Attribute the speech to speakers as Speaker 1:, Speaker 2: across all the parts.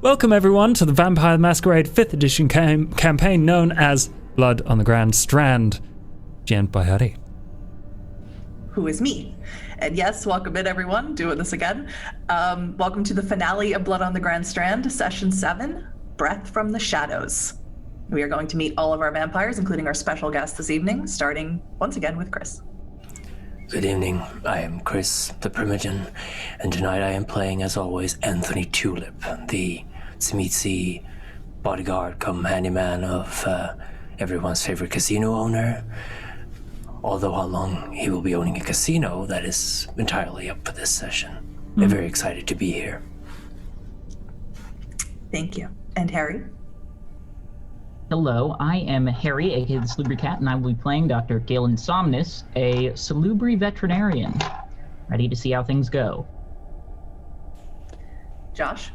Speaker 1: Welcome everyone to the Vampire Masquerade 5th edition campaign known as Blood on the Grand Strand, jammed by Harry.
Speaker 2: Who is me. And yes, welcome in everyone, doing this again. Welcome to the finale of Blood on the Grand Strand, Session 7, Breath from the Shadows. We are going to meet all of our vampires, including our special guest this evening, starting once again with Chris.
Speaker 3: Good evening, I am Chris the Primogen, and tonight I am playing, as always, Anthony Tulip, the Smeetsy bodyguard come handyman of everyone's favorite casino owner. Although how long he will be owning a casino, that is entirely up for this session. I'm very excited to be here.
Speaker 2: Thank you. And Harry?
Speaker 4: Hello, I am Harry, aka the Salubri Cat, and I will be playing Dr. Galen Somnus, a Salubri veterinarian. Ready to see how things go.
Speaker 2: Josh?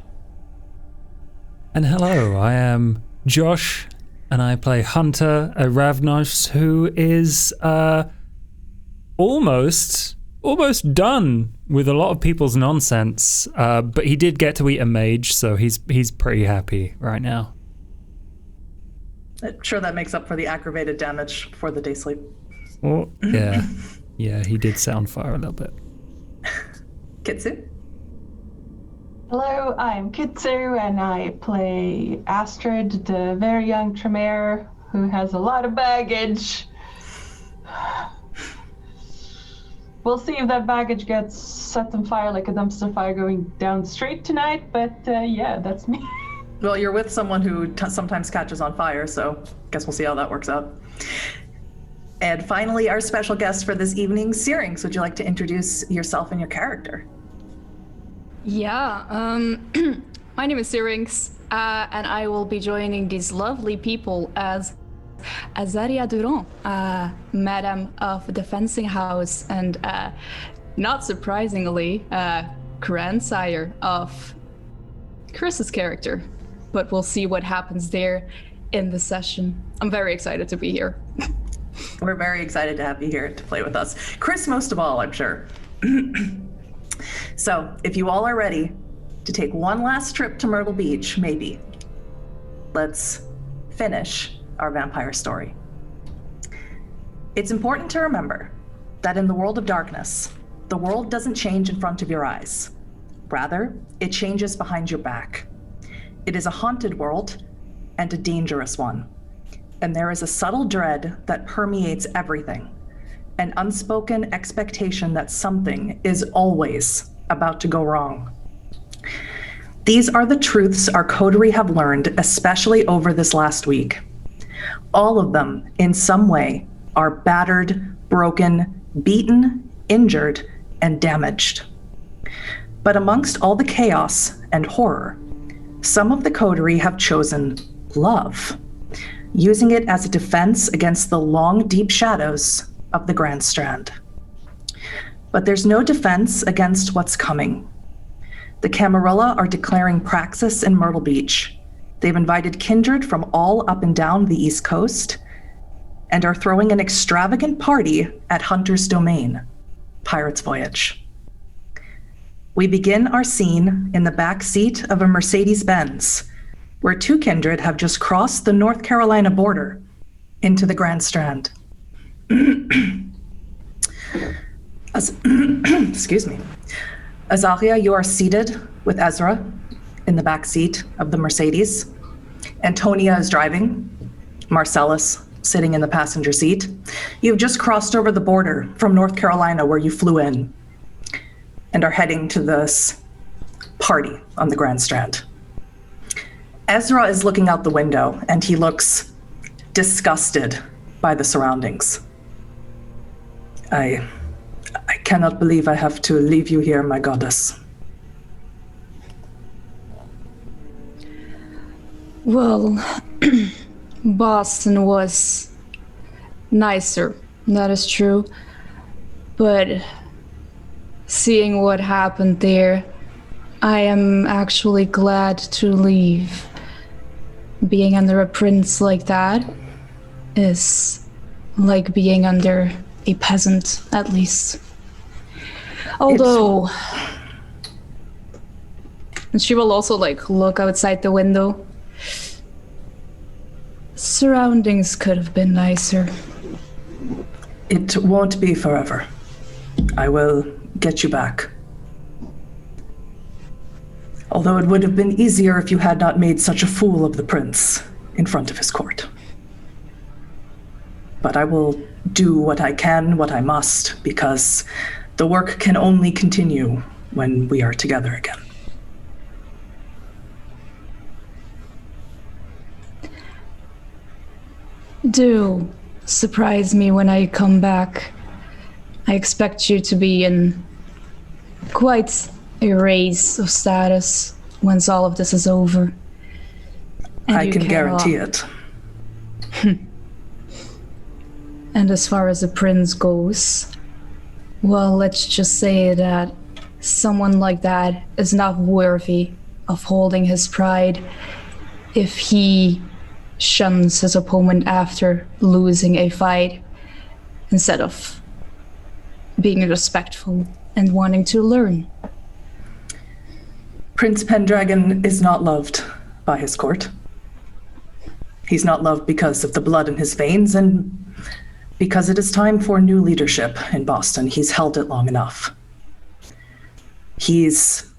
Speaker 1: And hello, I am Josh, and I play Hunter, a Ravnos who is almost done with a lot of people's nonsense, but he did get to eat a mage, so he's pretty happy right now.
Speaker 2: I'm sure that makes up for the aggravated damage for the day sleep.
Speaker 1: Oh, yeah, he did sound fire a little bit.
Speaker 2: Kitsu?
Speaker 5: Hello, I'm Kitsu, and I play Astrid, the very young Tremere who has a lot of baggage. We'll see if that baggage gets set on fire like a dumpster fire going down the street tonight, but yeah, that's me.
Speaker 2: Well, you're with someone who sometimes catches on fire, so guess we'll see how that works out. And finally, our special guest for this evening, Syrinx. Would you like to introduce yourself and your character?
Speaker 6: Yeah, my name is Syrinx, and I will be joining these lovely people as Azaria Durand, Madam of the Fencing House, and not surprisingly, grandsire of Chris's character. But we'll see what happens there in the session. I'm very excited to be here.
Speaker 2: We're very excited to have you here to play with us. Chris, most of all, I'm sure. So, if you all are ready to take one last trip to Myrtle Beach, maybe, let's finish our vampire story. It's important to remember that in the world of darkness, the world doesn't change in front of your eyes. Rather, it changes behind your back. It is a haunted world and a dangerous one. And there is a subtle dread that permeates everything, an unspoken expectation that something is always about to go wrong. These are the truths our coterie have learned, especially over this last week. All of them, in some way, are battered, broken, beaten, injured, and damaged. But amongst all the chaos and horror, some of the coterie have chosen love, using it as a defense against the long, deep shadows of the Grand Strand. But there's no defense against what's coming. The Camarilla are declaring praxis in Myrtle Beach. They've invited kindred from all up and down the East Coast and are throwing an extravagant party at Hunter's Domain, Pirate's Voyage. We begin our scene in the back seat of a Mercedes-Benz, where two kindred have just crossed the North Carolina border into the Grand Strand. Excuse me. Azaria, you are seated with Ezra in the back seat of the Mercedes. Antonia is driving. Marcellus sitting in the passenger seat. You've just crossed over the border from North Carolina, where you flew in, and are heading to this party on the Grand Strand. Ezra is looking out the window, and he looks disgusted by the surroundings. I cannot believe I have to leave you here, my goddess.
Speaker 6: Well, Boston was nicer, that is true. But seeing what happened there, I am actually glad to leave. Being under a prince like that is like being under a peasant, at least. Although And she will also like look outside the window. Surroundings could have been nicer.
Speaker 2: It won't be forever. I will get you back. Although it would have been easier if you had not made such a fool of the prince in front of his court. But I will do what I can, what I must, because the work can only continue when we are together again.
Speaker 6: Do surprise me when I come back. I expect you to be in quite a raise of status once all of this is over. And
Speaker 2: I can guarantee it.
Speaker 6: And as far as the prince goes, well, let's just say that someone like that is not worthy of holding his pride if he shuns his opponent after losing a fight instead of being respectful and wanting to learn.
Speaker 2: Prince Pendragon is not loved by his court. He's not loved because of the blood in his veins and because it is time for new leadership in Boston. He's held it long enough. He's,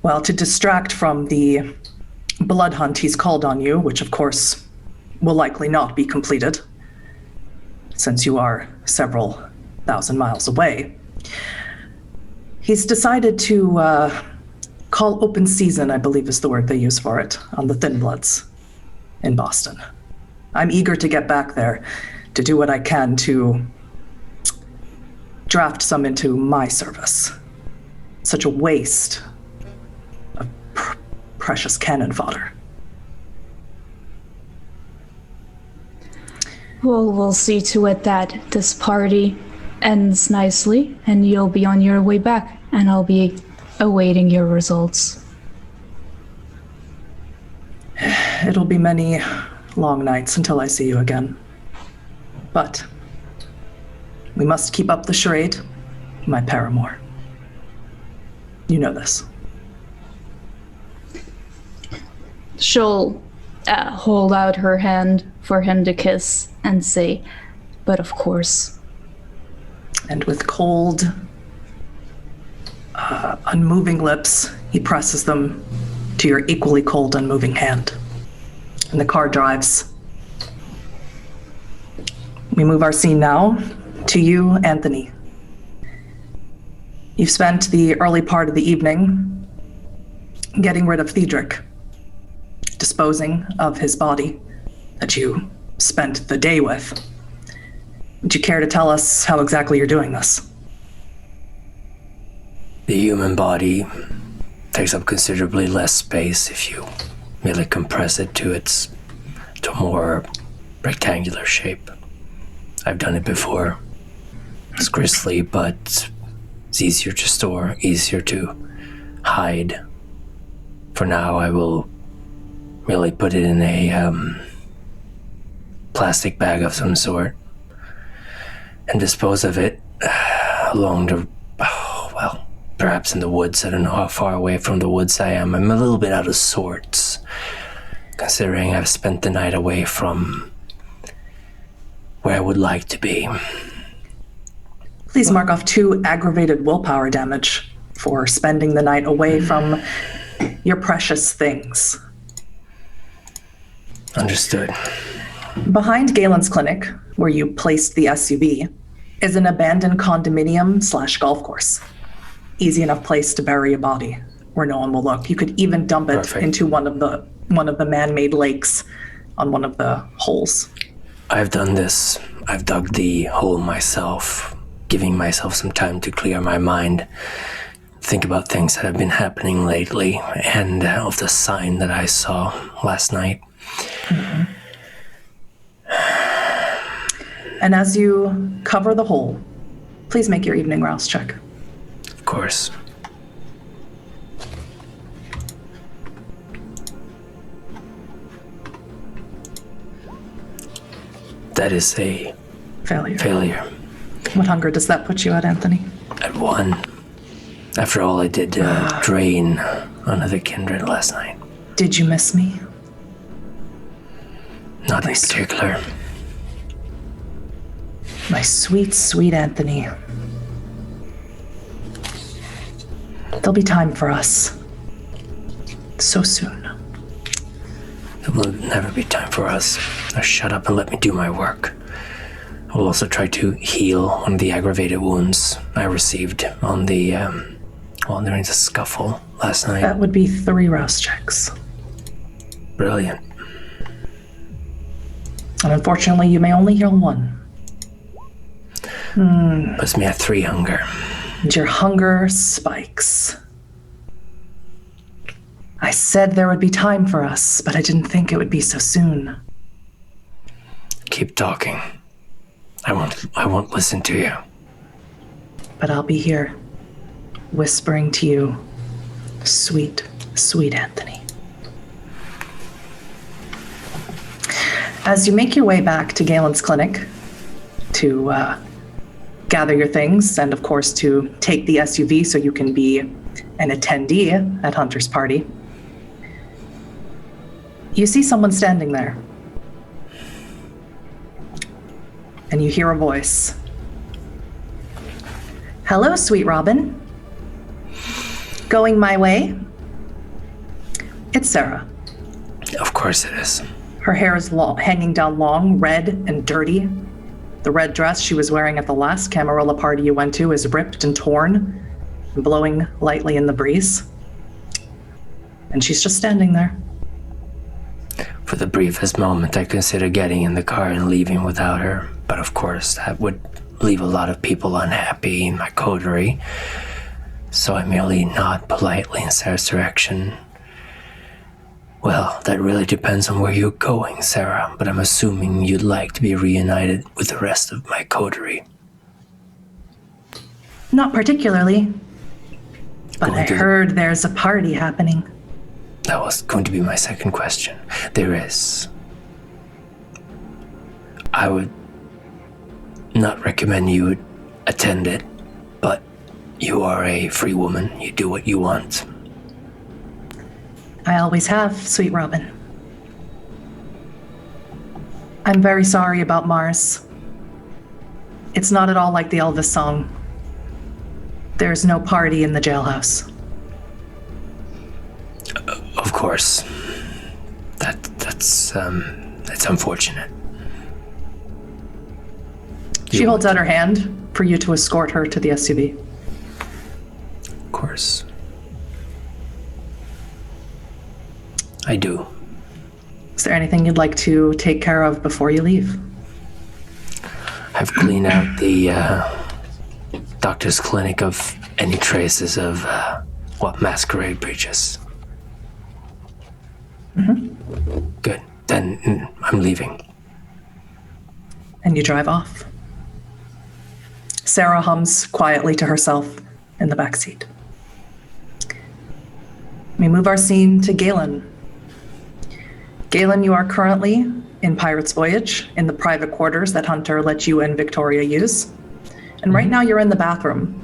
Speaker 2: well, to distract from the blood hunt, he's called on you, which of course will likely not be completed since you are several thousand miles away. He's decided to call open season, I believe is the word they use for it, on the Thin Bloods in Boston. I'm eager to get back there to do what I can to draft some into my service. Such a waste of precious cannon fodder.
Speaker 6: Well, we'll see to it that this party ends nicely and you'll be on your way back and I'll be awaiting your results.
Speaker 2: It'll be many long nights until I see you again. But we must keep up the charade, my paramour. You know this.
Speaker 6: She'll hold out her hand for him to kiss and say, but of course.
Speaker 2: And with cold, unmoving lips, he presses them to your equally cold, unmoving hand. And the car drives. We move our scene now to you, Anthony. You've spent the early part of the evening getting rid of Thedric, disposing of his body that you spent the day with. Would you care to tell us how exactly you're doing this?
Speaker 3: The human body takes up considerably less space if you merely compress it to a more rectangular shape. I've done it before. It's grisly, but it's easier to store, easier to hide. For now, I will merely put it in a plastic bag of some sort and dispose of it along the, perhaps in the woods. I don't know how far away from the woods I am. I'm a little bit out of sorts, considering I've spent the night away from where I would like to be.
Speaker 2: Please mark off 2 aggravated willpower damage for spending the night away from your precious things.
Speaker 3: Understood.
Speaker 2: Behind Galen's clinic, where you placed the SUV, is an abandoned condominium/golf course. Easy enough place to bury a body where no one will look. You could even dump it
Speaker 3: Perfect.
Speaker 2: into one of the man-made lakes on one of the holes.
Speaker 3: I've done this. I've dug the hole myself, giving myself some time to clear my mind, think about things that have been happening lately, and of the sign that I saw last night.
Speaker 2: Mm-hmm. And as you cover the hole, please make your evening rouse check.
Speaker 3: Of course. That is a
Speaker 2: Failure.
Speaker 3: failure.
Speaker 2: What hunger does that put you at, Anthony?
Speaker 3: At 1. After all, I did drain another kindred last night.
Speaker 2: Did you miss me?
Speaker 3: Not in particular.
Speaker 2: My sweet, sweet Anthony. There'll be time for us. So soon.
Speaker 3: There will never be time for us. Now shut up and let me do my work. I will also try to heal one of the aggravated wounds I received on the, during the scuffle last night.
Speaker 2: That would be 3 rouse checks.
Speaker 3: Brilliant.
Speaker 2: And unfortunately, you may only heal 1.
Speaker 3: Puts me at 3 hunger.
Speaker 2: And your hunger spikes. I said there would be time for us, but I didn't think it would be so soon.
Speaker 3: Keep talking. I won't listen to you.
Speaker 2: But I'll be here, whispering to you, sweet, sweet Anthony. As you make your way back to Galen's clinic to gather your things and, of course, to take the SUV so you can be an attendee at Hunter's party, you see someone standing there. And you hear a voice. Hello, sweet Robin. Going my way? It's Sarah.
Speaker 3: Of course it is.
Speaker 2: Her hair is hanging down long, red and dirty. The red dress she was wearing at the last Camarilla party you went to is ripped and torn, and blowing lightly in the breeze. And she's just standing there.
Speaker 3: For the briefest moment, I considered getting in the car and leaving without her. But of course, that would leave a lot of people unhappy in my coterie. So I merely nod politely in Sarah's direction. Well, that really depends on where you're going, Sarah, but I'm assuming you'd like to be reunited with the rest of my coterie.
Speaker 2: Not particularly. But I heard there's a party happening.
Speaker 3: That was going to be my second question. There is. I would not recommend you attend it, but you are a free woman. You do what you want.
Speaker 2: I always have, sweet Robin. I'm very sorry about Mars. It's not at all like the Elvis song. There's no party in the jailhouse.
Speaker 3: Of course. That's unfortunate.
Speaker 2: She holds out her hand for you to escort her to the SUV.
Speaker 3: Of course. I do.
Speaker 2: Is there anything you'd like to take care of before you leave?
Speaker 3: I've cleaned out the doctor's clinic of any traces of what Masquerade preaches. Mm-hmm. Good. Then I'm leaving.
Speaker 2: And you drive off. Sarah hums quietly to herself in the back seat. We move our scene to Galen. Galen, you are currently in Pirate's Voyage in the private quarters that Hunter let you and Victoria use. And right now you're in the bathroom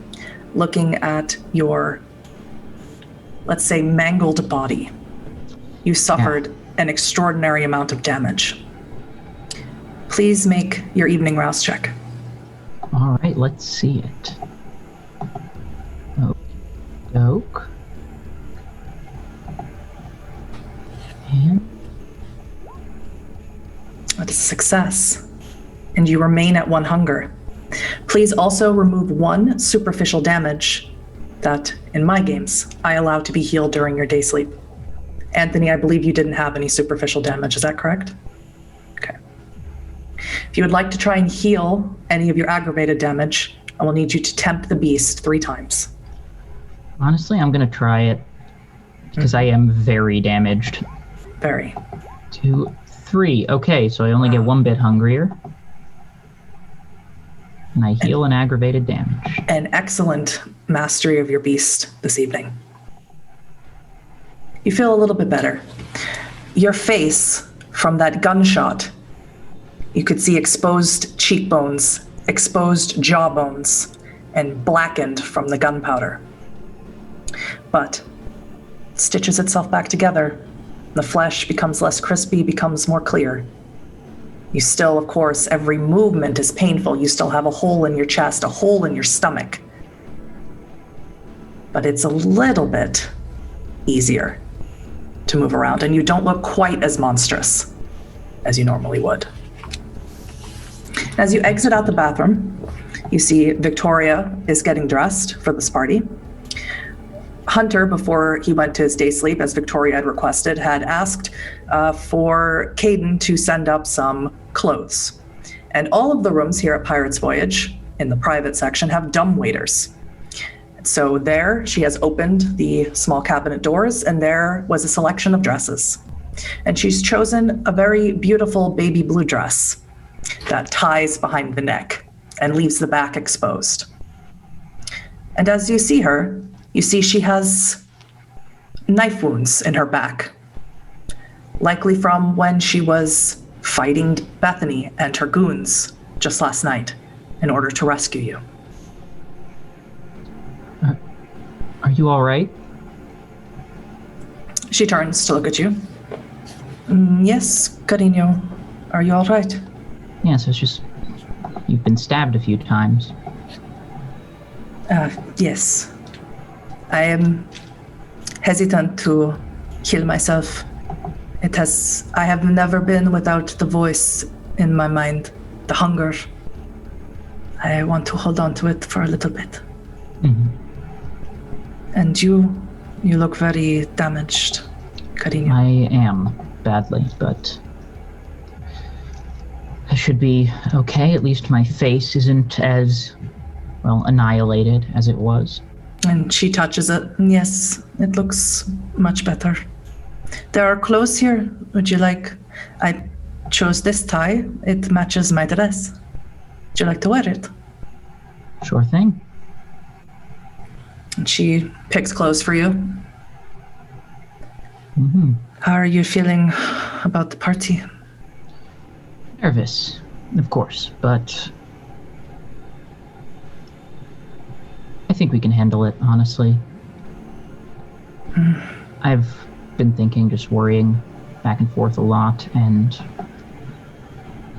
Speaker 2: looking at your, let's say, mangled body. You suffered an extraordinary amount of damage. Please make your evening rouse check.
Speaker 4: All right, let's see it. Oak. And
Speaker 2: That is a success. And you remain at 1 hunger. Please also remove 1 superficial damage that, in my games, I allow to be healed during your day sleep. Anthony, I believe you didn't have any superficial damage, is that correct? Okay. If you would like to try and heal any of your aggravated damage, I will need you to tempt the beast 3 times.
Speaker 4: honestly, I'm going to try it because I am very damaged.
Speaker 2: Very.
Speaker 4: 2, 3. Okay, so I only get 1 bit hungrier. And I heal an aggravated damage.
Speaker 2: An excellent mastery of your beast this evening. You feel a little bit better. Your face, from that gunshot, you could see exposed cheekbones, exposed jawbones, and blackened from the gunpowder. but it stitches itself back together. The flesh becomes less crispy, becomes more clear. You still, of course, every movement is painful. You still have a hole in your chest, a hole in your stomach. But it's a little bit easier to move around, and you don't look quite as monstrous as you normally would. As you exit out the bathroom, you see Victoria is getting dressed for this party. Hunter, before he went to his day sleep, as Victoria had requested, had asked for Caden to send up some clothes. And all of the rooms here at Pirate's Voyage, in the private section, have dumbwaiters. So there, she has opened the small cabinet doors, and there was a selection of dresses. And she's chosen a very beautiful baby blue dress that ties behind the neck and leaves the back exposed. And as you see her, you see she has knife wounds in her back, likely from when she was fighting Bethany and her goons just last night in order to rescue you.
Speaker 4: Are you all right?
Speaker 2: She turns to look at you. Yes, Carino. Are you all right?
Speaker 4: Yes, it's just you've been stabbed a few times.
Speaker 2: Yes. I am hesitant to kill myself. I have never been without the voice in my mind, the hunger. I want to hold on to it for a little bit.
Speaker 4: Mm-hmm.
Speaker 2: And you look very damaged, Carino.
Speaker 4: I am, badly, but I should be okay. At least my face isn't as, well, annihilated as it was.
Speaker 2: And she touches it. Yes, it looks much better. There are clothes here. Would you like? I chose this tie. It matches my dress. Would you like to wear it?
Speaker 4: Sure thing.
Speaker 2: And she picks clothes for you.
Speaker 4: Mm-hmm.
Speaker 2: How are you feeling about the party?
Speaker 4: Nervous, of course, but I think we can handle it, honestly. I've been thinking, just worrying back and forth a lot, and,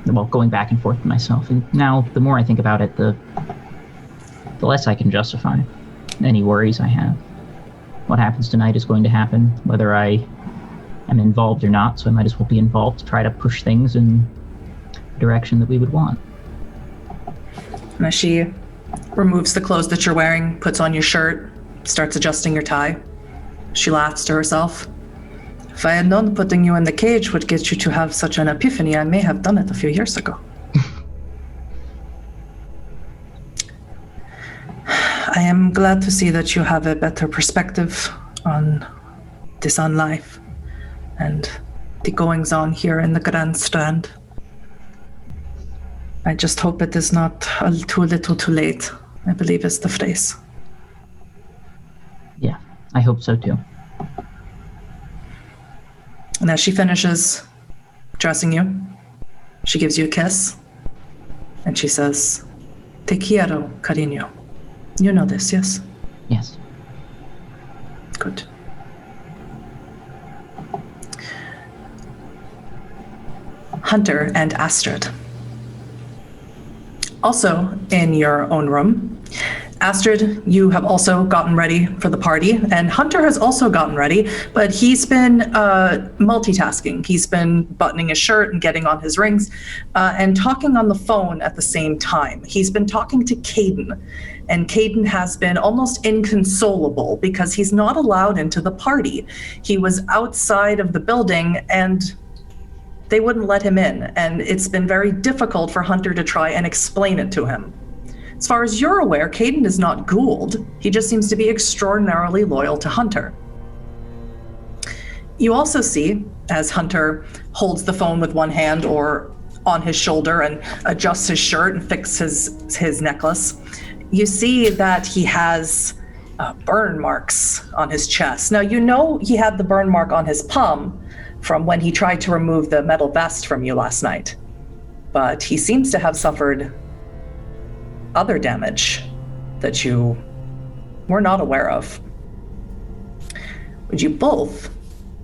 Speaker 4: well, going back and forth with myself. And now, the more I think about it, the less I can justify any worries I have. What happens tonight is going to happen, whether I am involved or not, so I might as well be involved to try to push things in the direction that we would want.
Speaker 2: And as she removes the clothes that you're wearing, puts on your shirt, starts adjusting your tie, she laughs to herself. If I had known putting you in the cage would get you to have such an epiphany, I may have done it a few years ago. I am glad to see that you have a better perspective on this on life and the goings on here in the Grand Strand. I just hope it is not too little too late, I believe is the phrase.
Speaker 4: Yeah, I hope so too.
Speaker 2: And as she finishes dressing you, she gives you a kiss, and she says, "Te quiero, cariño." You know this, yes?
Speaker 4: Yes.
Speaker 2: Good. Hunter and Astrid. Also in your own room, Astrid, you have also gotten ready for the party, and Hunter has also gotten ready, but he's been multitasking. He's been buttoning his shirt and getting on his rings and talking on the phone at the same time. He's been talking to Caden, and Caden has been almost inconsolable because he's not allowed into the party. He was outside of the building and they wouldn't let him in, and it's been very difficult for Hunter to try and explain it to him. As far as you're aware, Caden is not Gould. He just seems to be extraordinarily loyal to Hunter. You also see, as Hunter holds the phone with one hand or on his shoulder and adjusts his shirt and fixes his necklace, you see that he has burn marks on his chest. Now, you know he had the burn mark on his palm from when he tried to remove the metal vest from you last night. But he seems to have suffered other damage that you were not aware of. would you both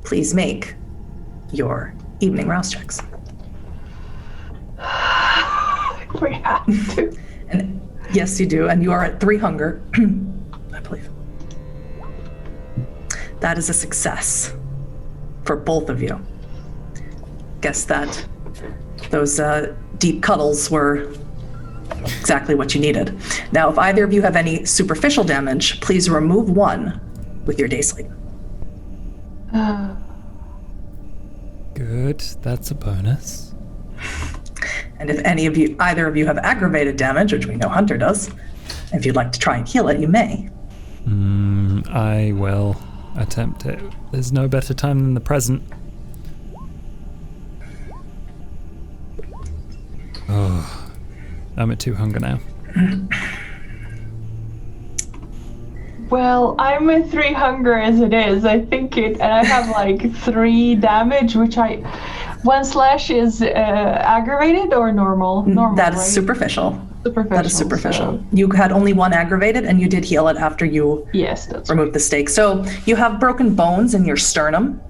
Speaker 2: please make your evening rouse checks?
Speaker 5: We have to.
Speaker 2: And yes, you do. And you are at 3 hunger, I believe. That is a success for both of you. Guess that those deep cuddles were exactly what you needed. Now, if either of you have any superficial damage, please remove 1 with your day sleep.
Speaker 1: Good, that's a bonus.
Speaker 2: And if either of you have aggravated damage, which we know Hunter does, if you'd like to try and heal it, you may.
Speaker 1: I will attempt it. There's no better time than the present. Oh, I'm at 2 hunger now.
Speaker 5: Well, I'm at 3 hunger as it is. I think and I have like 3 damage, which 1 slash is aggravated or normal? Normal,
Speaker 2: That is
Speaker 5: right?
Speaker 2: superficial.
Speaker 5: Superficial.
Speaker 2: That is superficial.
Speaker 5: So,
Speaker 2: You had only 1 aggravated, and you did heal it after you
Speaker 5: yes, that's
Speaker 2: removed the stake. So you have broken bones in your sternum,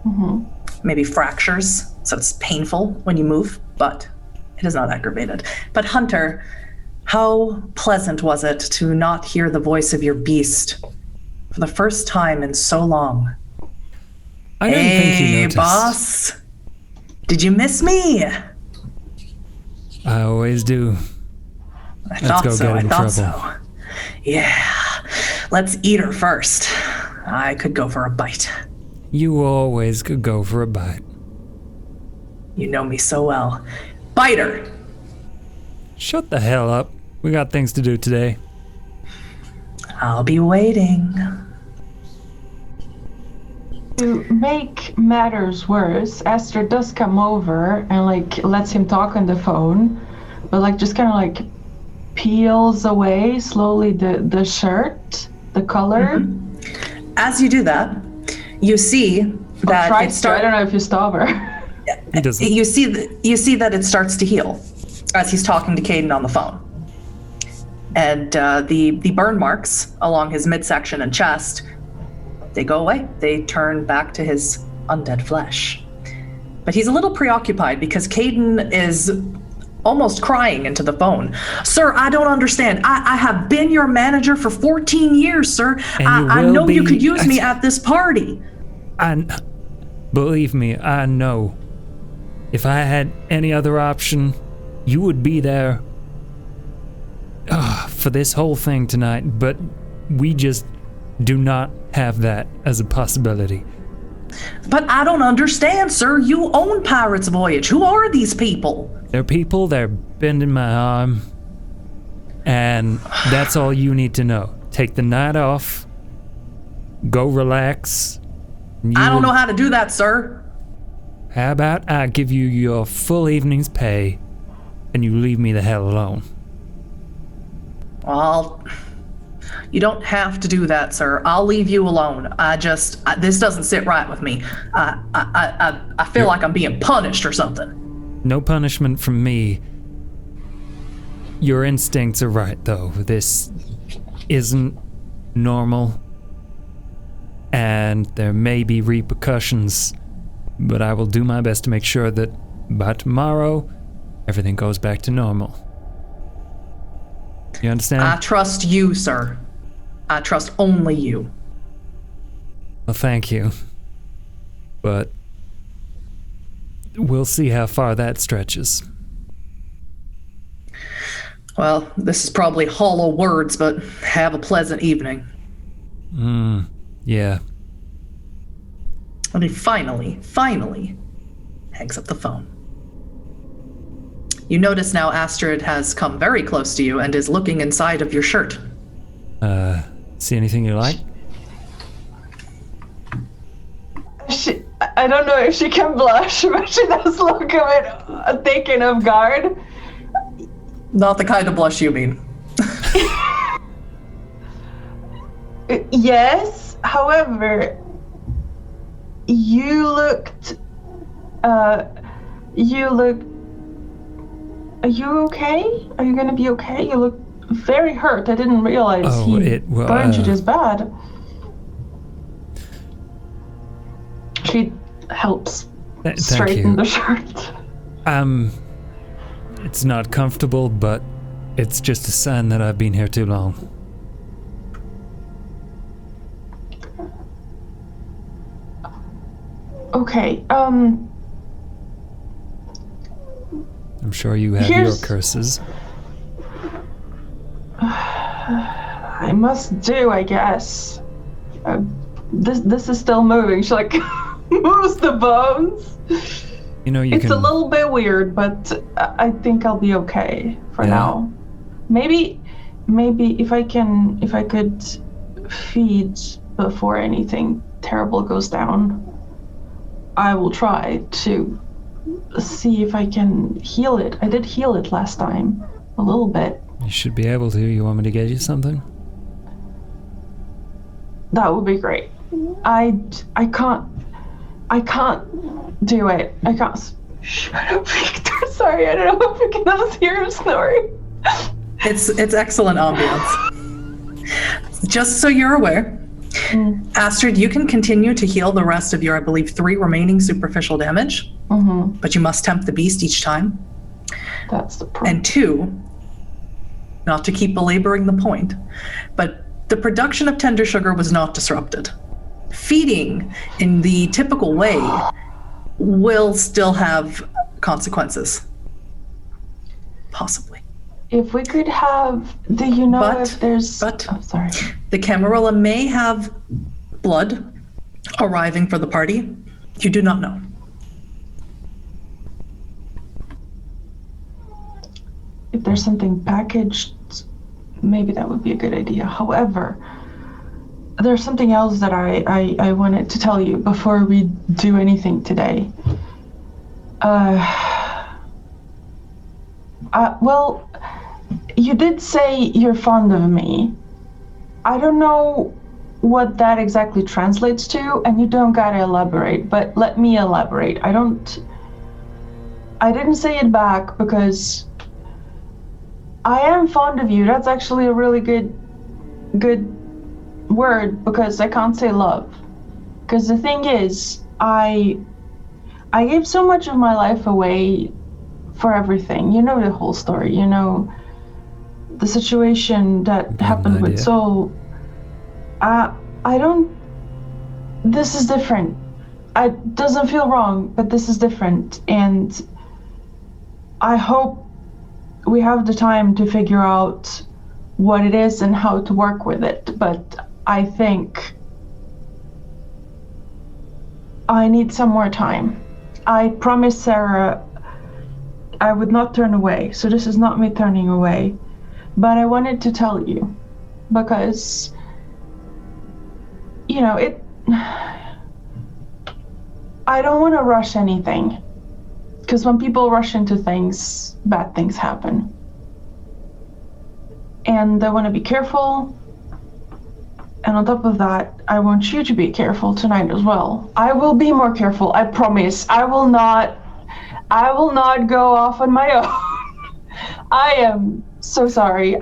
Speaker 5: Mm-hmm.
Speaker 2: maybe fractures, so it's painful when you move, but it is not aggravated. But Hunter, how pleasant was it to not hear the voice of your beast for the first time in so long?
Speaker 1: I didn't think you noticed.
Speaker 2: Boss, did you miss me?
Speaker 1: I always do.
Speaker 2: I thought
Speaker 1: go
Speaker 2: so.
Speaker 1: get
Speaker 2: I
Speaker 1: in
Speaker 2: thought
Speaker 1: trouble.
Speaker 2: so. Yeah. Let's eat her first. I could go for a bite.
Speaker 1: You always could go for a bite.
Speaker 2: You know me so well. Bite her.
Speaker 1: Shut the hell up. We got things to do today.
Speaker 2: I'll be waiting.
Speaker 5: To make matters worse, Esther does come over and like lets him talk on the phone, but like just kind of like peels away slowly the shirt, the color.
Speaker 2: As you do that, you see that
Speaker 5: I
Speaker 2: it starts.
Speaker 5: don't know if you stop her.
Speaker 1: He doesn't.
Speaker 2: You see that it starts to heal as he's talking to Caden on the phone, and the burn marks along his midsection and chest, they go away. They turn back to his undead flesh. But he's a little preoccupied because Caden is almost crying into the phone. Sir, I don't understand. I have been your manager for 14 years, sir. I know you could use me at this party.
Speaker 1: Believe me, I know. If I had any other option, you would be there for this whole thing tonight, but we just do not have that as a possibility.
Speaker 2: But I don't understand, sir. You own Pirates Voyage. Who are these people?
Speaker 1: They're people, they're bending my arm, and that's all you need to know. Take the night off, go relax.
Speaker 2: I don't know how to do that, sir.
Speaker 1: How about I give you your full evening's pay, and you leave me the hell alone?
Speaker 2: Well, you don't have to do that, sir. I'll leave you alone. This doesn't sit right with me. I feel like I'm being punished or something.
Speaker 1: No punishment from me. Your instincts are right, though. This isn't normal, and there may be repercussions, but I will do my best to make sure that by tomorrow, everything goes back to normal. You understand?
Speaker 2: I trust you, sir. I trust only you.
Speaker 1: Well, thank you. But we'll see how far that stretches.
Speaker 2: Well, this is probably hollow words, but have a pleasant evening.
Speaker 1: Yeah.
Speaker 2: And he finally hangs up the phone. You notice now Astrid has come very close to you and is looking inside of your shirt.
Speaker 1: See anything you like?
Speaker 5: I don't know if she can blush, but she does look a bit taken off guard.
Speaker 2: Not the kind of blush you mean.
Speaker 5: Yes, however, you looked. Are you okay? Are you gonna be okay? You look very hurt. I didn't realize he burned you this bad. helps
Speaker 1: Thank
Speaker 5: straighten
Speaker 1: you.
Speaker 5: the shirt.
Speaker 1: It's not comfortable, but it's just a sign that I've been here too long.
Speaker 5: Okay,
Speaker 1: I'm sure you have your
Speaker 5: Here's-
Speaker 1: curses.
Speaker 5: I must do, I guess. This is still moving. She like moves the bones.
Speaker 1: You know, you
Speaker 5: It's
Speaker 1: can...
Speaker 5: a little bit weird, but I think I'll be okay for
Speaker 1: Yeah.
Speaker 5: now. Maybe if I could feed before anything terrible goes down, I will try to see if I can heal it. I did heal it last time, a little bit.
Speaker 1: You should be able to. You want me to get you something?
Speaker 5: That would be great. I can't do it. I can't. Shut up, Victor. Sorry, I don't know if you can hear him snoring.
Speaker 2: It's excellent ambiance. Just so you're aware, Astrid, you can continue to heal the rest of your, I believe, 3 remaining superficial damage, but you must tempt the beast each time.
Speaker 5: That's the problem.
Speaker 2: And 2, not to keep belaboring the point, but the production of tender sugar was not disrupted. Feeding in the typical way will still have consequences. Possibly.
Speaker 5: If we could have, do you know if there's?
Speaker 2: But
Speaker 5: I'm sorry.
Speaker 2: the Camarilla may have blood arriving for the party. You do not know.
Speaker 5: If there's something packaged, maybe that would be a good idea. However, there's something else that I wanted to tell you before we do anything today. Well, you did say you're fond of me. I don't know what that exactly translates to, and you don't gotta elaborate, but let me elaborate. I didn't say it back because I am fond of you. That's actually a really good word, because I can't say love. Because the thing is, I gave so much of my life away for everything. You know the whole story. You know the situation that happened with Soul. I don't. This is different. It doesn't feel wrong, but this is different, and I hope we have the time to figure out what it is and how to work with it. But I think I need some more time. I promised Sarah I would not turn away, so this is not me turning away. But I wanted to tell you, because, you know, I don't want to rush anything. Because when people rush into things, bad things happen. And I want to be careful. And on top of that, I want you to be careful tonight as well. I will be more careful, I promise. I will not go off on my own. I am so sorry.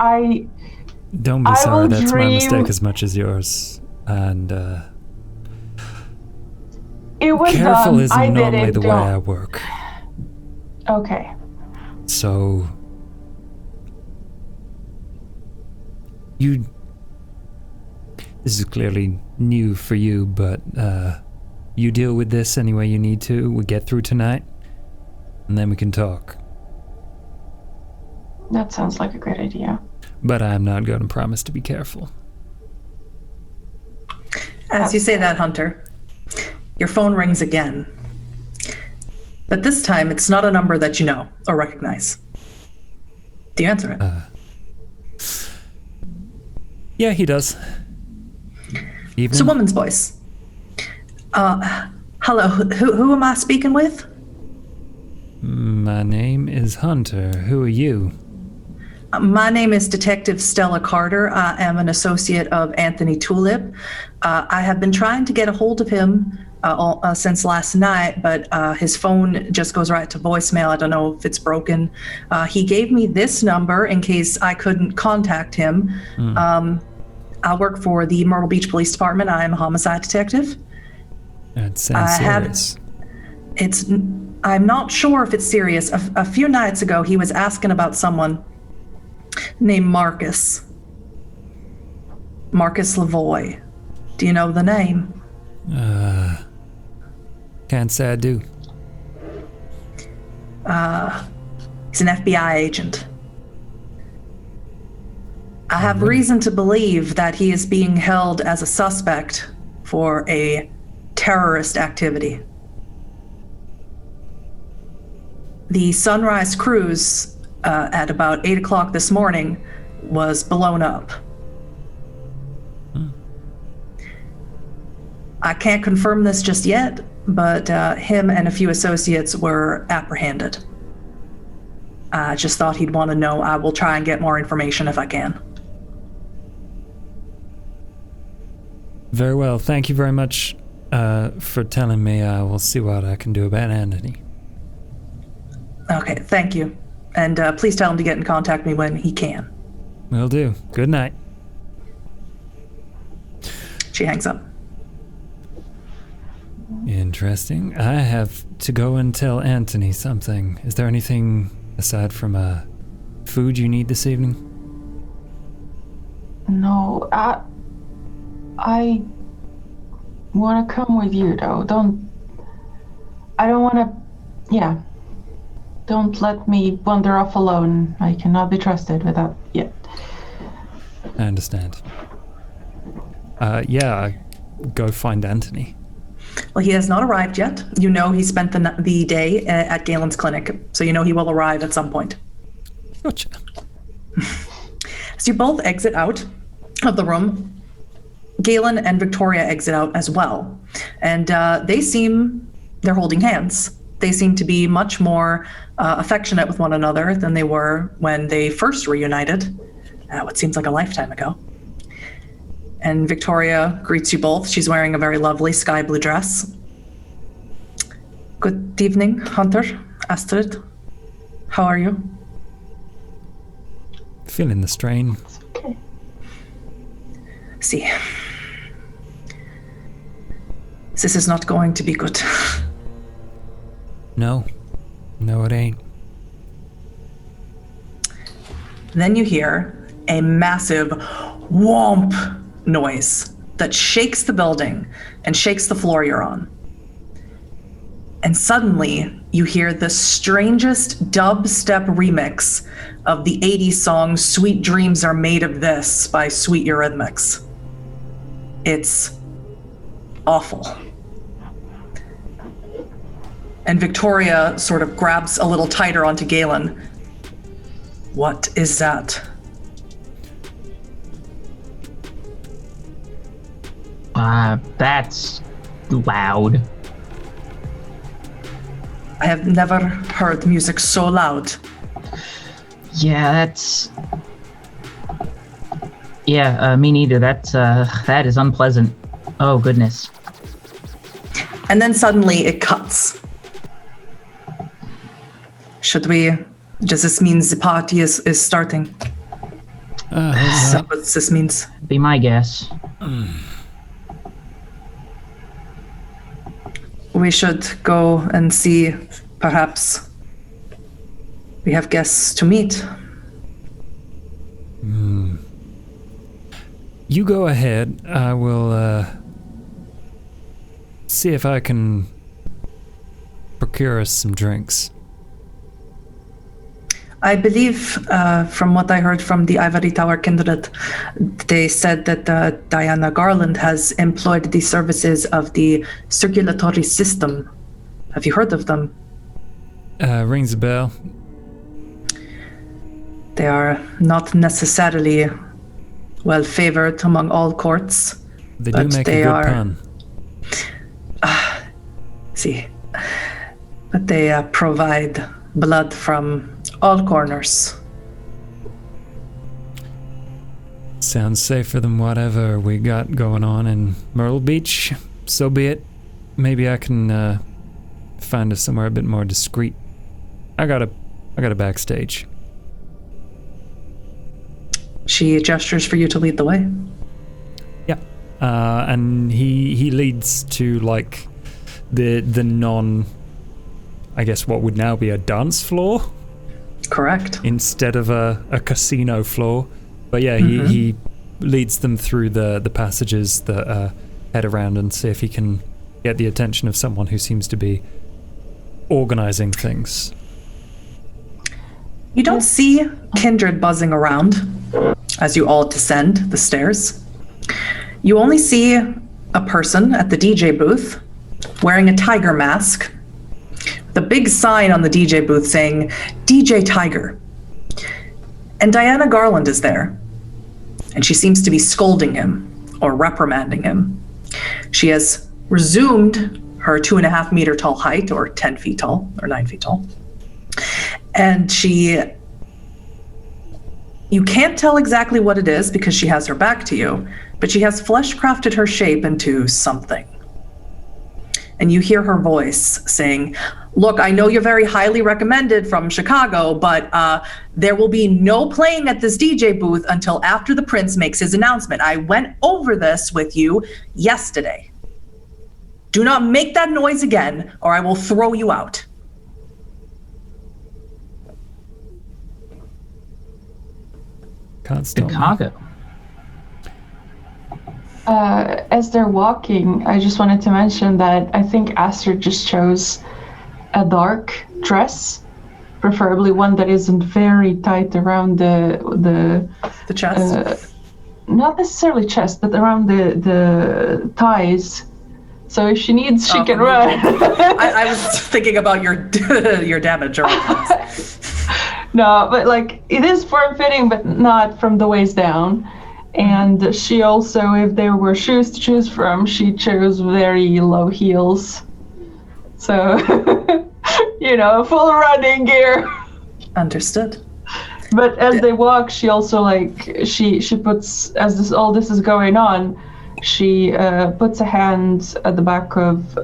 Speaker 1: Don't be sorry, that's my
Speaker 5: dream-
Speaker 1: mistake as much as yours. And
Speaker 5: It was
Speaker 1: careful
Speaker 5: dumb.
Speaker 1: isn't
Speaker 5: I did
Speaker 1: normally
Speaker 5: it.
Speaker 1: the way I work.
Speaker 5: Okay.
Speaker 1: So this is clearly new for you, but you deal with this any way you need to. We get through tonight, and then we can talk.
Speaker 5: That sounds like a great idea.
Speaker 1: But I'm not going to promise to be careful.
Speaker 2: As you say that, Hunter, your phone rings again. But this time, it's not a number that you know or recognize. Do you answer it?
Speaker 1: Yeah, he does.
Speaker 2: It's a woman's voice. Hello, who am I speaking with?
Speaker 1: My name is Hunter. Who are you?
Speaker 2: My name is Detective Stella Carter. I am an associate of Anthony Tulip. I have been trying to get a hold of him since last night, but his phone just goes right to voicemail. I don't know if it's broken. He gave me this number in case I couldn't contact him. I work for the Myrtle Beach Police Department. I am a homicide detective.
Speaker 1: That sounds serious.
Speaker 2: I'm not sure if it's serious. A few nights ago, he was asking about someone named Marcus. Marcus Lavoy. Do you know the name?
Speaker 1: Can't say I do.
Speaker 2: He's an FBI agent. I have reason to believe that he is being held as a suspect for a terrorist activity. The Sunrise cruise at about 8 o'clock this morning was blown up. I can't confirm this just yet, but him and a few associates were apprehended. I just thought he'd want to know. I will try and get more information if I can.
Speaker 1: Very well. Thank you very much for telling me. I will see what I can do about Anthony.
Speaker 2: Okay, thank you. And please tell him to get in contact with me when he can.
Speaker 1: Will do. Good night.
Speaker 2: She hangs up.
Speaker 1: Interesting. I have to go and tell Anthony something. Is there anything aside from food you need this evening?
Speaker 5: No, I want to come with you, though. I don't want to, yeah. Don't let me wander off alone. I cannot be trusted with that yet.
Speaker 1: I understand. Yeah, go find Anthony.
Speaker 2: Well, he has not arrived yet. You know he spent the day at Galen's clinic, so you know he will arrive at some point.
Speaker 1: Gotcha.
Speaker 2: So you both exit out of the room. Galen and Victoria exit out as well. And they're holding hands. They seem to be much more affectionate with one another than they were when they first reunited, what seems like a lifetime ago. And Victoria greets you both. She's wearing a very lovely sky blue dress. Good evening, Hunter, Astrid. How are you?
Speaker 1: Feeling the strain.
Speaker 5: Okay.
Speaker 2: See. This is not going to be good.
Speaker 1: No, it ain't.
Speaker 2: Then you hear a massive whomp noise that shakes the building and shakes the floor you're on. And suddenly you hear the strangest dubstep remix of the 80s song Sweet Dreams Are Made of This by Sweet Eurythmics. It's awful. And Victoria sort of grabs a little tighter onto Galen. What is that?
Speaker 4: That's loud.
Speaker 2: I have never heard music so loud.
Speaker 4: Yeah, me neither. That is unpleasant. Oh, goodness.
Speaker 2: And then suddenly it cuts. Does this mean the party is starting? Is that what this means?
Speaker 4: Be my guess.
Speaker 2: We should go and see, perhaps we have guests to meet.
Speaker 1: You go ahead. I will see if I can procure us some drinks.
Speaker 2: I believe, from what I heard from the Ivory Tower Kindred, they said that Diana Garland has employed the services of the circulatory system. Have you heard of them?
Speaker 1: Rings a bell.
Speaker 2: They are not necessarily well favored among all courts.
Speaker 1: They do make a good pun.
Speaker 2: See, but they provide blood from all corners.
Speaker 1: Sounds safer than whatever we got going on in Myrtle Beach. So be it. Maybe I can find us somewhere a bit more discreet. I got a backstage.
Speaker 2: She gestures for you to lead the way.
Speaker 1: Yeah. And he leads to like the non I guess what would now be a dance floor
Speaker 2: Correct.
Speaker 1: instead of a casino floor. But yeah, he leads them through the passages that head around and see if he can get the attention of someone who seems to be organizing things.
Speaker 2: You don't see kindred buzzing around as you all descend the stairs. You only see a person at the DJ booth wearing a tiger mask, the big sign on the DJ booth saying DJ Tiger. And Diana Garland is there, and she seems to be scolding him or reprimanding him. She has resumed her 2.5 meter tall height, or 10 feet tall, or 9 feet tall. And you can't tell exactly what it is because she has her back to you, but she has flesh crafted her shape into something. And you hear her voice saying, look, I know you're very highly recommended from Chicago, but there will be no playing at this DJ booth until after the prince makes his announcement. I went over this with you yesterday. Do not make that noise again, or I will throw you out.
Speaker 1: Can't stop me.
Speaker 4: Chicago.
Speaker 5: As they're walking, I just wanted to mention that I think Astrid just chose a dark dress, preferably one that isn't very tight around the
Speaker 2: chest?
Speaker 5: Not necessarily chest, but around the thighs. So if she needs, she can run.
Speaker 2: I was thinking about your damage.
Speaker 5: No, but like it is form-fitting, but not from the waist down. And she also, if there were shoes to choose from, she chose very low heels. So, full running gear.
Speaker 2: Understood.
Speaker 5: But as they walk, she also she puts, as all this is going on, she puts a hand at the back of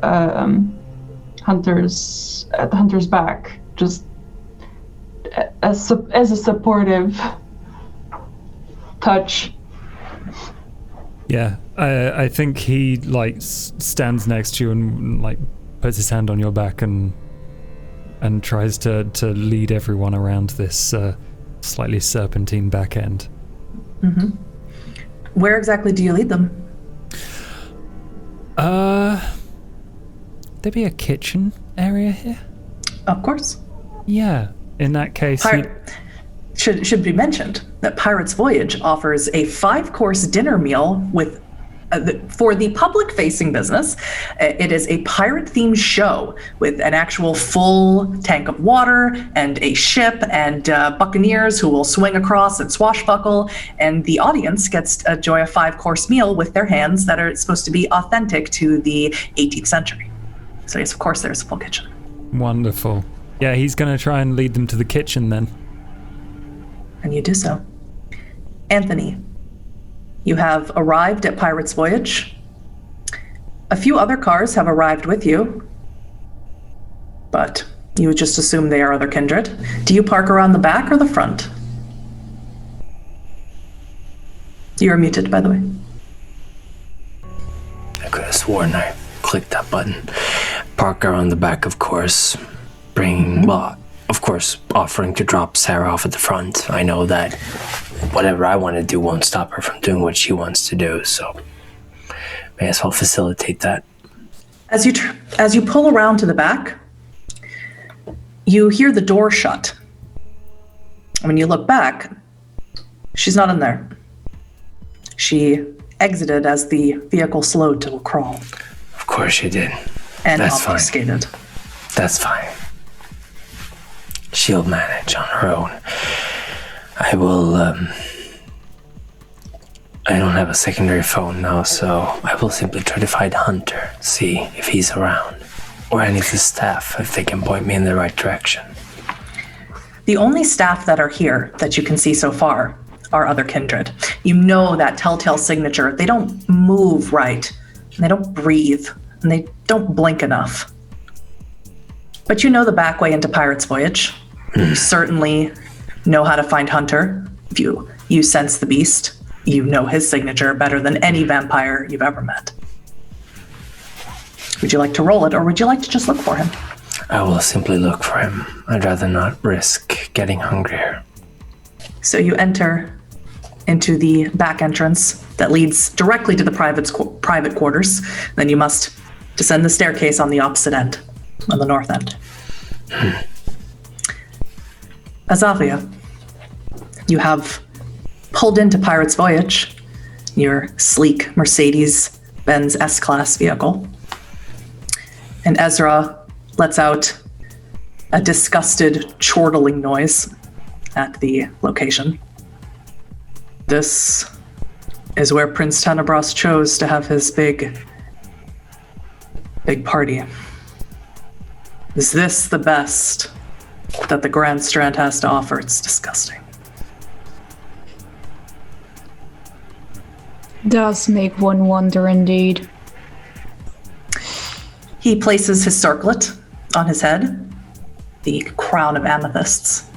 Speaker 5: Hunter's back, just as a supportive touch.
Speaker 1: Yeah, I think he stands next to you and puts his hand on your back and tries to lead everyone around this slightly serpentine back end.
Speaker 2: Mm-hmm. Where exactly do you lead them?
Speaker 1: There be a kitchen area here?
Speaker 2: Of course.
Speaker 1: Yeah. In that case,
Speaker 2: should be mentioned that Pirate's Voyage offers a 5-course dinner meal with for the public-facing business. It is a pirate-themed show with an actual full tank of water and a ship and buccaneers who will swing across and swashbuckle, and the audience gets to enjoy a 5-course meal with their hands that are supposed to be authentic to the 18th century. So yes, of course, there's a full kitchen.
Speaker 1: Wonderful. Yeah, he's going to try and lead them to the kitchen then.
Speaker 2: And you do so. Anthony, you have arrived at Pirate's Voyage. A few other cars have arrived with you, but you would just assume they are other kindred. Do you park around the back or the front? You are muted, by the way.
Speaker 3: I could have sworn I clicked that button. Park around the back, of course. Of course, offering to drop Sarah off at the front. I know that whatever I want to do won't stop her from doing what she wants to do, so may as well facilitate that.
Speaker 2: As you pull around to the back, you hear the door shut. When you look back, she's not in there. She exited as the vehicle slowed to a crawl.
Speaker 3: Of course she did.
Speaker 2: And
Speaker 3: That's
Speaker 2: obfuscated.
Speaker 3: That's fine. She'll manage on her own. I will, I don't have a secondary phone now, so I will simply try to find Hunter, see if he's around, or any of the staff, if they can point me in the right direction.
Speaker 2: The only staff that are here that you can see so far are other kindred. You know that telltale signature. They don't move right, and they don't breathe, and they don't blink enough. But you know the back way into Pirate's Voyage. You certainly know how to find Hunter. If you sense the beast, you know his signature better than any vampire you've ever met. Would you like to roll it, or would you like to just look for him?
Speaker 3: I will simply look for him. I'd rather not risk getting hungrier.
Speaker 2: So you enter into the back entrance that leads directly to the private quarters. Then you must descend the staircase on the opposite end, on the north end. Azavia, you have pulled into Pirate's Voyage, your sleek Mercedes-Benz S-Class vehicle. And Ezra lets out a disgusted, chortling noise at the location. This is where Prince Tenebras chose to have his big party. Is this the best that the Grand Strand has to offer? It's disgusting.
Speaker 6: Does make one wonder indeed.
Speaker 2: He places his circlet on his head, the crown of amethysts.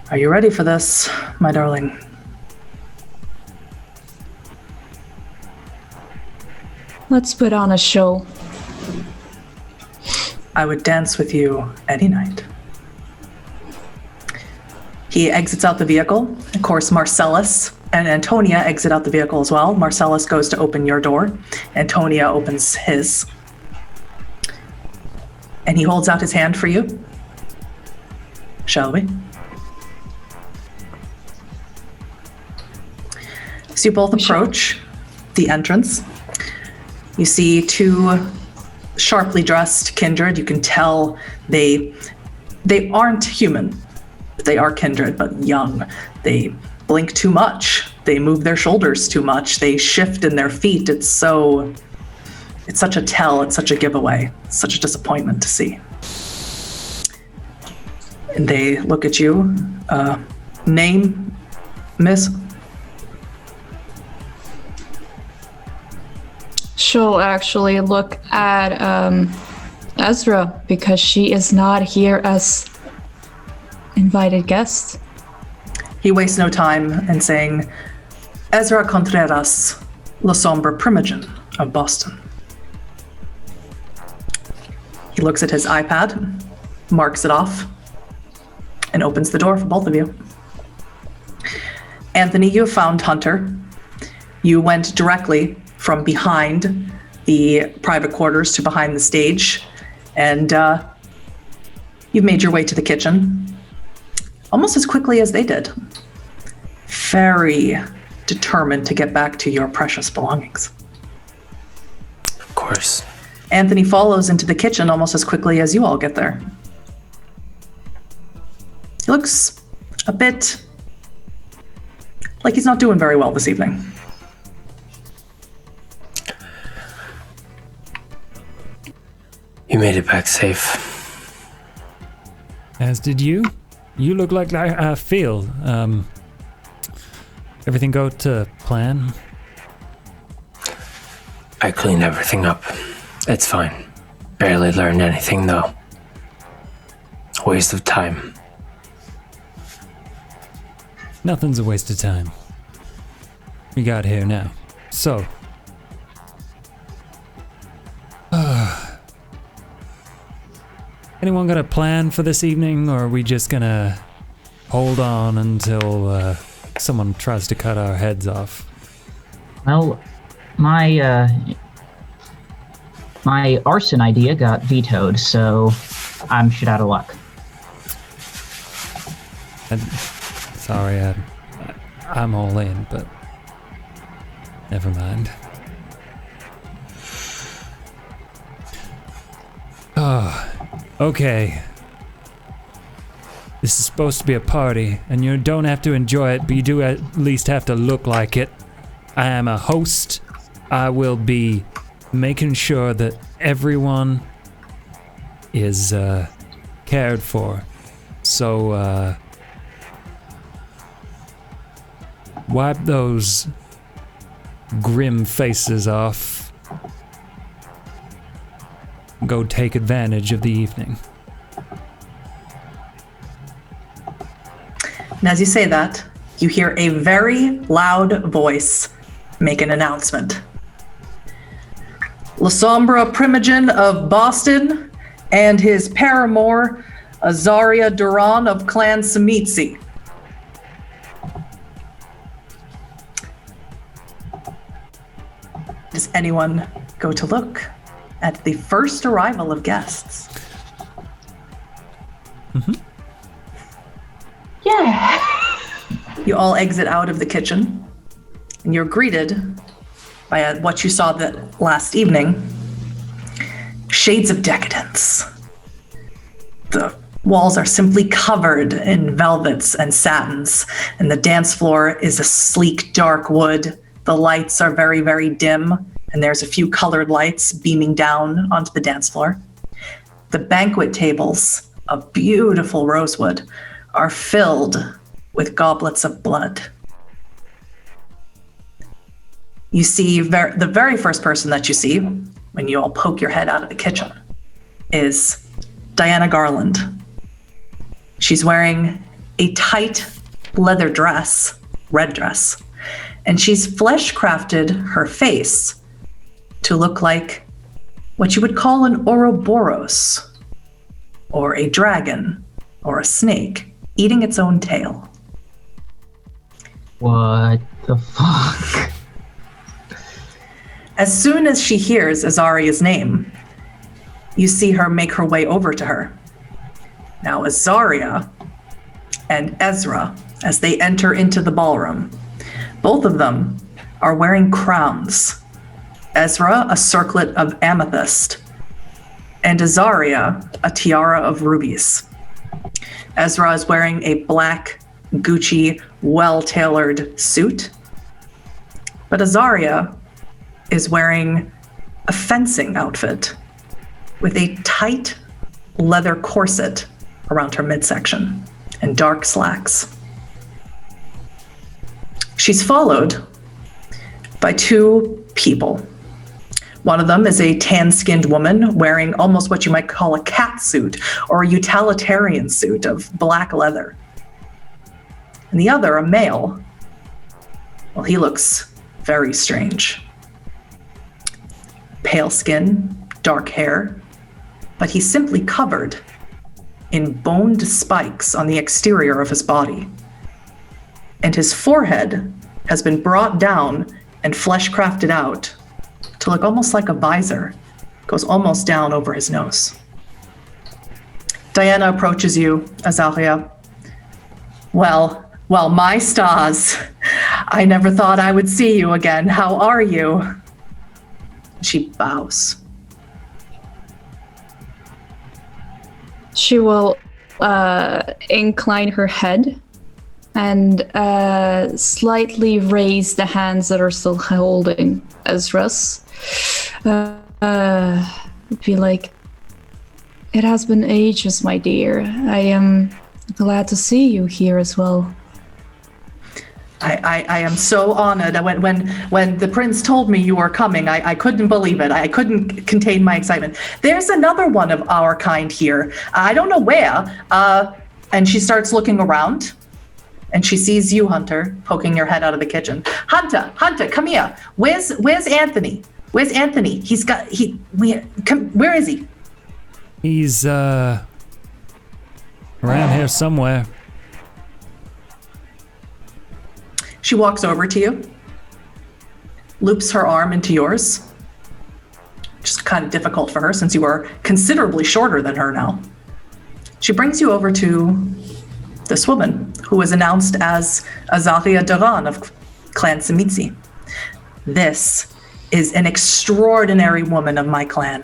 Speaker 2: Are you ready for this, my darling?
Speaker 6: Let's put on a show.
Speaker 2: I would dance with you any night. He exits out the vehicle. Of course, Marcellus and Antonia exit out the vehicle as well. Marcellus goes to open your door. Antonia opens his. And he holds out his hand for you. Shall we? So you both approach the entrance. You see two sharply dressed kindred. You can tell they aren't human. They are kindred, but young. They blink too much. They move their shoulders too much. They shift in their feet. It's such a tell. It's such a giveaway. It's such a disappointment to see. And they look at you. Name, miss?
Speaker 6: She'll actually look at Ezra because she is not here as invited guest.
Speaker 2: He wastes no time in saying, Ezra Contreras, La Sombra Primogen of Boston. He looks at his iPad, marks it off, and opens the door for both of you. Anthony, you have found Hunter. You went directly from behind the private quarters to behind the stage, and you've made your way to the kitchen almost as quickly as they did. Very determined to get back to your precious belongings.
Speaker 3: Of course.
Speaker 2: Anthony follows into the kitchen almost as quickly as you all get there. He looks a bit like he's not doing very well this evening.
Speaker 3: You made it back safe.
Speaker 1: As did you. You look like I feel. Everything go to plan?
Speaker 3: I cleaned everything up. It's fine. Barely learned anything though. Waste of time.
Speaker 1: Nothing's a waste of time. We got here now. So. Anyone got a plan for this evening, or are we just gonna hold on until someone tries to cut our heads off?
Speaker 4: Well, my arson idea got vetoed, so I'm shit out of luck.
Speaker 1: Sorry, I'm all in, but never mind. Oh, okay. This is supposed to be a party, and you don't have to enjoy it, but you do at least have to look like it. I am a host. I will be making sure that everyone is cared for. So, wipe those grim faces off. Go take advantage of the evening.
Speaker 2: And as you say that, you hear a very loud voice make an announcement. La Sombra Primogen of Boston and his paramour, Azaria Duran of Clan Samitsi. Does anyone go to look at the first arrival of guests?
Speaker 5: Yeah.
Speaker 2: You all exit out of the kitchen, and you're greeted by what you saw that last evening. Shades of decadence. The walls are simply covered in velvets and satins, and the dance floor is a sleek, dark wood. The lights are very, very dim, and there's a few colored lights beaming down onto the dance floor. The banquet tables of beautiful rosewood are filled with goblets of blood. You see the very first person that you see when you all poke your head out of the kitchen is Diana Garland. She's wearing a tight leather dress, red dress, and she's flesh crafted her face to look like what you would call an Ouroboros, or a dragon, or a snake eating its own tail.
Speaker 4: What the fuck?
Speaker 2: As soon as she hears Azaria's name, you see her make her way over to her. Now, Azaria and Ezra, as they enter into the ballroom, both of them are wearing crowns. Ezra, a circlet of amethyst, and Azaria, a tiara of rubies. Ezra is wearing a black Gucci, well-tailored suit, but Azaria is wearing a fencing outfit with a tight leather corset around her midsection and dark slacks. She's followed by two people. One of them is a tan-skinned woman wearing almost what you might call a cat suit or a utilitarian suit of black leather. And the other, a male, well, he looks very strange. Pale skin, dark hair, but he's simply covered in boned spikes on the exterior of his body. And his forehead has been brought down and flesh crafted out to look almost like a visor. Goes almost down over his nose. Diana approaches you, Azaria. Well, my stars. I never thought I would see you again. How are you? She bows.
Speaker 6: She will incline her head and slightly raise the hands that are still holding Ezra's. Be like, it has been ages, my dear. I am glad to see you here as well.
Speaker 2: I am so honored. When the prince told me you were coming, I couldn't believe it. I couldn't contain my excitement. There's another one of our kind here. I don't know where. And she starts looking around, and she sees you, Hunter, poking your head out of the kitchen. Hunter, come here. Where's Anthony? Where's Anthony? Where is he?
Speaker 1: He's around here somewhere.
Speaker 2: She walks over to you, loops her arm into yours, which is kind of difficult for her since you are considerably shorter than her now. She brings you over to this woman who was announced as Azaria Duran of Clan Samitsi. This is an extraordinary woman of my clan.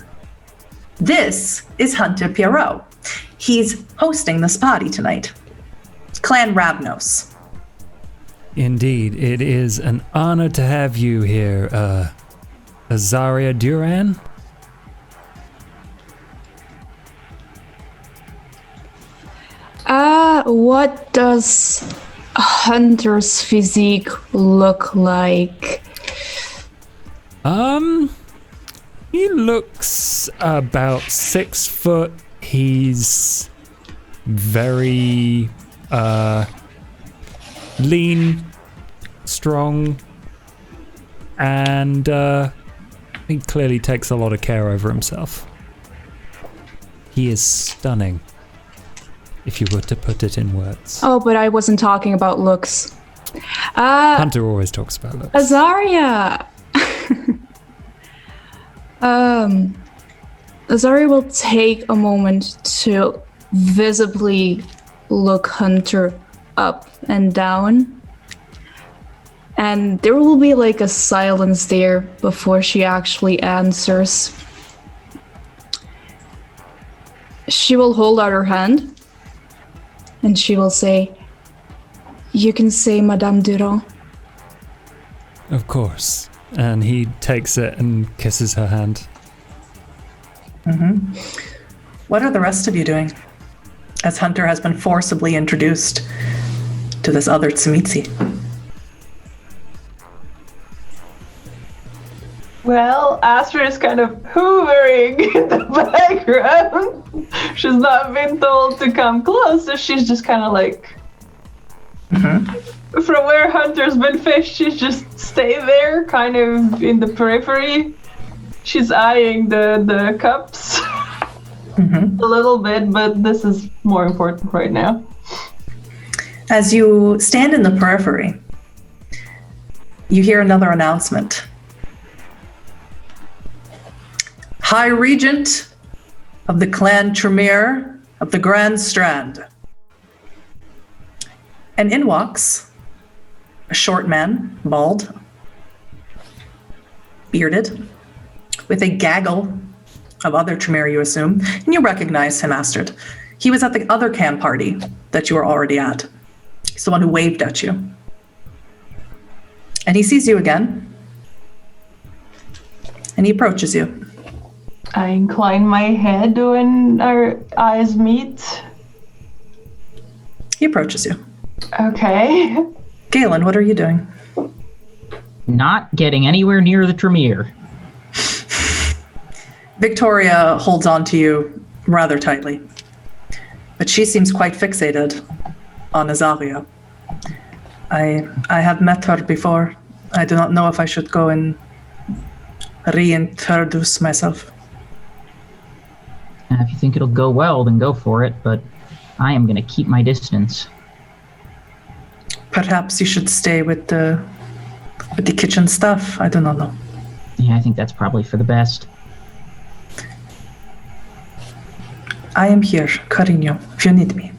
Speaker 2: This is Hunter Pierrot. He's hosting this party tonight. Clan Ravnos.
Speaker 1: Indeed, it is an honor to have you here, Azaria Duran.
Speaker 6: What does a hunter's physique look like?
Speaker 1: He looks about 6 foot. He's very, lean, strong, and he clearly takes a lot of care over himself. He is stunning, if you were to put it in words.
Speaker 6: Oh, but I wasn't talking about looks.
Speaker 1: Hunter always talks about looks.
Speaker 6: Azaria! Azaria will take a moment to visibly look Hunter up and down. And there will be like a silence there before she actually answers. She will hold out her hand and she will say, "You can say Madame Durand."
Speaker 1: Of course. And he takes it and kisses her hand.
Speaker 2: What are the rest of you doing? As Hunter has been forcibly introduced to this other Tzimitzi.
Speaker 5: Well, Astrid is kind of hoovering in the background. She's not been told to come close, so she's just kind of like... From where Hunter's been fished, she's just stay there, kind of in the periphery. She's eyeing the cups a little bit, but this is more important right now.
Speaker 2: As you stand in the periphery, you hear another announcement. High Regent of the Clan Tremere of the Grand Strand. And in walks a short man, bald, bearded, with a gaggle of other Tremere, you assume, and you recognize him, Astrid. He was at the other camp party that you were already at. He's the one who waved at you. And he sees you again, and he approaches you.
Speaker 5: I incline my head when our eyes meet.
Speaker 2: He approaches you.
Speaker 5: Okay.
Speaker 2: Galen, what are you doing?
Speaker 4: Not getting anywhere near the Tremere.
Speaker 2: Victoria holds on to you rather tightly, but she seems quite fixated on Azaria. I have met her before. I do not know if I should go and reintroduce myself.
Speaker 4: If you think it'll go well, then go for it, but I am going to keep my distance.
Speaker 2: Perhaps you should stay with the kitchen stuff. I do not know.
Speaker 4: Yeah, I think that's probably for the best.
Speaker 2: I am here, Carino, if you need me.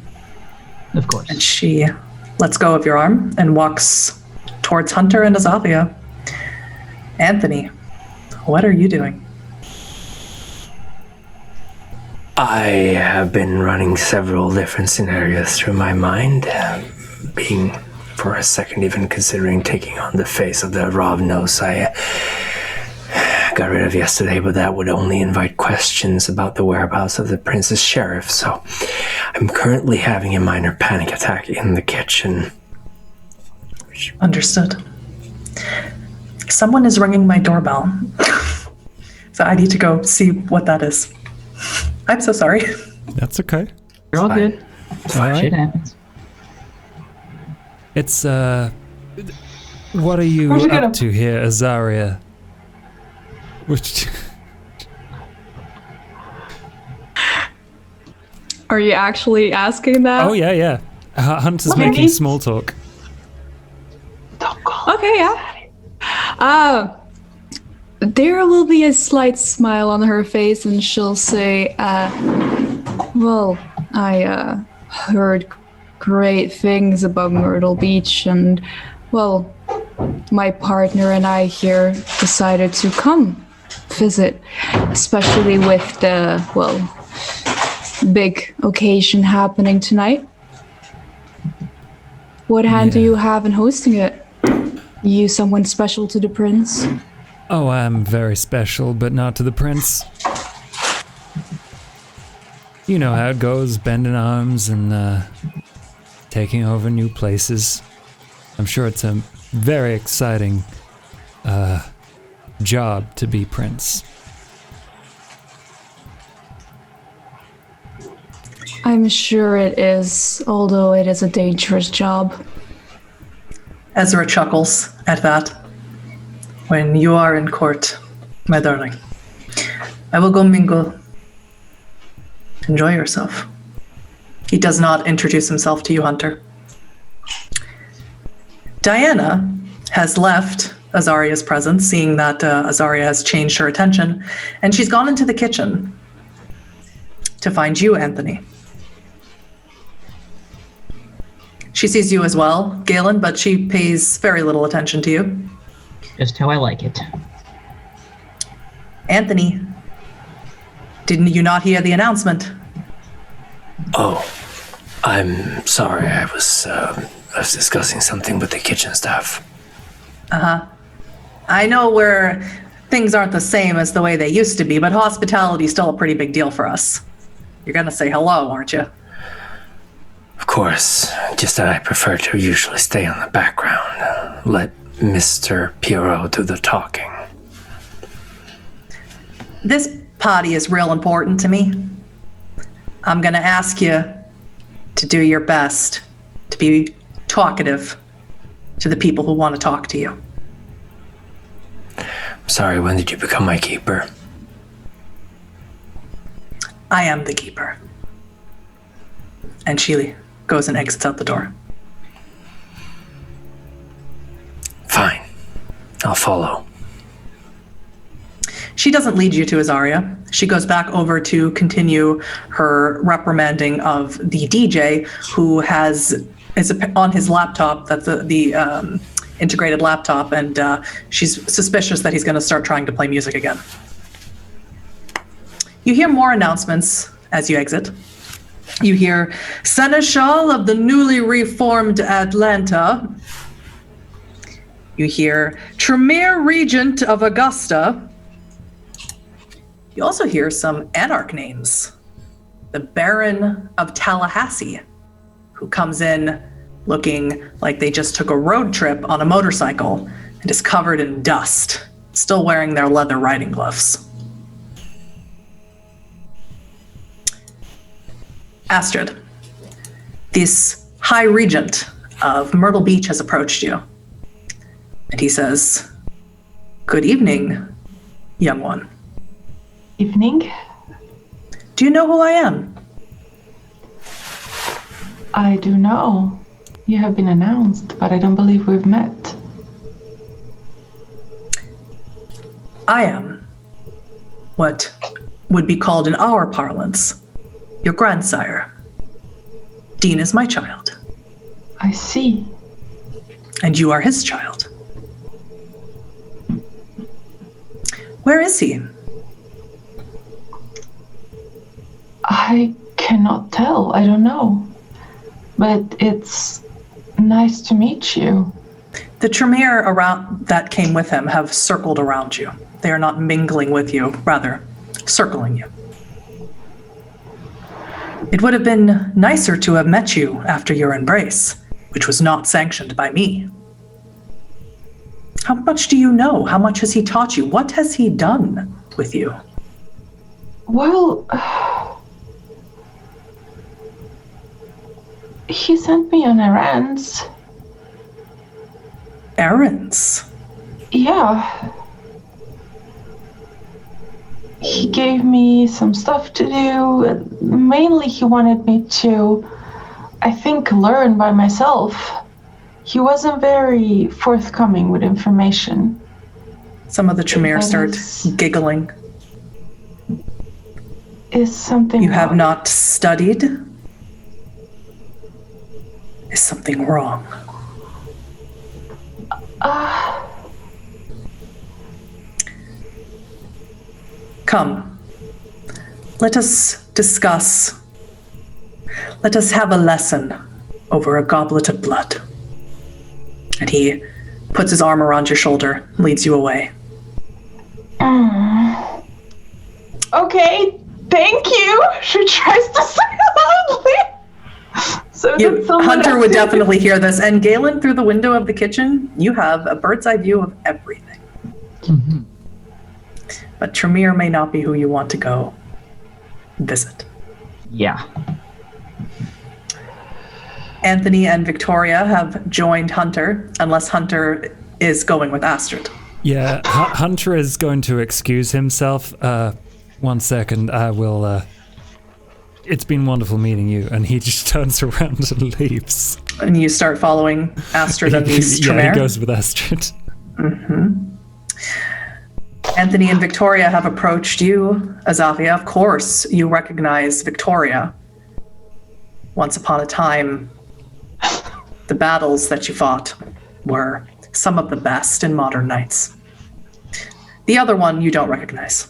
Speaker 4: Of course.
Speaker 2: And she lets go of your arm and walks towards Hunter and Azaria. Anthony, what are you doing?
Speaker 3: I have been running several different scenarios through my mind, being for a second even considering taking on the face of the Ravnos I got rid of yesterday, but that would only invite questions about the whereabouts of the Prince's Sheriff, so I'm currently having a minor panic attack in the kitchen.
Speaker 2: Understood. Someone is ringing my doorbell, so I need to go see what that is. I'm so sorry.
Speaker 1: That's okay.
Speaker 4: You're all
Speaker 3: Fine.
Speaker 4: good.
Speaker 1: All right.
Speaker 4: Shit happens.
Speaker 1: It's, what are you
Speaker 5: Where's it
Speaker 1: up
Speaker 5: gonna-
Speaker 1: to here, Azaria? Which...
Speaker 6: Are you actually asking that?
Speaker 1: Oh, yeah. Hunter's
Speaker 5: Okay.
Speaker 1: making small talk.
Speaker 5: Don't call
Speaker 6: Okay, yeah. There will be a slight smile on her face, and she'll say, well, I heard great things about Myrtle Beach, and, well, my partner and I here decided to come visit, especially with the, well, big occasion happening tonight. What hand do
Speaker 1: Yeah.
Speaker 6: you have in hosting it? You someone special to the prince?
Speaker 1: Oh, I'm very special, but not to the prince. You know how it goes, bending arms and taking over new places. I'm sure it's a very exciting job to be prince.
Speaker 6: I'm sure it is, although it is a dangerous job.
Speaker 2: Ezra chuckles at that. When you are in court, my darling, I will go mingle Enjoy yourself. He does not introduce himself to you, Hunter. Diana has left Azaria's presence, seeing that Azaria has changed her attention, and she's gone into the kitchen to find you, Anthony. She sees you as well, Galen, but she pays very little attention to you.
Speaker 4: Just how I like it.
Speaker 2: Anthony, didn't you not hear the announcement?
Speaker 3: Oh, I'm sorry. I was discussing something with the kitchen staff.
Speaker 2: I know where things aren't the same as the way they used to be, but hospitality is still a pretty big deal for us. You're gonna say hello, aren't you?
Speaker 3: Of course, just that I prefer to usually stay on the background. Let Mr. Pierrot do the talking.
Speaker 2: This party is real important to me. I'm gonna ask you to do your best to be talkative to the people who want to talk to you.
Speaker 3: Sorry, when did you become my keeper?
Speaker 2: I am the keeper. And she goes and exits out the door.
Speaker 3: Fine. I'll follow.
Speaker 2: She doesn't lead you to Azaria. She goes back over to continue her reprimanding of the DJ, who is on his laptop. That's the integrated laptop, and she's suspicious that he's going to start trying to play music again. You hear more announcements as you exit. You hear Seneschal of the newly reformed Atlanta. You hear Tremere Regent of Augusta. You also hear some Anarch names. The Baron of Tallahassee, who comes in looking like they just took a road trip on a motorcycle and is covered in dust, still wearing their leather riding gloves. Astrid, this High Regent of Myrtle Beach has approached you. And he says, "Good evening, young one."
Speaker 5: Evening.
Speaker 2: Do you know who I am?
Speaker 5: I do know. You have been announced, but I don't believe we've met.
Speaker 2: I am what would be called in our parlance, your grandsire. Dean is my child,
Speaker 5: I see.
Speaker 2: and you are his child. Where is he?
Speaker 5: I cannot tell. I don't know. But it's nice to meet you.
Speaker 2: The Tremere around that came with him have circled around you. They are not mingling with you, rather, circling you. It would have been nicer to have met you after your embrace, which was not sanctioned by me. How much do you know? How much has he taught you? What has he done with you?
Speaker 5: Well, he sent me on errands.
Speaker 2: Errands?
Speaker 5: Yeah. He gave me some stuff to do. Mainly, he wanted me to, I think, learn by myself. He wasn't very forthcoming with information.
Speaker 2: Some of the Tremere
Speaker 5: That
Speaker 2: start
Speaker 5: is-
Speaker 2: giggling.
Speaker 5: Is something
Speaker 2: You have
Speaker 5: wrong?
Speaker 2: not studied? Is something wrong? Come, let us discuss. Let us have a lesson over a goblet of blood. And he puts his arm around your shoulder, leads you away.
Speaker 5: Okay, thank you. She tries to say loudly. So that someone
Speaker 2: Hunter
Speaker 5: else
Speaker 2: would
Speaker 5: did.
Speaker 2: definitely hear this. And Galen, through the window of the kitchen, you have a bird's eye view of everything. But Tremere may not be who you want to go visit.
Speaker 4: Yeah.
Speaker 2: Anthony and Victoria have joined Hunter, unless Hunter is going with Astrid.
Speaker 1: Yeah, Hunter is going to excuse himself. 1 second, I will it's been wonderful meeting you. And he just turns around and leaves.
Speaker 2: And you start following Astrid and these
Speaker 1: Yeah,
Speaker 2: Tremere.
Speaker 1: he goes with Astrid.
Speaker 2: Anthony and Victoria have approached you, Azavia. Of course, you recognize Victoria. Once upon a time, the battles that you fought were some of the best in modern knights. The other one you don't recognize.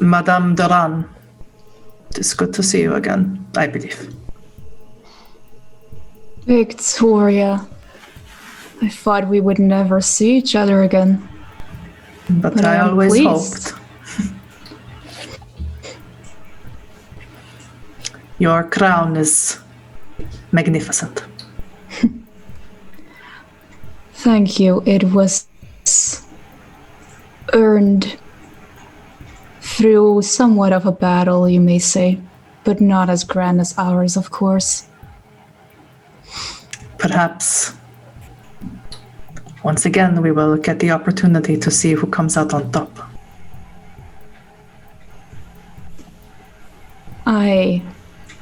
Speaker 2: Madame Duran, it's good to see you again, I believe.
Speaker 6: Victoria. I thought we would never see each other again.
Speaker 2: But I
Speaker 6: I'm
Speaker 2: always
Speaker 6: pleased.
Speaker 2: hoped. Your crown is magnificent.
Speaker 6: Thank you. It was earned through somewhat of a battle, you may say, but not as grand as ours, of course.
Speaker 2: Perhaps once again we will get the opportunity to see who comes out on top.
Speaker 6: I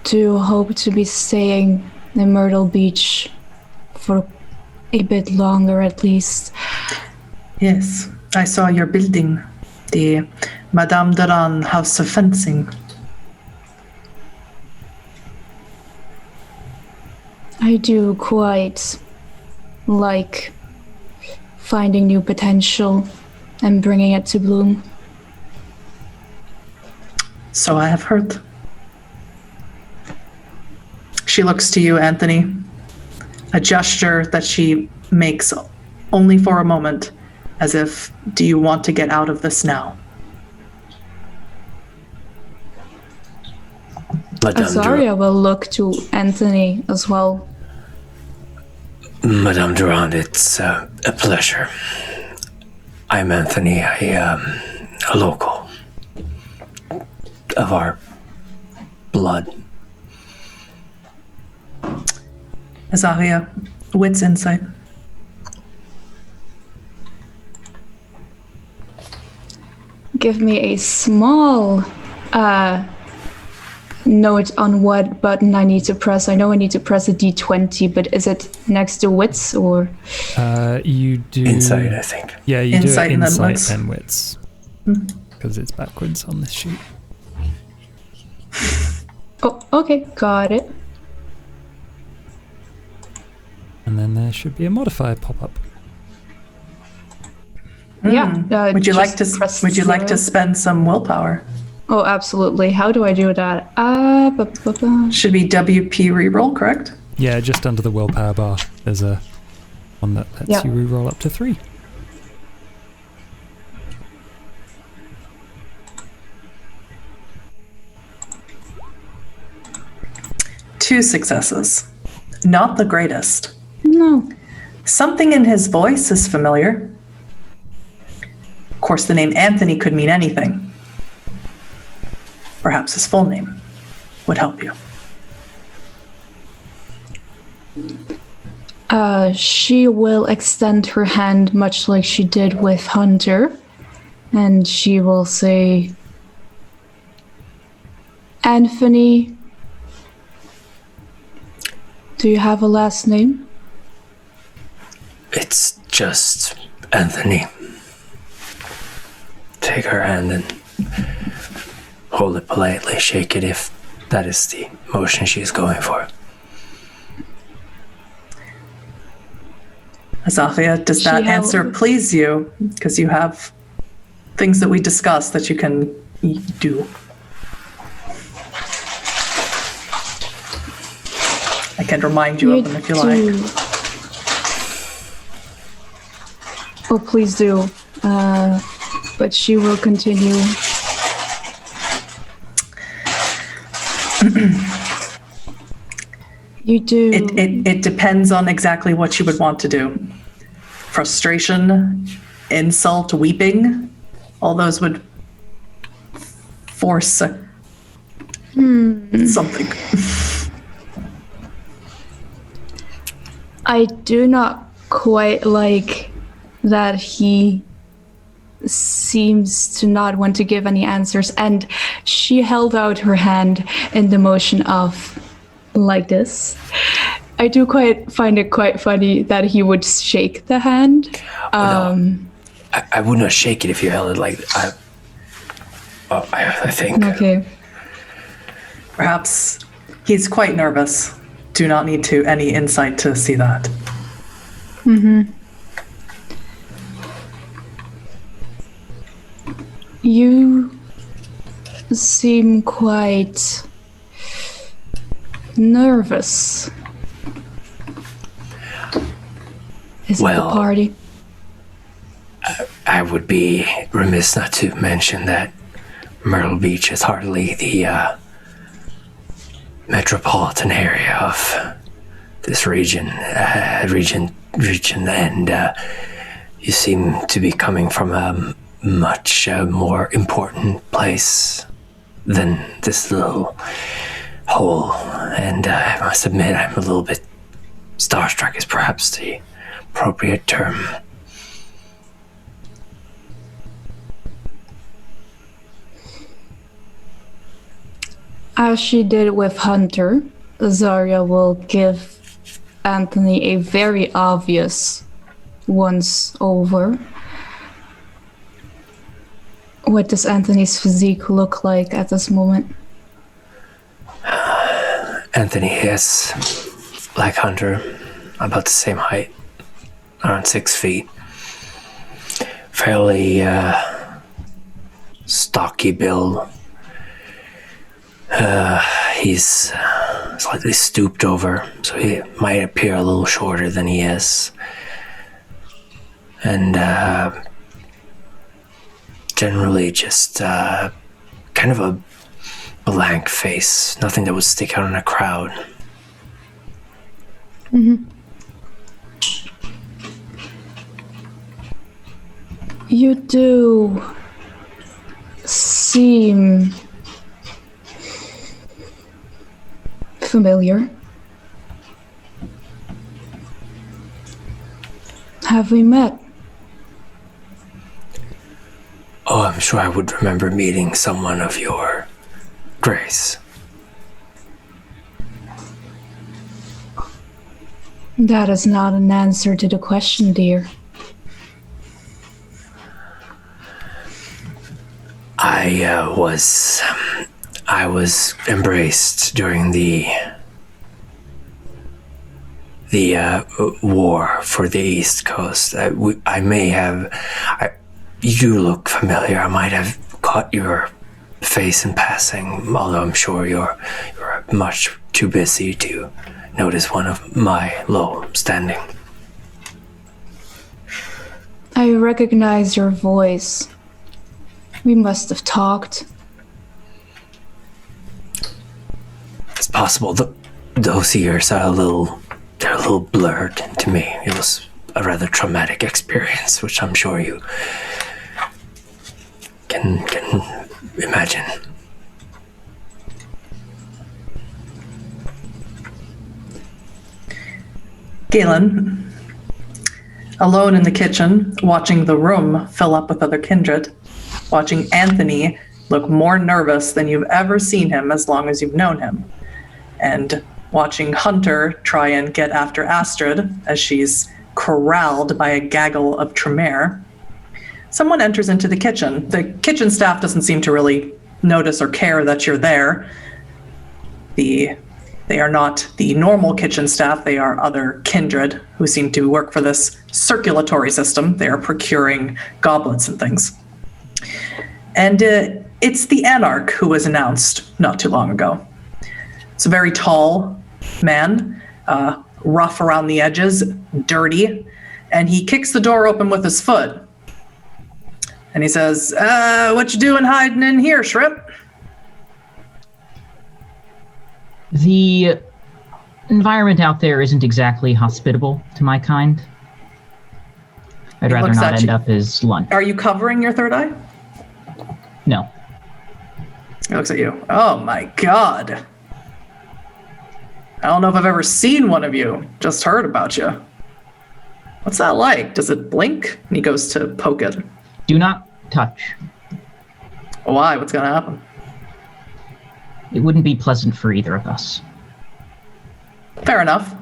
Speaker 6: do hope to be staying in Myrtle Beach for a bit longer at least.
Speaker 2: Yes, I saw your building, the Madame Duran House of Fencing.
Speaker 6: I do quite like finding new potential and bringing it to bloom.
Speaker 2: So I have heard. She looks to you, Anthony. A gesture that she makes only for a moment, as if, do you want to get out of this now?
Speaker 3: Madame
Speaker 6: Azaria will look to Anthony as well.
Speaker 3: Madame Durand, it's a pleasure. I'm Anthony. I am a local of our blood.
Speaker 2: Azaria, wits insight.
Speaker 6: Give me a small note on what button I need to press. I know I need to press a D20, but is it next to wits or?
Speaker 1: You do...
Speaker 3: Insight, I think.
Speaker 1: Yeah, you
Speaker 2: Insight
Speaker 1: do
Speaker 2: and then
Speaker 1: insight
Speaker 2: wits.
Speaker 1: and wits. Because it's backwards on this sheet.
Speaker 6: Oh, okay, got it.
Speaker 1: And then there should be a modifier pop up.
Speaker 6: Yeah.
Speaker 2: Would you like to?
Speaker 6: press
Speaker 2: Would you like to
Speaker 6: 0.
Speaker 2: spend some willpower?
Speaker 6: Oh, absolutely. How do I do that?
Speaker 2: Should be WP reroll, correct?
Speaker 1: Yeah, just under the willpower bar, there's a one that lets
Speaker 6: Yeah.
Speaker 1: you reroll up to 3.
Speaker 2: Two successes. Not the greatest.
Speaker 6: No.
Speaker 2: Something in his voice is familiar. Of course, the name Anthony could mean anything. Perhaps his full name would help you.
Speaker 6: She will extend her hand much like she did with Hunter, and she will say, Anthony, do you have a last name?
Speaker 3: It's just Anthony. Take her hand and hold it politely, shake it if that is the motion she's going for.
Speaker 2: Azafia, does that
Speaker 6: She
Speaker 2: answer
Speaker 6: held-
Speaker 2: please you? Because you have things that we discussed that you can do. I can remind you of them if you like.
Speaker 6: Oh, please do. But she will continue. You do.
Speaker 2: It depends on exactly what you would want to do. Frustration, insult, weeping, all those would force something.
Speaker 6: I do not quite like that he seems to not want to give any answers, and she held out her hand in the motion of like this. I do find it quite funny that he would shake the hand.
Speaker 3: No, I would not shake it if you held it like I think.
Speaker 6: Okay.
Speaker 2: Perhaps he's quite nervous. Do not need any insight to see that.
Speaker 6: You seem quite nervous. Is it the
Speaker 3: Well,
Speaker 6: party?
Speaker 3: I would be remiss not to mention that Myrtle Beach is hardly the metropolitan area of this region, and you seem to be coming from a much more important place than this little hole, and I must admit I'm a little bit starstruck is perhaps the appropriate term.
Speaker 6: As she did with Hunter, Zarya will give Anthony a very obvious once over. What does Anthony's physique look like at this moment?
Speaker 3: Anthony is, like Hunter, about the same height, around 6 feet. Fairly stocky build. He's slightly stooped over, so he might appear a little shorter than he is. And generally just kind of a blank face, nothing that would stick out in a crowd.
Speaker 6: You do seem familiar. Have we met?
Speaker 3: Oh, I'm sure I would remember meeting someone of your grace.
Speaker 6: That is not an answer to the question, dear.
Speaker 3: I was embraced during the war for the East Coast. I may have. You do look familiar. I might have caught your face in passing, although I'm sure you're much too busy to notice one of my low standing.
Speaker 6: I recognize your voice. We must have talked.
Speaker 3: It's possible. Those years are a little blurred to me. It was a rather traumatic experience, which I'm sure you can imagine.
Speaker 2: Galen, alone in the kitchen, watching the room fill up with other kindred, watching Anthony look more nervous than you've ever seen him as long as you've known him, and watching Hunter try and get after Astrid as she's corralled by a gaggle of Tremere. Someone enters into the kitchen. The kitchen staff doesn't seem to really notice or care that you're there. They are not the normal kitchen staff. They are other kindred who seem to work for this circulatory system. They are procuring goblets and things. And it's the Anarch who was announced not too long ago. It's a very tall man, rough around the edges, dirty, and he kicks the door open with his foot. And he says, what you doing hiding in here, Shrimp?
Speaker 4: The environment out there isn't exactly hospitable to my kind. I'd rather not end up as lunch.
Speaker 2: Are you covering your third eye?
Speaker 4: No.
Speaker 2: He looks at you. Oh my god. I don't know if I've ever seen one of you. Just heard about you. What's that like? Does it blink? And he goes to poke it.
Speaker 4: Do not touch.
Speaker 2: Why? What's gonna happen?
Speaker 4: It wouldn't be pleasant for either of us.
Speaker 2: Fair enough.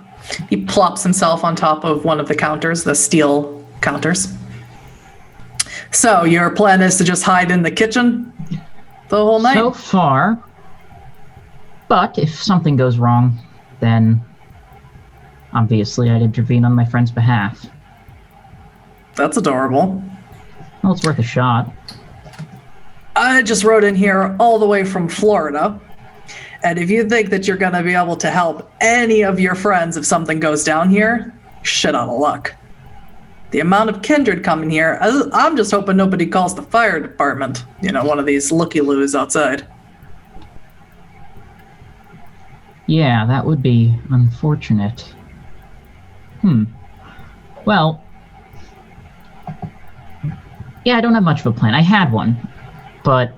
Speaker 2: He plops himself on top of one of the counters, the steel counters. So, your plan is to just hide in the kitchen the whole night?
Speaker 4: So far. But if something goes wrong, then obviously I'd intervene on my friend's behalf.
Speaker 2: That's adorable.
Speaker 4: Well, it's worth a shot.
Speaker 2: I just rode in here all the way from Florida. And if you think that you're going to be able to help any of your friends if something goes down here, shit out of luck. The amount of kindred coming here, I'm just hoping nobody calls the fire department. You know, one of these looky-loos outside.
Speaker 4: Yeah, that would be unfortunate. Well, yeah, I don't have much of a plan. I had one, but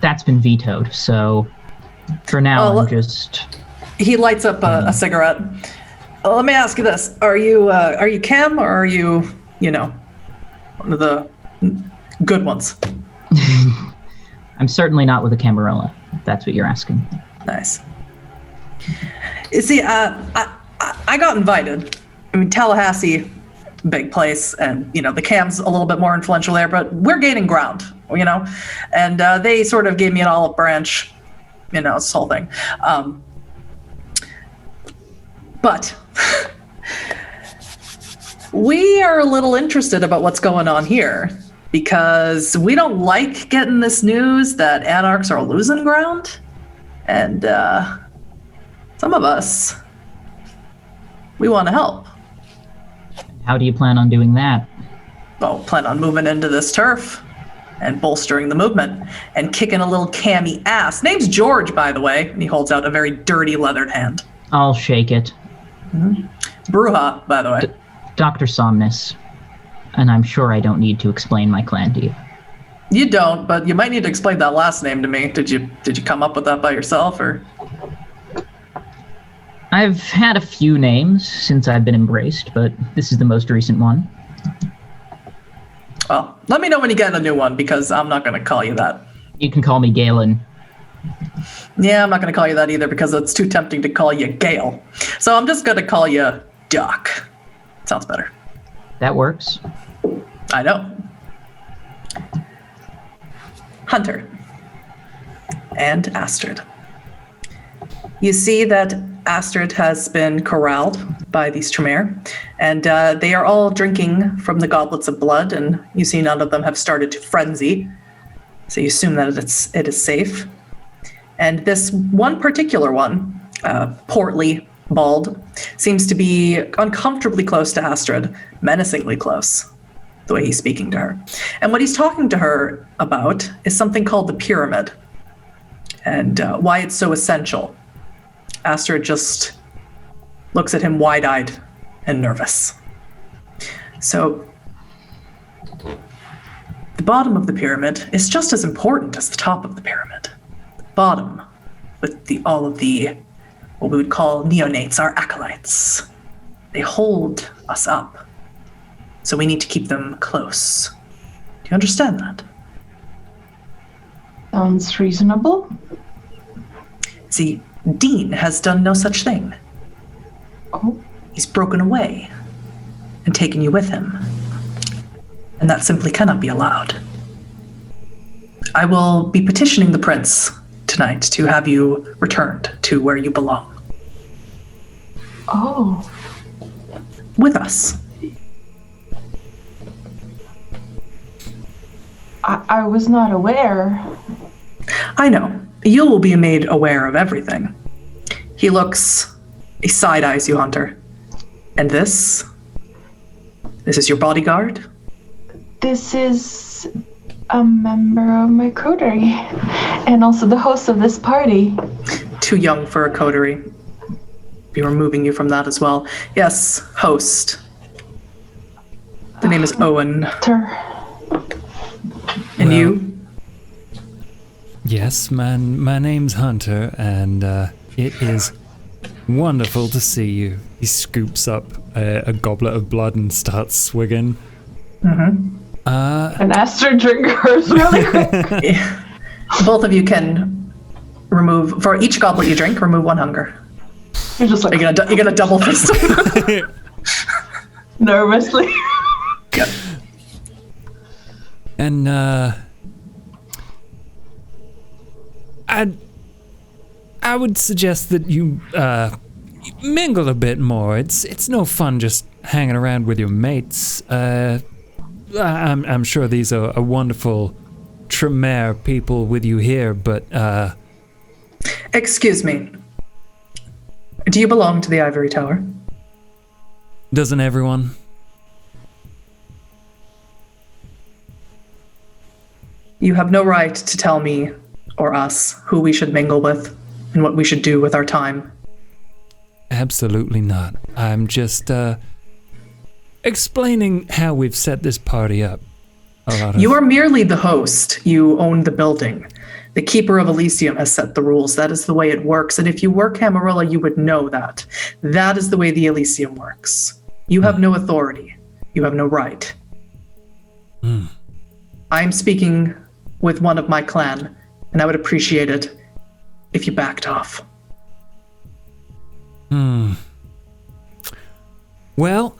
Speaker 4: that's been vetoed, so for now
Speaker 2: Well,
Speaker 4: I'm just...
Speaker 2: He lights up a cigarette. Let me ask you this: Are you Cam, or are you one of the good ones?
Speaker 4: I'm certainly not with a Camarilla, if that's what you're asking.
Speaker 2: Nice. You see, I got invited. I mean, Tallahassee, big place, and the Cam's a little bit more influential there, but we're gaining ground, and they sort of gave me an olive branch, this whole thing. But we are a little interested about what's going on here, because we don't like getting this news that Anarchs are losing ground, and some of us, we want to help.
Speaker 4: How do you plan on doing that?
Speaker 2: Well, plan on moving into this turf and bolstering the movement and kicking a little cammy ass. Name's George, by the way, and he holds out a very dirty leathered hand.
Speaker 4: I'll shake it.
Speaker 2: Bruja, by the way.
Speaker 4: Dr. Somnus. And I'm sure I don't need to explain my clan to you.
Speaker 2: You don't, but you might need to explain that last name to me. Did you come up with that by yourself, or?
Speaker 4: I've had a few names since I've been embraced, but this is the most recent one.
Speaker 2: Well, let me know when you get a new one, because I'm not going to call you that.
Speaker 4: You can call me Galen.
Speaker 2: Yeah, I'm not going to call you that either, because it's too tempting to call you Gale. So I'm just going to call you Doc. Sounds better.
Speaker 4: That works.
Speaker 2: I know. Hunter and Astrid. You see that Astrid has been corralled by these Tremere, and they are all drinking from the goblets of blood, and you see none of them have started to frenzy, so you assume that it is safe. And this one particular one, portly, bald, seems to be uncomfortably close to Astrid, menacingly close, the way he's speaking to her. And what he's talking to her about is something called the pyramid, and why it's so essential. Astrid just looks at him wide-eyed and nervous. So, the bottom of the pyramid is just as important as the top of the pyramid. The bottom, with all of the, what we would call neonates, our acolytes. They hold us up. So we need to keep them close. Do you understand that?
Speaker 5: Sounds reasonable.
Speaker 2: See, Dean has done no such thing.
Speaker 5: Oh,
Speaker 2: He's broken away and taken you with him. And that simply cannot be allowed. I will be petitioning the prince tonight to have you returned to where you belong.
Speaker 5: oh,
Speaker 2: With us.
Speaker 5: I was not aware.
Speaker 2: I know. You will be made aware of everything. He side-eyes you, Hunter. And this is your bodyguard?
Speaker 5: This is a member of my coterie, and also the host of this party.
Speaker 2: Too young for a coterie. Be removing you from that as well. Yes, host. The name is Owen. And you?
Speaker 1: Yes, my name's Hunter, and it is wonderful to see you. He scoops up a goblet of blood and starts swigging.
Speaker 2: Mm-hmm.
Speaker 5: And Astrid drink hers really quick.
Speaker 2: Both of you can remove, for each goblet you drink, remove 1 hunger.
Speaker 5: You're just like,
Speaker 2: You're gonna double fist it.
Speaker 5: nervously.
Speaker 1: And I would suggest that you mingle a bit more. It's no fun just hanging around with your mates. I'm sure these are wonderful Tremere people with you here, but
Speaker 2: Excuse me. Do you belong to the Ivory Tower?
Speaker 1: doesn't everyone?
Speaker 2: You have no right to tell me or us who we should mingle with and what we should do with our time.
Speaker 1: Absolutely not. I'm just explaining how we've set this party up.
Speaker 2: You are merely the host. You own the building. The Keeper of Elysium has set the rules. That is the way it works. And if you were Camarilla, you would know that. That is the way the Elysium works. You have no authority. You have no right. I'm speaking with one of my clan, and I would appreciate it if you backed off.
Speaker 1: Well,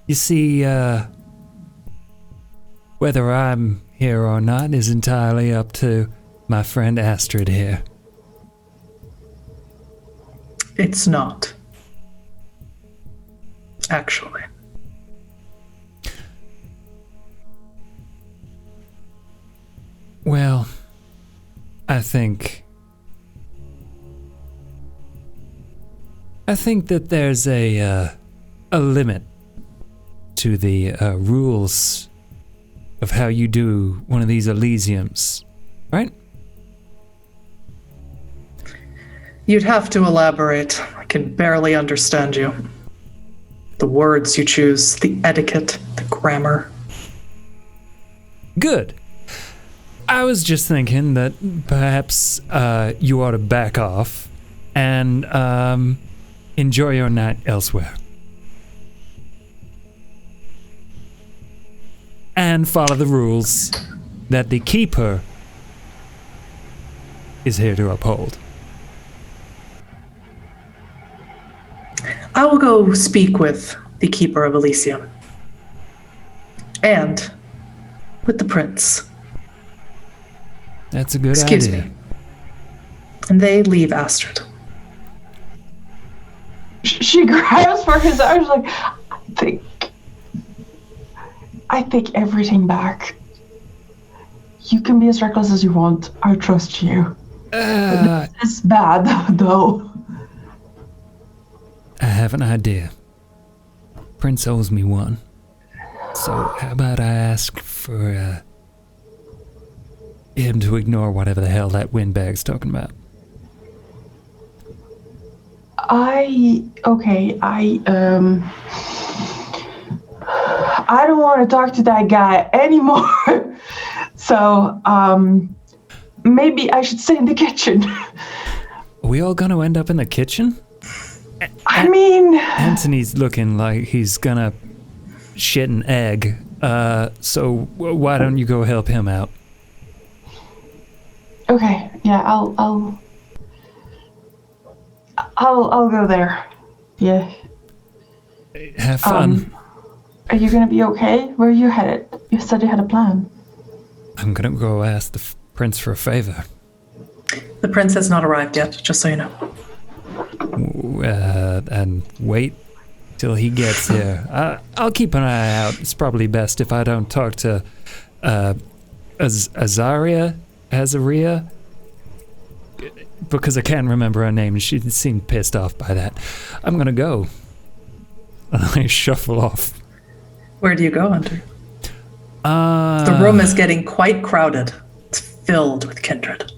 Speaker 1: you see, whether I'm here or not is entirely up to my friend Astrid here.
Speaker 2: It's not. Actually.
Speaker 1: Well, I think that there's a limit to the rules of how you do one of these Elysiums, right?
Speaker 2: You'd have to elaborate. I can barely understand you. The words you choose, the etiquette, the grammar.
Speaker 1: Good. I was just thinking that perhaps you ought to back off and enjoy your night elsewhere. And follow the rules that the Keeper is here to uphold.
Speaker 2: I will go speak with the Keeper of Elysium. And with the Prince.
Speaker 1: That's a good
Speaker 2: Excuse
Speaker 1: idea.
Speaker 2: me. And they leave Astrid.
Speaker 5: She grabs for his arms like, I take everything back. You can be as reckless as you want. I trust you. This is bad, though.
Speaker 1: I have an idea. Prince owes me one. So how about I ask for him to ignore whatever the hell that windbag's talking about?
Speaker 5: I don't want to talk to that guy anymore. So, maybe I should stay in the kitchen.
Speaker 1: Are we all gonna end up in the kitchen?
Speaker 5: I mean...
Speaker 1: Anthony's looking like he's gonna shit an egg. So why don't you go help him out?
Speaker 5: Okay, yeah, I'll go there. Yeah.
Speaker 1: Have fun.
Speaker 5: Are you gonna be okay? Where are you headed? You said you had a plan.
Speaker 1: I'm gonna go ask the prince for a favor.
Speaker 2: The Prince has not arrived yet, just so you know.
Speaker 1: And wait till he gets here. I'll keep an eye out. It's probably best if I don't talk to Azaria, because I can't remember her name and she seemed pissed off by that. I'm gonna go. I shuffle off.
Speaker 2: Where do you go, Hunter? The room is getting quite crowded. It's filled with kindred.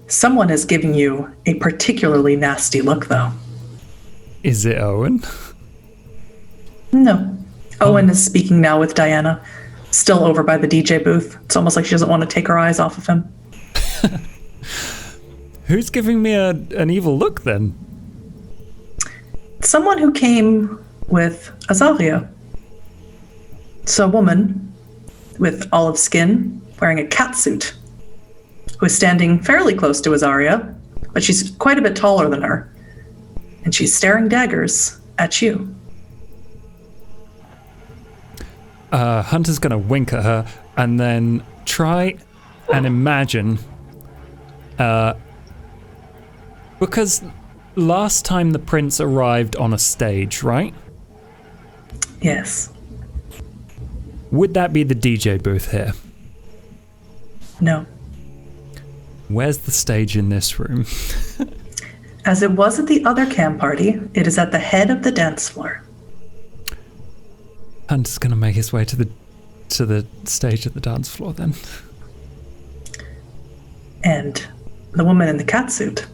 Speaker 2: Someone is giving you a particularly nasty look, though.
Speaker 1: Is it Owen?
Speaker 2: No. Owen is speaking now with Diana, still over by the DJ booth. It's almost like she doesn't want to take her eyes off of him.
Speaker 1: Who's giving me an evil look, then?
Speaker 2: Someone who came with Azaria. So a woman with olive skin, wearing a catsuit, who is standing fairly close to Azaria, but she's quite a bit taller than her. And she's staring daggers at you.
Speaker 1: Hunter's gonna wink at her and then try and imagine, because last time the prince arrived on a stage, right?
Speaker 2: Yes.
Speaker 1: Would that be the DJ booth here?
Speaker 2: No.
Speaker 1: Where's the stage in this room?
Speaker 2: As it was at the other camp party, it is at the head of the dance floor.
Speaker 1: Hunter's gonna make his way to the stage at the dance floor then.
Speaker 2: And the woman in the catsuit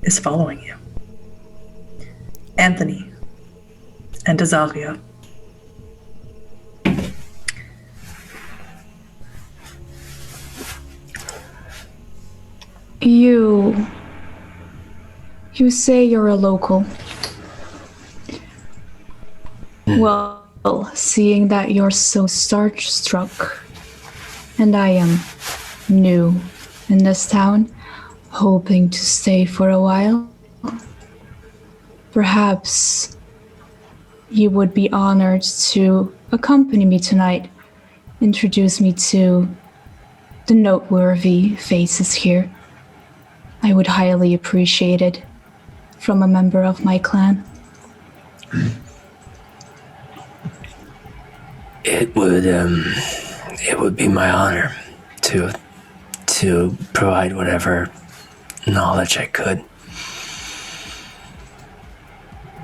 Speaker 2: is following you. Anthony and Azaria.
Speaker 6: You say you're a local. Well, seeing that you're so starstruck, and I am new in this town, hoping to stay for a while, perhaps you would be honored to accompany me tonight, introduce me to the noteworthy faces here. I would highly appreciate it from a member of my clan.
Speaker 3: It would be my honor to provide whatever knowledge I could.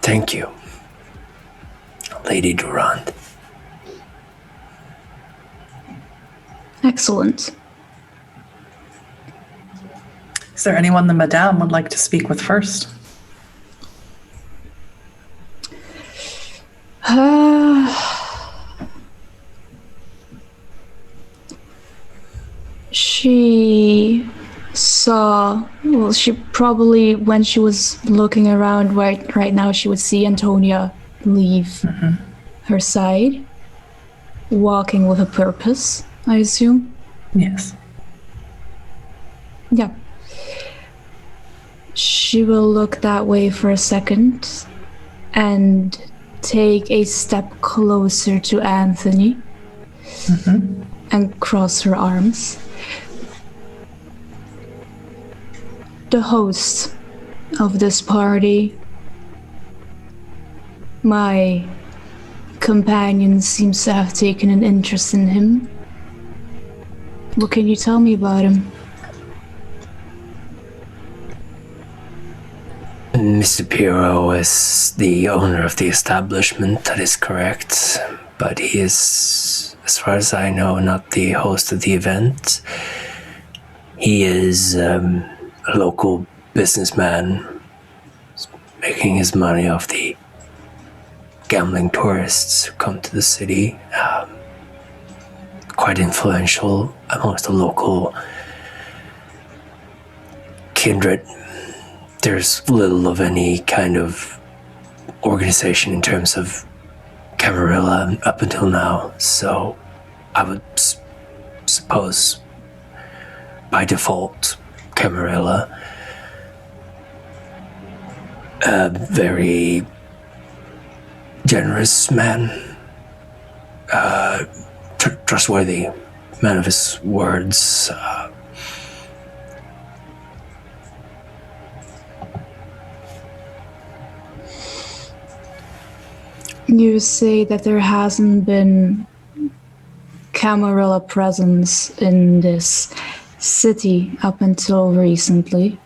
Speaker 3: Thank you, Lady Durand.
Speaker 6: Excellent.
Speaker 2: Is there anyone the Madame would like to speak with first?
Speaker 6: She saw, well, she probably, when she was looking around right now, she would see Antonia leave her side, walking with a purpose, I assume.
Speaker 2: Yes.
Speaker 6: Yeah. She will look that way for a second and take a step closer to Anthony and cross her arms. The host of this party, my companion seems to have taken an interest in him. What can you tell me about him?
Speaker 3: Mr. Pirro is the owner of the establishment, that is correct. But he is, as far as I know, not the host of the event. He is a local businessman making his money off the gambling tourists who come to the city. Quite influential amongst the local kindred. There's little of any kind of organization in terms of Camarilla up until now, so I would suppose by default Camarilla, a very generous man, trustworthy man of his words.
Speaker 6: You say that there hasn't been Camarilla presence in this city up until recently.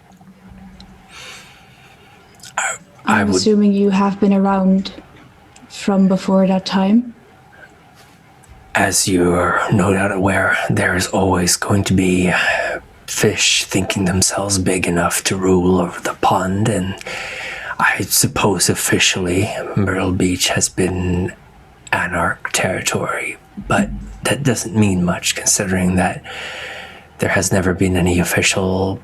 Speaker 6: I'm assuming you have been around from before that time?
Speaker 3: As you're no doubt aware, there's always going to be fish thinking themselves big enough to rule over the pond, and I suppose officially Myrtle Beach has been Anarch territory, but that doesn't mean much considering that there has never been any official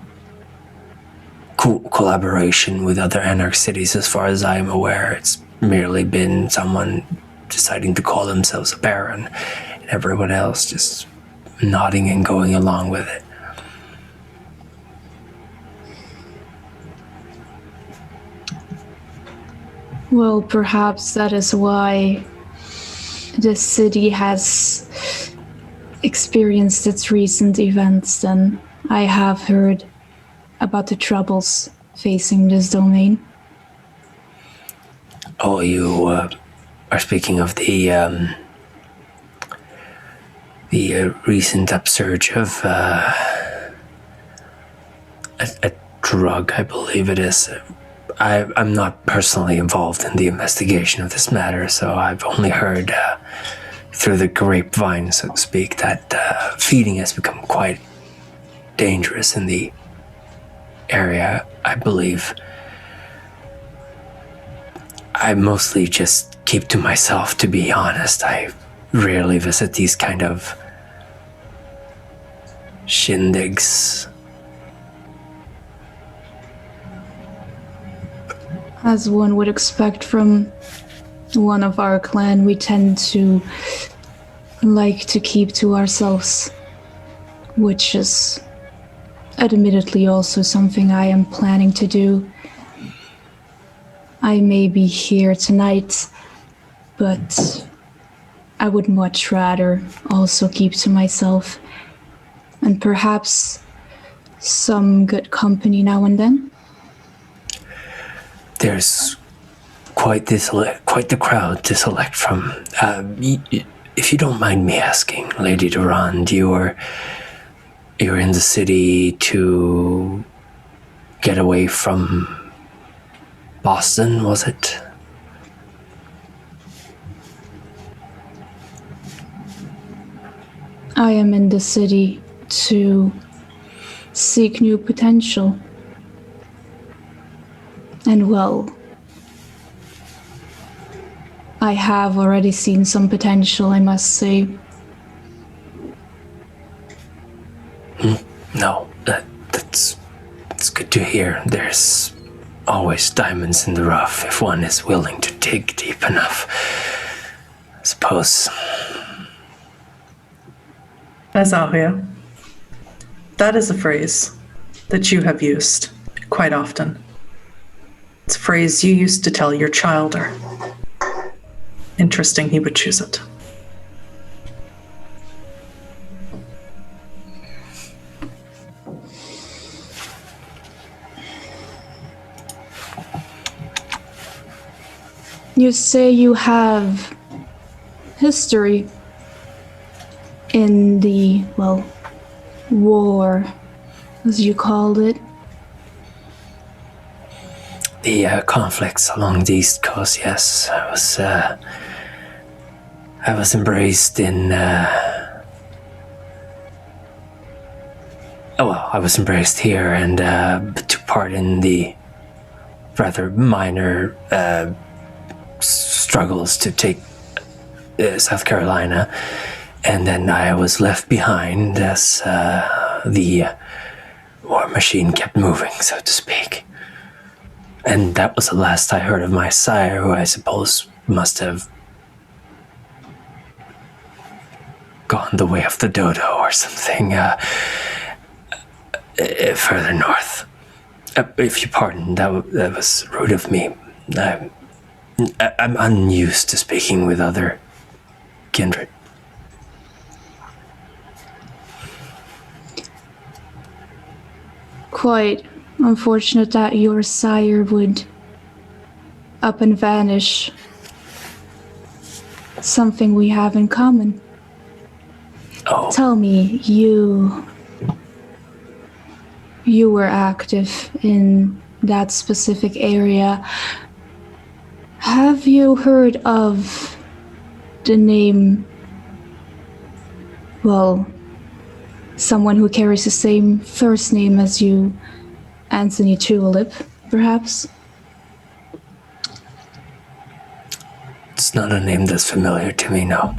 Speaker 3: collaboration with other Anarch cities as far as I'm aware. It's merely been someone deciding to call themselves a baron, and everyone else just nodding and going along with it.
Speaker 6: Well, perhaps that is why the city has experienced its recent events. Then I have heard about the troubles facing this domain.
Speaker 3: Oh, you are speaking of the recent upsurge of a drug, I believe it is. I'm not personally involved in the investigation of this matter, so I've only heard through the grapevine, so to speak, that feeding has become quite dangerous in the area, I believe. I mostly just keep to myself, to be honest. I rarely visit these kind of shindigs.
Speaker 6: As one would expect from one of our clan, we tend to like to keep to ourselves, which is admittedly also something I am planning to do. I may be here tonight, but I would much rather also keep to myself, and perhaps some good company now and then.
Speaker 3: There's quite the crowd to select from. If you don't mind me asking, Lady Durand, you're in the city to get away from Boston, was it?
Speaker 6: I am in the city to seek new potential. And well, I have already seen some potential, I must say.
Speaker 3: No, that's good to hear. There's always diamonds in the rough if one is willing to dig deep enough, I suppose.
Speaker 2: Azaria, that is a phrase that you have used quite often. It's a phrase you used to tell your childer. Interesting he would choose it.
Speaker 6: You say you have history in the, well, war, as you called it.
Speaker 3: The conflicts along the East Coast, yes. I was embraced in... I was embraced here and took part in the rather minor struggles to take South Carolina, and then I was left behind as the war machine kept moving, so to speak. And that was the last I heard of my sire, who I suppose must have gone the way of the dodo or something further north. If you pardon, that was rude of me. I'm unused to speaking with other kindred.
Speaker 6: Quite unfortunate that your sire would up and vanish. Something we have in common.
Speaker 3: Oh.
Speaker 6: Tell me, you were active in that specific area. Have you heard of the name, well, someone who carries the same first name as you, Anthony Tulip, perhaps?
Speaker 3: It's not a name that's familiar to me, no.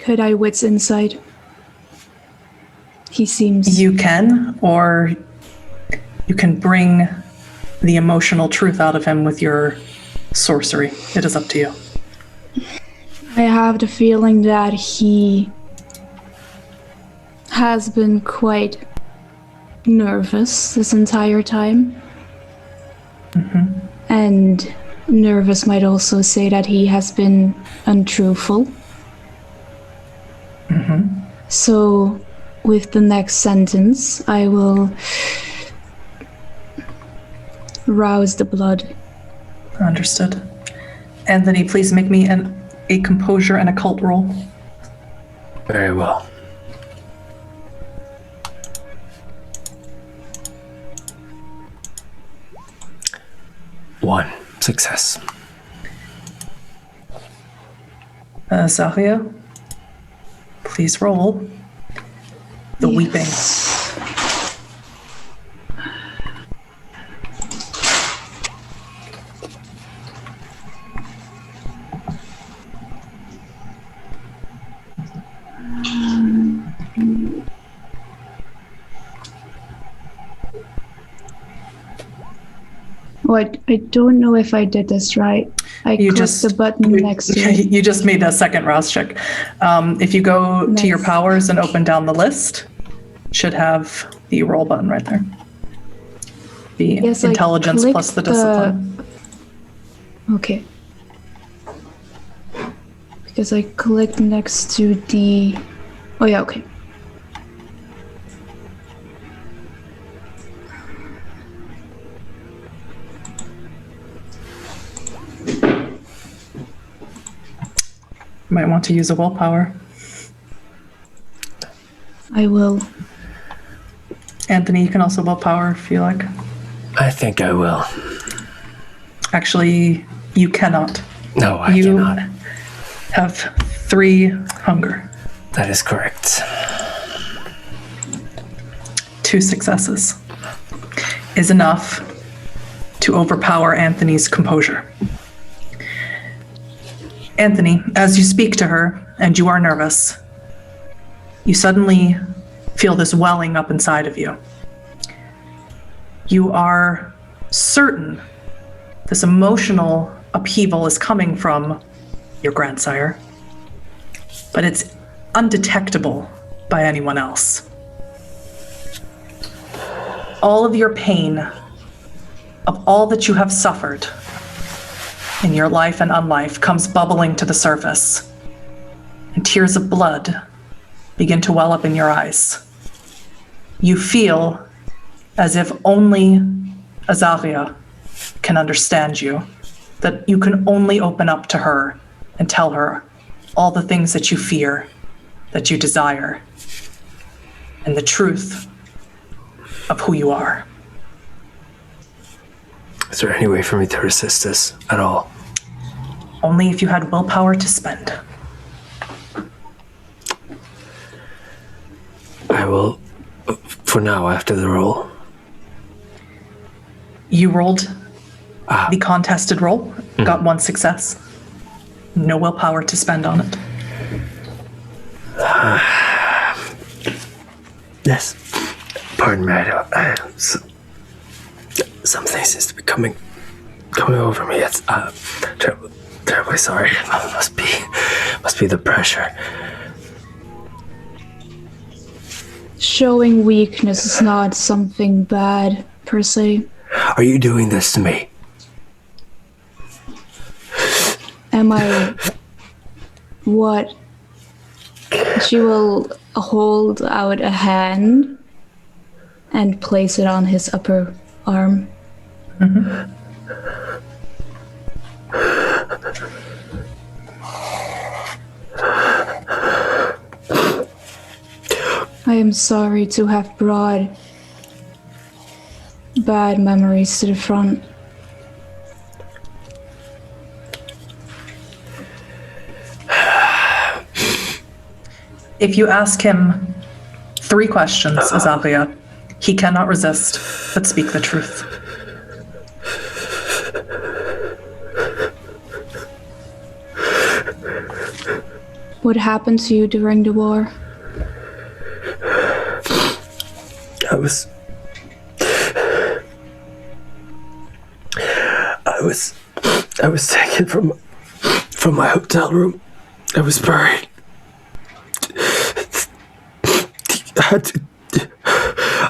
Speaker 6: Could I wits insight? He seems...
Speaker 2: You can, or you can bring the emotional truth out of him with your sorcery. It is up to you.
Speaker 6: I have the feeling that he has been quite nervous this entire time. And nervous might also say that he has been untruthful. So, with the next sentence, I will rouse the blood.
Speaker 2: Understood. Anthony, please make me a composure and occult roll.
Speaker 3: Very well. One success.
Speaker 2: Zahia, please roll the weeping.
Speaker 6: Oh, I don't know if I did this right. I clicked the button next to it.
Speaker 2: You just made a second rouse check. If you go to your powers and open down the list, should have the roll button right there. The intelligence plus the discipline.
Speaker 6: Okay. Because I clicked next to the... Oh yeah, okay.
Speaker 2: Might want to use a willpower.
Speaker 6: I will.
Speaker 2: Anthony, you can also willpower if you like.
Speaker 3: I think I will.
Speaker 2: Actually, you cannot.
Speaker 3: No, I
Speaker 2: You
Speaker 3: cannot.
Speaker 2: have 3 hunger.
Speaker 3: That is correct.
Speaker 2: 2 successes is enough to overpower Anthony's composure. Anthony, as you speak to her and you are nervous, you suddenly feel this welling up inside of you. You are certain this emotional upheaval is coming from your grandsire, but it's undetectable by anyone else. All of your pain, of all that you have suffered in your life and unlife, comes bubbling to the surface, and tears of blood begin to well up in your eyes. You feel as if only Azaria can understand you, that you can only open up to her and tell her all the things that you fear, that you desire, and the truth of who you are.
Speaker 3: Is there any way for me to resist this at all?
Speaker 2: Only if you had willpower to spend.
Speaker 3: I will, for now, after the roll.
Speaker 2: You rolled the contested roll, got 1 success. No willpower to spend on it.
Speaker 3: Yes. Pardon me, something seems to be coming over me. It's terribly sorry. Must be the pressure.
Speaker 6: Showing weakness is not something bad, per se.
Speaker 3: Are you doing this to me?
Speaker 6: Am I... What? She will hold out a hand and place it on his upper arm. I am sorry to have brought bad memories to the front.
Speaker 2: If you ask him 3 questions, Azaria, he cannot resist but speak the truth.
Speaker 6: What happened to you during the war?
Speaker 3: was taken from my hotel room. I was buried. I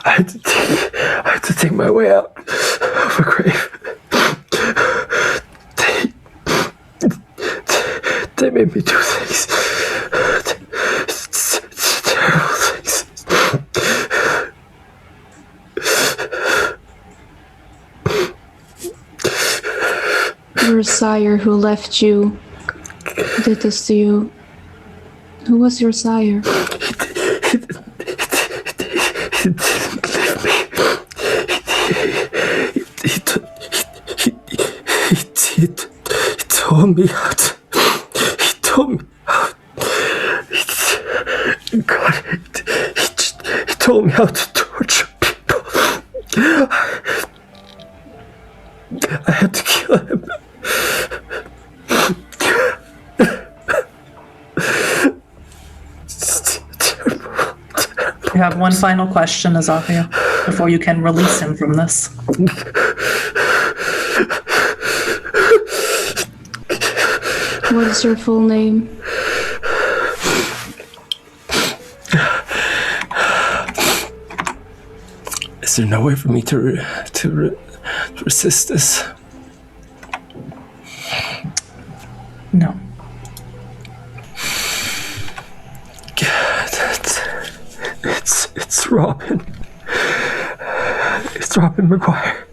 Speaker 3: had to take my way out of a grave. They made me do things. Terrible things.
Speaker 6: Your sire who left you did this to you. Who was your sire?
Speaker 3: He didn't leave me. He told me how to. He told me how. God, he told me how to torture people. I had to kill him.
Speaker 2: You have one final question, Azafia, before you can release him from this.
Speaker 6: What is your full name?
Speaker 3: Is there no way for me to resist this?
Speaker 2: No.
Speaker 3: It's Robin. It's Robin McGuire.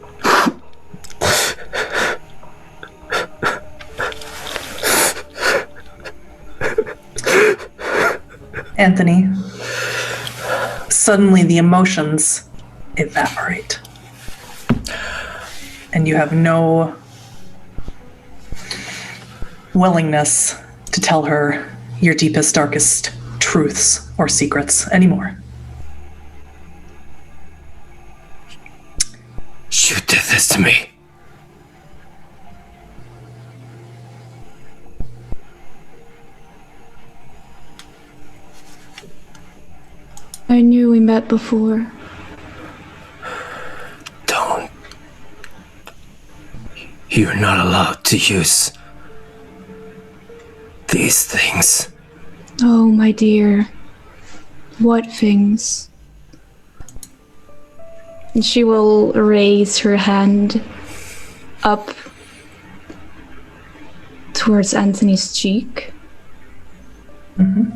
Speaker 2: Anthony, suddenly the emotions evaporate. And you have no willingness to tell her your deepest, darkest truths or secrets anymore.
Speaker 3: You did this to me.
Speaker 6: I knew we met before.
Speaker 3: Don't. You're not allowed to use these things.
Speaker 6: Oh, my dear. What things? And she will raise her hand up towards Anthony's cheek.
Speaker 2: Mm-hmm.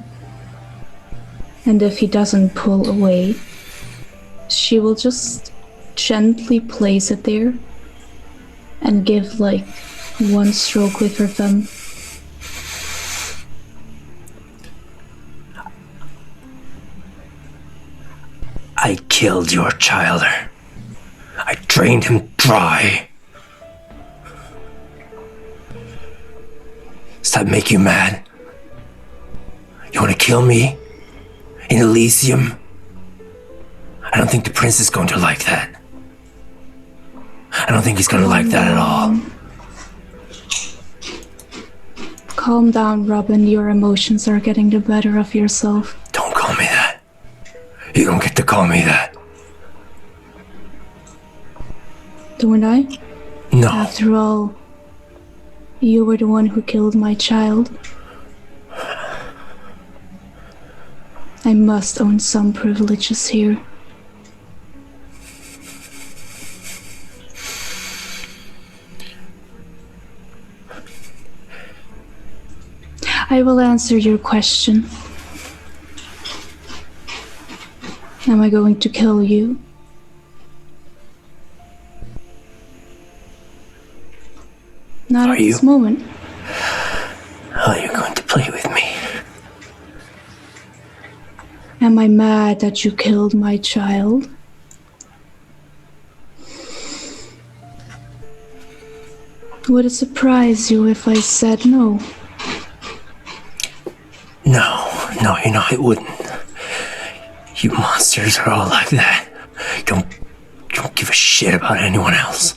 Speaker 6: And if he doesn't pull away, she will just gently place it there and give like one stroke with her thumb.
Speaker 3: I killed your child. I drained him dry. Does that make you mad? You want to kill me? In Elysium? I don't think the prince is going to like that. I don't think he's going to like that at all.
Speaker 6: Calm down, Robin. Your emotions are getting the better of yourself.
Speaker 3: Don't call me that. You don't get to call me that.
Speaker 6: Don't I?
Speaker 3: No.
Speaker 6: After all, you were the one who killed my child. I must own some privileges here. I will answer your question. Am I going to kill you? Not at this moment.
Speaker 3: Are you going to play with me?
Speaker 6: Am I mad that you killed my child? Would it surprise you if I said no?
Speaker 3: No, you know it wouldn't. You monsters are all like that. You don't give a shit about anyone else.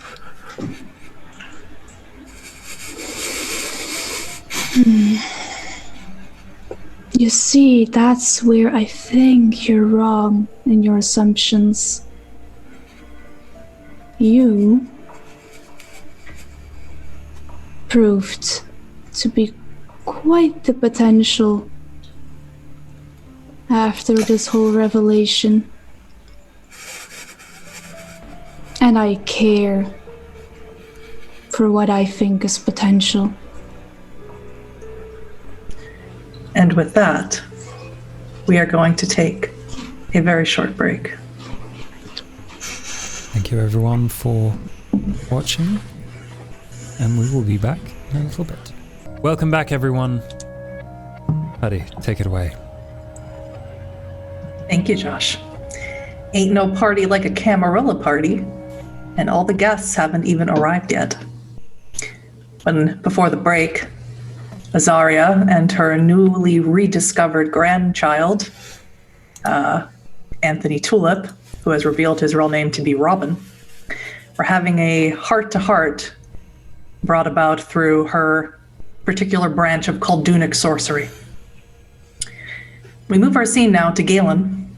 Speaker 6: You see, that's where I think you're wrong in your assumptions. You proved to be quite the potential after this whole revelation. And I care for what I think is potential.
Speaker 2: And with that, we are going to take a very short break.
Speaker 1: Thank you everyone for watching, and we will be back in a little bit. Welcome back everyone. Buddy, take it away.
Speaker 2: Thank you, Josh. Ain't no party like a Camarilla party, and all the guests haven't even arrived yet. When before the break, Azaria and her newly rediscovered grandchild, Anthony Tulip, who has revealed his real name to be Robin, were having a heart-to-heart brought about through her particular branch of Kaldunic sorcery. We move our scene now to Galen,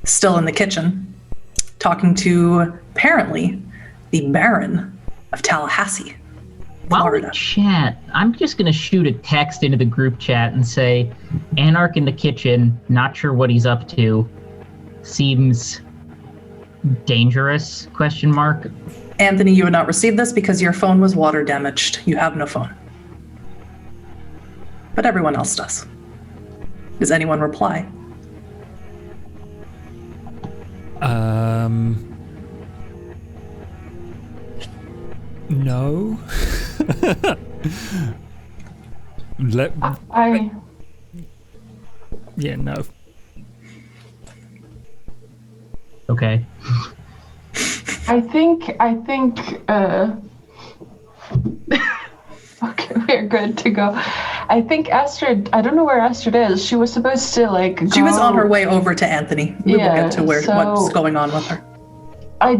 Speaker 2: still in the kitchen, talking to, apparently, the Baron of Tallahassee,
Speaker 4: While we
Speaker 2: Florida.
Speaker 4: chat, I'm just going to shoot a text into the group chat and say, Anarch in the kitchen, not sure what he's up to, seems dangerous, question mark.
Speaker 2: Anthony, you would not receive this because your phone was water damaged. You have no phone. But everyone else does. Does anyone reply?
Speaker 1: No. Yeah, no.
Speaker 4: Okay.
Speaker 5: I think, okay, we're good to go. I think Astrid, I don't know where Astrid is. She was supposed to,
Speaker 2: She was on her way over to Anthony. We will get to what's going on with her.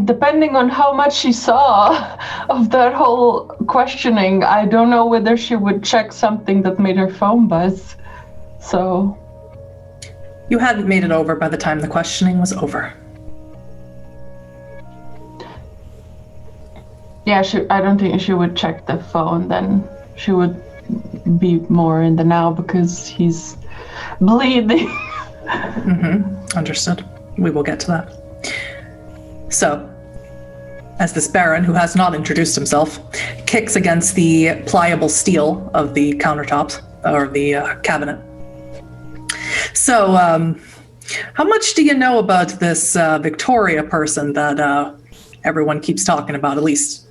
Speaker 5: Depending on how much she saw of that whole questioning, I don't know whether she would check something that made her phone buzz. So.
Speaker 2: You hadn't made it over by the time the questioning was over.
Speaker 5: Yeah, I don't think she would check the phone then. She would be more in the now because he's bleeding.
Speaker 2: Understood. We will get to that. So, as this Baron, who has not introduced himself, kicks against the pliable steel of the countertops, or the cabinet. So, how much do you know about this Victoria person that everyone keeps talking about, at least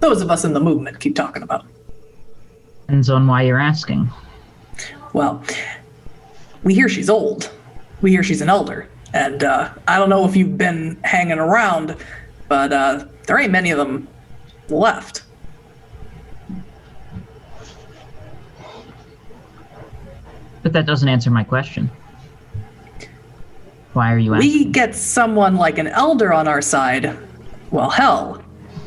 Speaker 2: those of us in the movement keep talking about?
Speaker 4: Depends on why you're asking.
Speaker 2: Well, we hear she's old. We hear she's an elder. And I don't know if you've been hanging around, but there ain't many of them left.
Speaker 4: But that doesn't answer my question. Why are you asking?
Speaker 2: We get someone like an elder on our side, well, hell,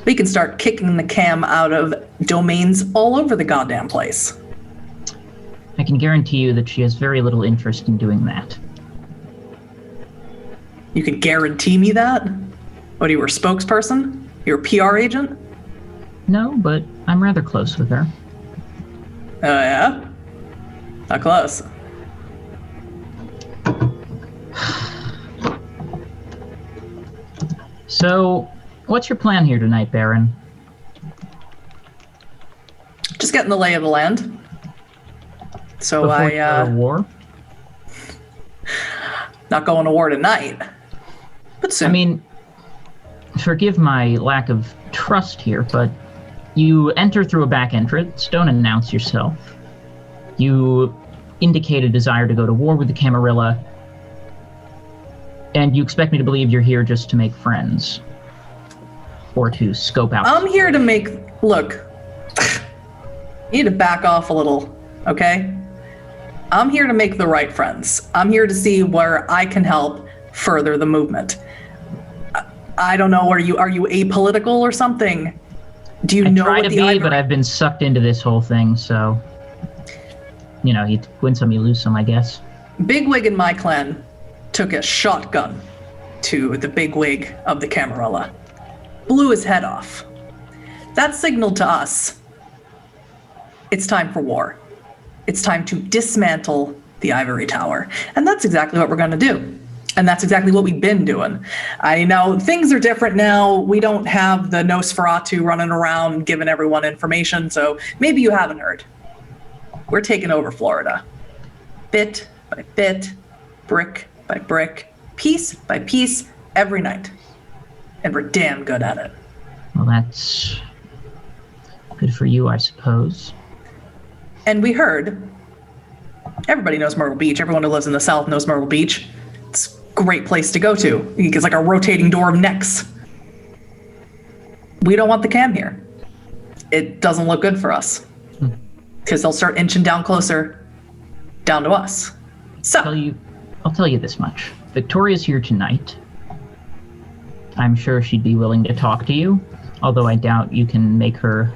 Speaker 2: we can start kicking the cam out of domains all over the goddamn place.
Speaker 4: I can guarantee you that she has very little interest in doing that.
Speaker 2: You can guarantee me that? What, are you her spokesperson? You're a PR agent?
Speaker 4: No, but I'm rather close with her.
Speaker 2: Oh, yeah? How close?
Speaker 4: So, what's your plan here tonight, Baron?
Speaker 2: Just getting the lay of the land. So
Speaker 4: Before you go to war?
Speaker 2: Not going to war tonight. But soon.
Speaker 4: I mean, forgive my lack of trust here, but you enter through a back entrance, don't announce yourself. You indicate a desire to go to war with the Camarilla, and you expect me to believe you're here just to make friends. Or to scope out.
Speaker 2: I'm here to make... Look. You need to back off a little, okay? I'm here to make the right friends. I'm here to see where I can help further the movement. I don't know, are you apolitical or something? Do you know
Speaker 4: I try
Speaker 2: what
Speaker 4: to
Speaker 2: the
Speaker 4: be, but I've been sucked into this whole thing, so... You know, you win some, you lose some, I guess.
Speaker 2: Bigwig in my clan took a shotgun to the bigwig of the Camarilla. Blew his head off. That signaled to us It's time for war. It's time to dismantle the ivory tower. And that's exactly what we're going to do. And that's exactly what we've been doing. I know things are different now. We don't have the Nosferatu running around giving everyone information, so maybe you haven't heard. We're taking over Florida. Bit by bit, brick by brick, piece by piece, every night. And we're damn good at it.
Speaker 4: Well, that's good for you, I suppose.
Speaker 2: And we heard, everybody knows Myrtle Beach. Everyone who lives in the South knows Myrtle Beach. It's a great place to go to. It's like a rotating door of necks. We don't want the cam here. It doesn't look good for us. Because they'll start inching down closer, down to us. So,
Speaker 4: I'll tell you this much. Victoria's here tonight. I'm sure she'd be willing to talk to you, although I doubt you can make her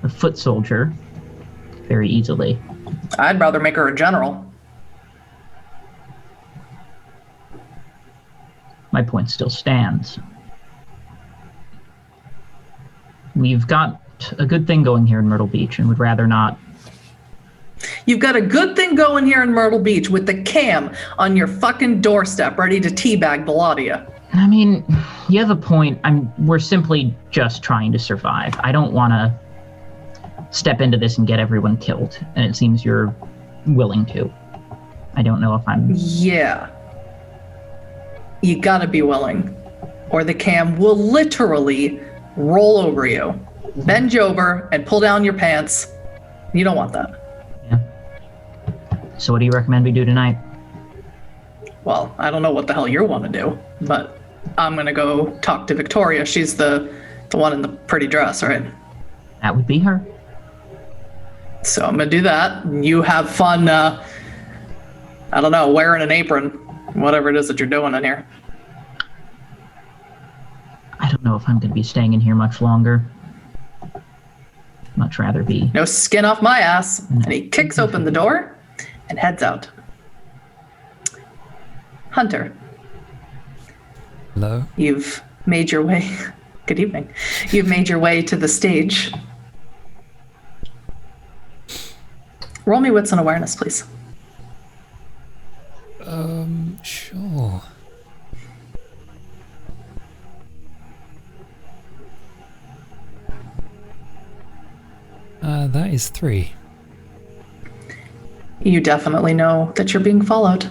Speaker 4: a foot soldier very easily.
Speaker 2: I'd rather make her a general.
Speaker 4: My point still stands. We've got a good thing going here in Myrtle Beach and would rather not.
Speaker 2: You've got a good thing going here in Myrtle Beach with the cam on your fucking doorstep ready to teabag the lot of you.
Speaker 4: I mean, you have a point. We're simply just trying to survive. I don't want to step into this and get everyone killed, and it seems you're willing to. I don't know if I'm...
Speaker 2: Yeah. You gotta be willing, or the cam will literally roll over you, bend you over, and pull down your pants. You don't want that.
Speaker 4: Yeah. So what do you recommend we do tonight?
Speaker 2: Well, I don't know what the hell you want to do, but I'm gonna go talk to Victoria. She's the one in the pretty dress, right?
Speaker 4: That would be her.
Speaker 2: So I'm gonna do that. You have fun, I don't know, wearing an apron, whatever it is that you're doing in here.
Speaker 4: I don't know if I'm going to be staying in here much longer. Much rather be...
Speaker 2: No skin off my ass. And he kicks open the door and heads out. Hunter.
Speaker 1: Hello?
Speaker 2: You've made your way... Good evening. You've made your way to the stage. Roll me wits and awareness, please.
Speaker 1: Sure. That is 3.
Speaker 2: You definitely know that you're being followed.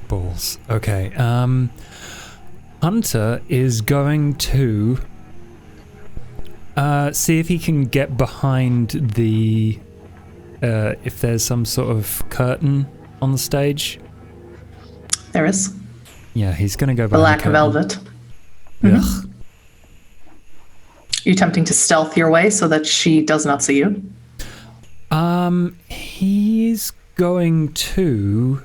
Speaker 1: Balls. Okay. Hunter is going to see if he can get behind the if there's some sort of curtain on the stage.
Speaker 2: There is.
Speaker 1: Yeah, he's gonna go behind
Speaker 2: Black
Speaker 1: the curtain.
Speaker 2: velvet.
Speaker 1: Ugh.
Speaker 2: You attempting to stealth your way so that she does not see you?
Speaker 1: He's going to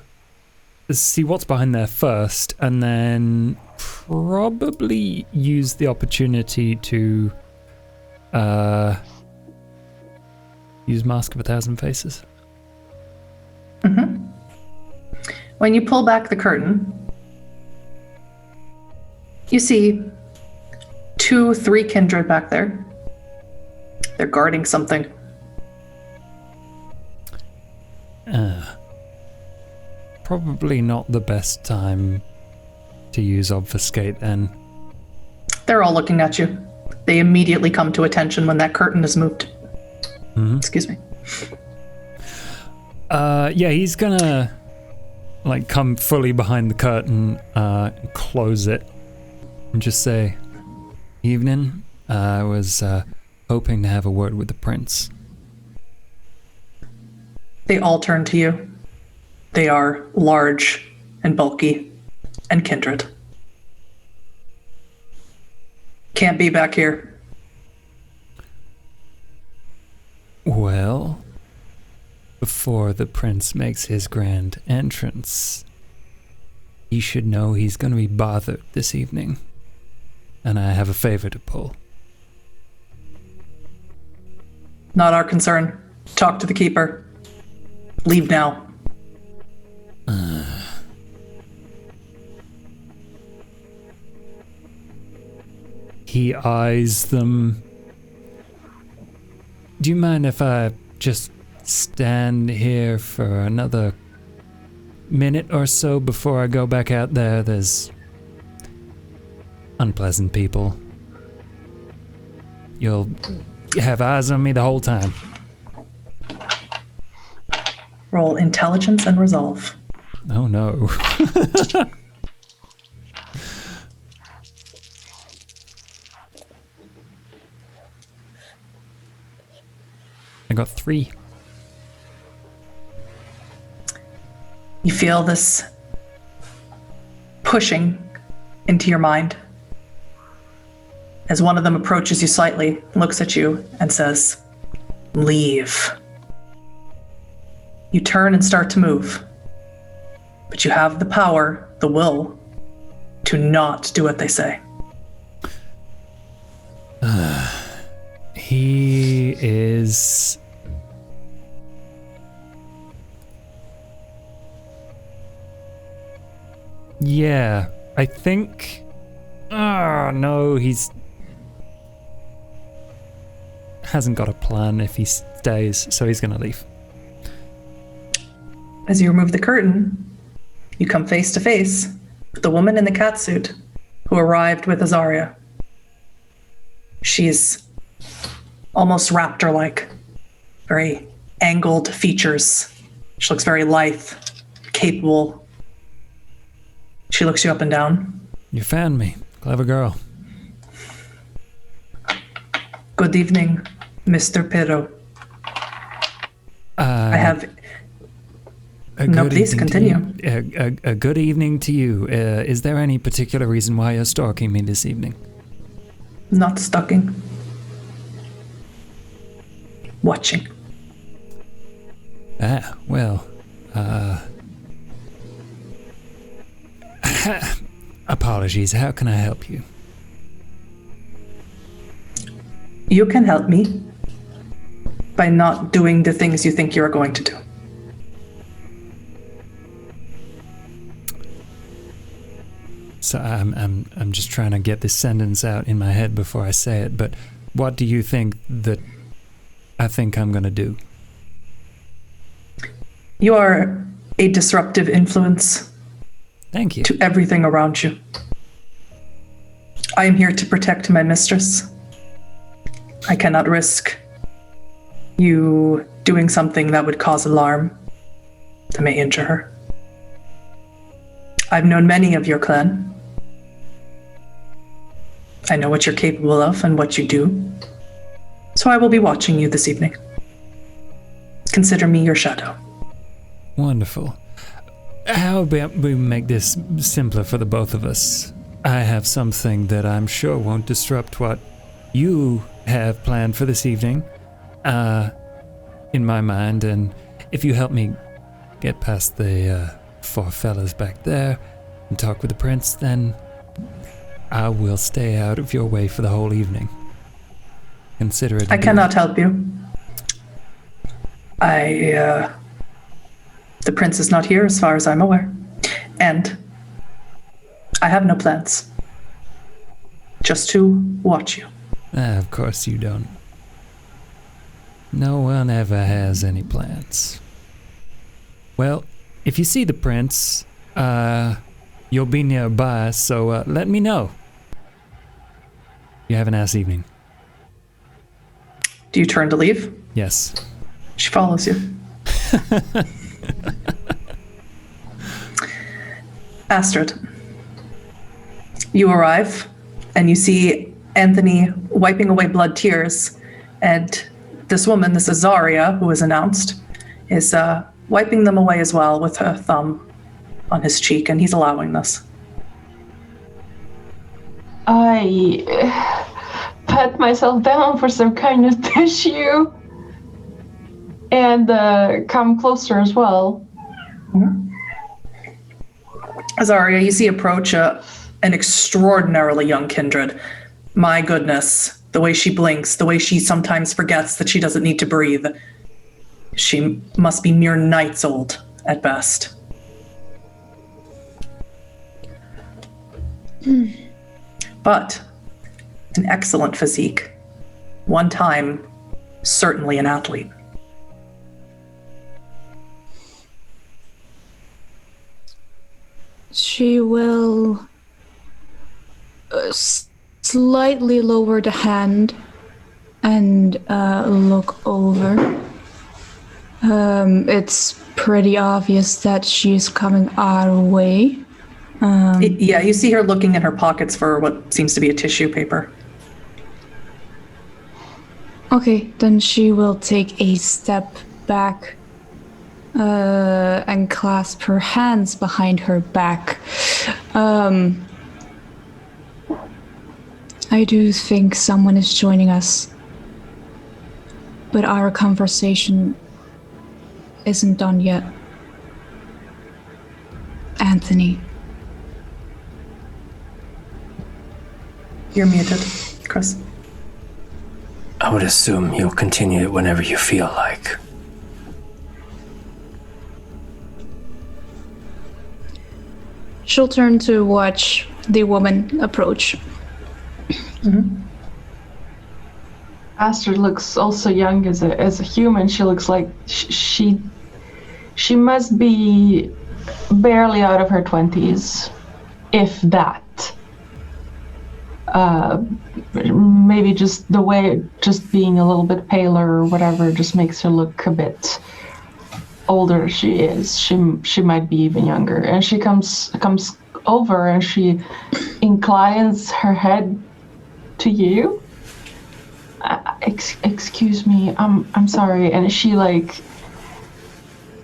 Speaker 1: see what's behind there first, and then probably use the opportunity to use Mask of a Thousand Faces.
Speaker 2: Mm-hmm. When you pull back the curtain, you see 2-3 kindred back there. They're guarding something.
Speaker 1: Probably not the best time to use Obfuscate then.
Speaker 2: They're all looking at you. They immediately come to attention when that curtain is moved.
Speaker 1: Mm-hmm.
Speaker 2: Excuse me.
Speaker 1: Yeah, he's gonna like come fully behind the curtain, close it, and just say, "Evening. I was hoping to have a word with the prince."
Speaker 2: They all turn to you. They are large and bulky and kindred. Can't be back here.
Speaker 1: Well, before the prince makes his grand entrance, he should know he's going to be bothered this evening. And I have a favor to pull.
Speaker 2: Not our concern. Talk to the keeper. Leave now.
Speaker 1: He eyes them. Do you mind if I just stand here for another minute or so before I go back out there? There's unpleasant people. You'll have eyes on me the whole time.
Speaker 2: Roll intelligence and resolve.
Speaker 1: Oh no. I got 3.
Speaker 2: You feel this pushing into your mind as one of them approaches you slightly, looks at you, and says, "Leave." You turn and start to move, but you have the power, the will, to not do what they say.
Speaker 1: He is... Yeah, I think... Oh, no, he's... hasn't got a plan if he stays, so he's gonna leave.
Speaker 2: As you remove the curtain, you come face to face with the woman in the catsuit who arrived with Azaria. She's almost raptor-like, very angled features. She looks very lithe, capable. She looks you up and down.
Speaker 1: You found me. Clever girl.
Speaker 2: Good evening, Mr. Pero. I have... No, please continue.
Speaker 1: A good evening to you. Is there any particular reason why you're stalking me this evening?
Speaker 2: Not stalking. Watching.
Speaker 1: Ah, well, apologies, how can I help you?
Speaker 2: You can help me by not doing the things you think you're going to do.
Speaker 1: So I'm just trying to get this sentence out in my head before I say it, but what do you think that I think I'm gonna do?
Speaker 2: You are a disruptive influence.
Speaker 1: Thank you.
Speaker 2: To everything around you. I am here to protect my mistress. I cannot risk you doing something that would cause alarm, that may injure her. I've known many of your clan. I know what you're capable of and what you do. So I will be watching you this evening. Consider me your shadow.
Speaker 1: Wonderful. How about we make this simpler for the both of us? I have something that I'm sure won't disrupt what you have planned for this evening, in my mind, and if you help me get past the 4 fellas back there and talk with the prince, then I will stay out of your way for the whole evening. Consider it.
Speaker 2: I cannot help you. The prince is not here as far as I'm aware. And I have no plans. Just to watch you.
Speaker 1: Of course you don't. No one ever has any plans. Well, if you see the prince, you'll be nearby, so let me know. You have a nice evening.
Speaker 2: Do you turn to leave?
Speaker 1: Yes.
Speaker 2: She follows you. Astrid, you arrive and you see Anthony wiping away blood tears, and this woman, this Azaria, who was announced, is wiping them away as well with her thumb on his cheek, and he's allowing this.
Speaker 5: I pat myself down for some kind of tissue and come closer as well.
Speaker 2: Mm-hmm. Azaria, you see approach an extraordinarily young kindred. My goodness, the way she blinks, the way she sometimes forgets that she doesn't need to breathe. She must be mere nights old at best. But An excellent physique. One time, certainly an athlete.
Speaker 6: She will slightly lower the hand and look over. It's pretty obvious that she's coming our way.
Speaker 2: Yeah, you see her looking in her pockets for what seems to be a tissue paper.
Speaker 6: Okay, then she will take a step back and clasp her hands behind her back. I do think someone is joining us, but our conversation isn't done yet. Anthony.
Speaker 2: You're muted, Chris.
Speaker 3: I would assume you'll continue it whenever you feel like.
Speaker 6: She'll turn to watch the woman approach.
Speaker 5: Astrid looks also young as a human. She looks like she must be barely out of her 20s, if that. Maybe just the way, just being a little bit paler or whatever, just makes her look a bit older. She is. She might be even younger. And she comes over and she inclines her head to you. Excuse me. I'm sorry. And she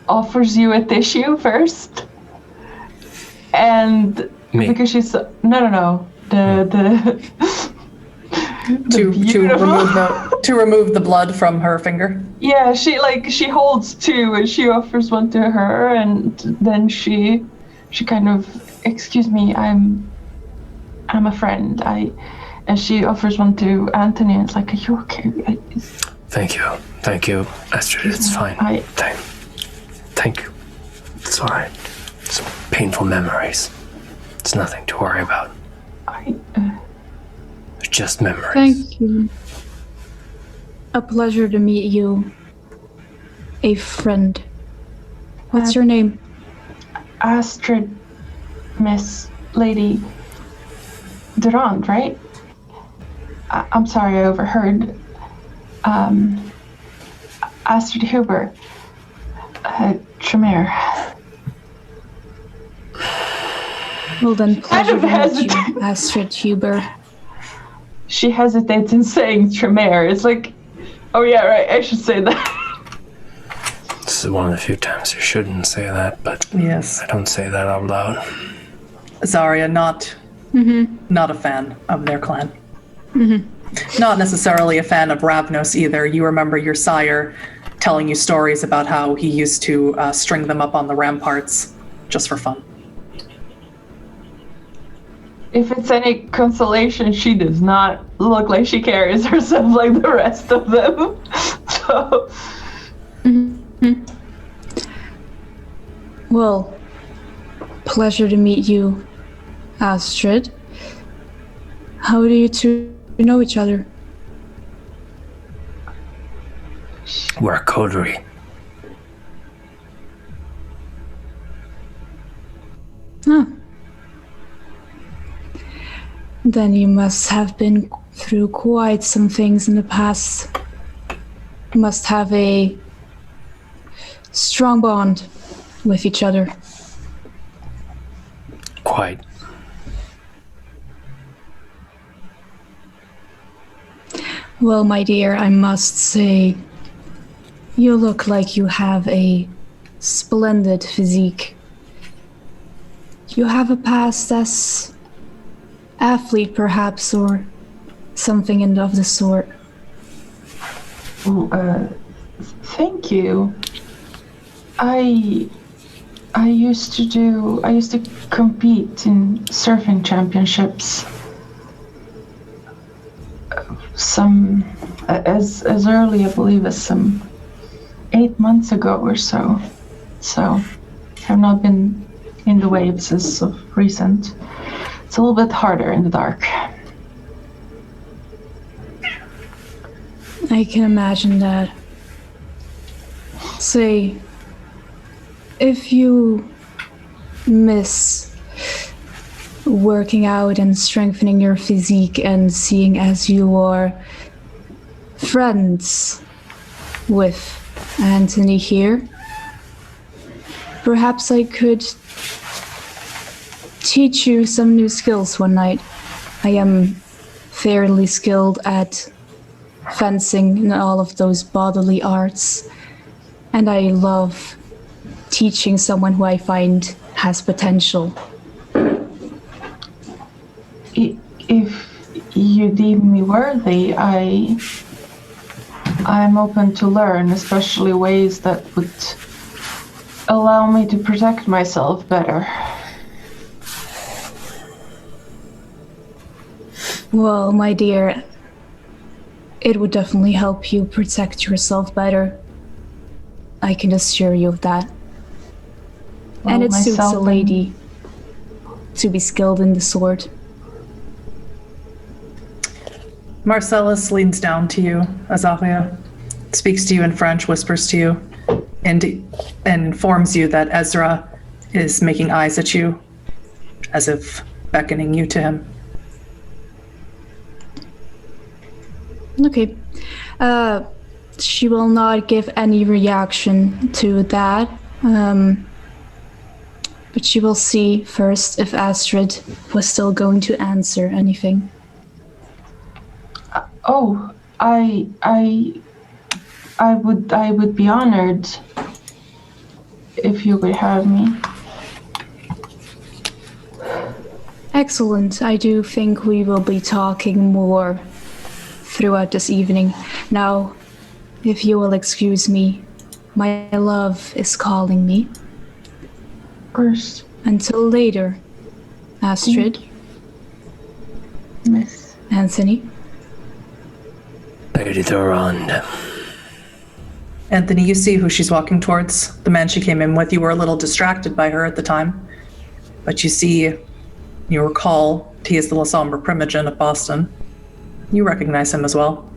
Speaker 5: offers you a tissue first. And
Speaker 3: Me.
Speaker 5: because she's no.
Speaker 2: To remove the blood from her finger.
Speaker 5: Yeah, she holds two and she offers one to her, and then she kind of, excuse me, I'm a friend. And she offers one to Anthony. And it's like, are you okay?
Speaker 3: Thank you, Astrid. It's fine. Thank you. It's all right. Some painful memories. It's nothing to worry about. They're just memories.
Speaker 6: Thank you. A pleasure to meet you. A friend. What's your name?
Speaker 5: Astrid, Miss Lady Durand, right? I'm sorry, I overheard. Astrid Huber. Tremere.
Speaker 6: Well then, pleasure to meet
Speaker 5: hesitate.
Speaker 6: you, Astrid Huber.
Speaker 5: She hesitates in saying Tremere. It's like, oh yeah, right, I should say that.
Speaker 3: This is one of the few times you shouldn't say that, but
Speaker 2: Yes.
Speaker 3: I don't say that out loud.
Speaker 2: Zarya, not a fan of their clan. Not necessarily a fan of Ravnos either. You remember your sire telling you stories about how he used to string them up on the ramparts just for fun.
Speaker 5: If it's any consolation, she does not look like she carries herself like the rest of them. So.
Speaker 6: Well, pleasure to meet you, Astrid. How do you two know each other?
Speaker 3: We're a coterie.
Speaker 6: Huh. Then you must have been through quite some things in the past. You must have a strong bond with each other.
Speaker 3: Quite.
Speaker 6: Well, my dear, I must say, you look like you have a splendid physique. You have a past as athlete, perhaps, or something of the sort.
Speaker 5: Thank you. I used to compete in surfing championships. Some as early, I believe, as some 8 months ago or so. So I've not been in the waves as of recent. It's a little bit harder in the dark.
Speaker 6: I can imagine that. Say, if you miss working out and strengthening your physique and seeing as you are friends with Anthony here, perhaps I could teach you some new skills one night. I am fairly skilled at fencing and all of those bodily arts, and I love teaching someone who I find has potential.
Speaker 5: If you deem me worthy, I'm open to learn, especially ways that would allow me to protect myself better.
Speaker 6: Well, my dear, it would definitely help you protect yourself better. I can assure you of that.
Speaker 5: Well,
Speaker 6: and it suits
Speaker 5: myself
Speaker 6: a lady to be skilled in the sword.
Speaker 2: Marcellus leans down to you, Azaria, speaks to you in French, whispers to you, and informs you that Ezra is making eyes at you, as if beckoning you to him.
Speaker 6: Okay. She will not give any reaction to that. But she will see first if Astrid was still going to answer anything.
Speaker 5: I would be honored if you would have me.
Speaker 6: Excellent. I do think we will be talking more throughout this evening. Now, if you will excuse me, my love is calling me.
Speaker 5: Of course.
Speaker 6: Until later, Astrid.
Speaker 5: Miss.
Speaker 6: Anthony.
Speaker 3: Lady Durand.
Speaker 2: Anthony, you see who she's walking towards, the man she came in with. You were a little distracted by her at the time, but you recall he is the La Sombre Primogen of Boston. You recognize him as well.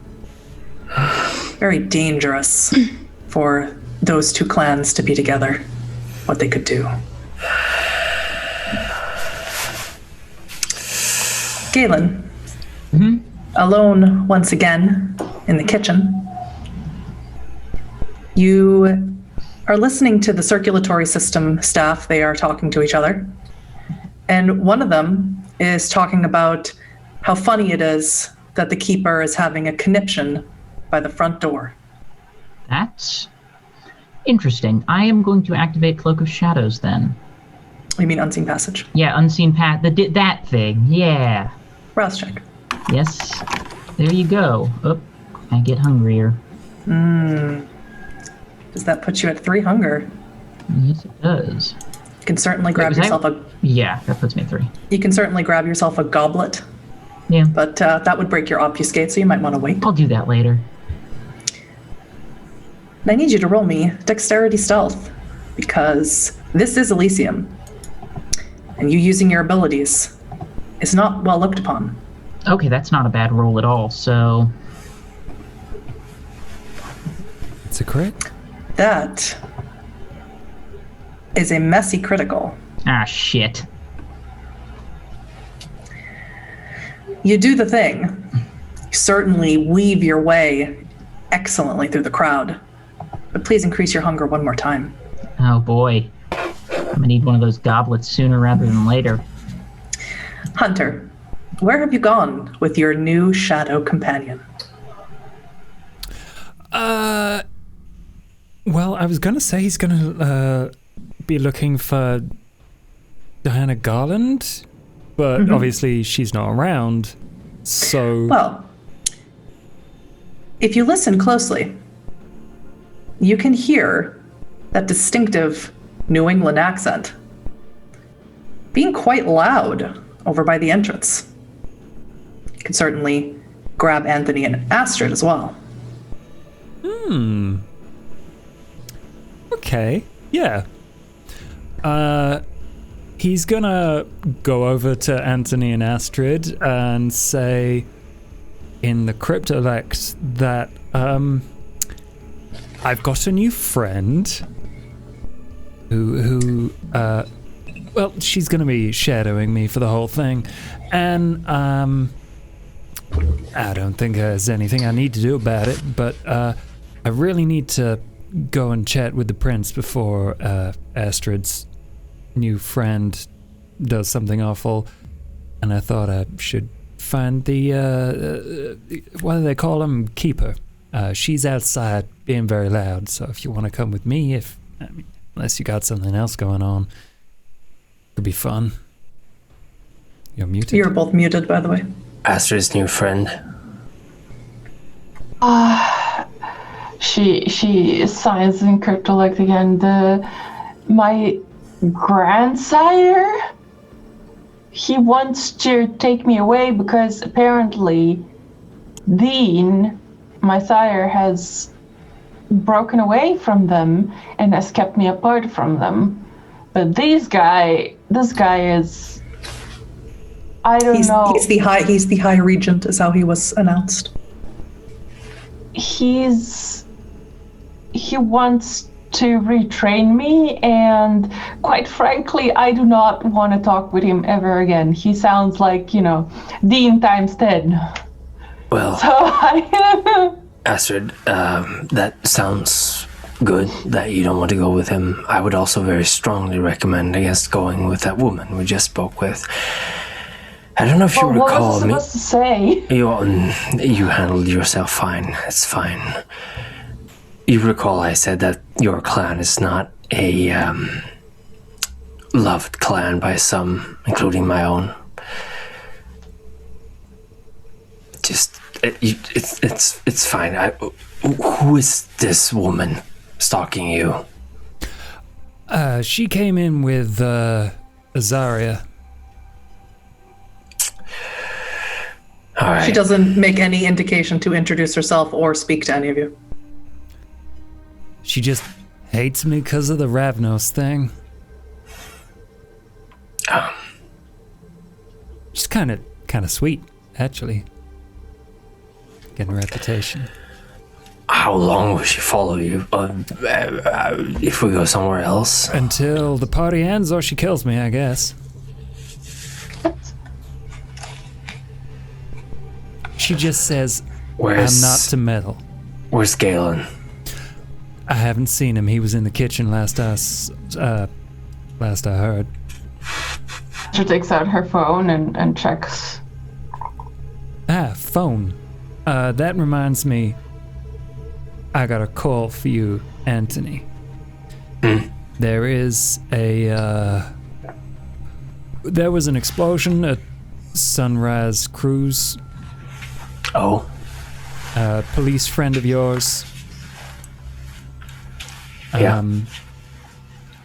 Speaker 2: Very dangerous for those two clans to be together, what they could do. Galen, alone once again in the kitchen. You are listening to the circulatory system staff. They are talking to each other. And one of them is talking about how funny it is that the keeper is having a conniption by the front door.
Speaker 4: That's interesting. I am going to activate Cloak of Shadows then.
Speaker 2: You mean Unseen Passage?
Speaker 4: Yeah, Unseen Path. That thing. Yeah.
Speaker 2: Rouse check.
Speaker 4: Yes. There you go. Oh, I get hungrier.
Speaker 2: Does that put you at 3 hunger?
Speaker 4: Yes, it does.
Speaker 2: You can certainly grab yourself
Speaker 4: Yeah, that puts me at 3.
Speaker 2: You can certainly grab yourself a goblet.
Speaker 4: Yeah.
Speaker 2: But that would break your obfuscate, so you might want to wait.
Speaker 4: I'll do that later.
Speaker 2: And I need you to roll me Dexterity Stealth, because this is Elysium. And you using your abilities is not well looked upon.
Speaker 4: Okay, that's not a bad roll at all, so...
Speaker 1: It's a crit?
Speaker 2: That is a messy critical.
Speaker 4: Ah, shit.
Speaker 2: You do the thing. You certainly weave your way excellently through the crowd. But please increase your hunger one more time.
Speaker 4: Oh, boy. I'm gonna need one of those goblets sooner rather than later.
Speaker 2: Hunter, where have you gone with your new shadow companion?
Speaker 1: Well, I was gonna say he's gonna be looking for Diana Garland, but obviously she's not around, so...
Speaker 2: Well, if you listen closely, you can hear that distinctive New England accent being quite loud over by the entrance. You can certainly grab Anthony and Astrid as well.
Speaker 1: Okay, yeah. He's gonna go over to Anthony and Astrid and say in the cryptolect that I've got a new friend who well, she's gonna be shadowing me for the whole thing, and I don't think there's anything I need to do about it, but I really need to go and chat with the prince before Astrid's new friend does something awful, and I thought I should find the what do they call him? Keeper. She's outside being very loud, so if you want to come with me, unless you got something else going on, could be fun. You're muted.
Speaker 2: You're both muted, by the way.
Speaker 3: Astrid's new friend.
Speaker 5: She signs in cryptolect again. My grandsire, he wants to take me away because apparently Dean, my sire, has broken away from them and has kept me apart from them. But this guy is, I don't know.
Speaker 2: He's the high regent, is how he was announced.
Speaker 5: He wants to retrain me, and quite frankly, I do not want to talk with him ever again. He sounds like, Dean times 10.
Speaker 3: Well,
Speaker 5: So
Speaker 3: Astrid, that sounds good that you don't want to go with him. I would also very strongly recommend against going with that woman we just spoke with. I don't know if you recall
Speaker 5: what was I supposed to say?
Speaker 3: You handled yourself fine. It's fine. You recall I said that your clan is not a loved clan by some, including my own. It's fine. Who is this woman stalking you?
Speaker 1: She came in with Azaria.
Speaker 3: All right.
Speaker 2: She doesn't make any indication to introduce herself or speak to any of you.
Speaker 1: She just hates me because of the Ravnos thing. She's kind of sweet, actually. Getting a reputation.
Speaker 3: How long will she follow you? If we go somewhere else?
Speaker 1: Until the party ends or she kills me, I guess. She just says, I'm not to meddle.
Speaker 3: Where's Galen?
Speaker 1: I haven't seen him. He was in the kitchen last I heard.
Speaker 5: She takes out her phone and checks.
Speaker 1: Phone. That reminds me, I got a call for you, Anthony. There is there was an explosion at Sunrise Cruise.
Speaker 3: Oh.
Speaker 1: Police friend of yours.
Speaker 3: Yeah.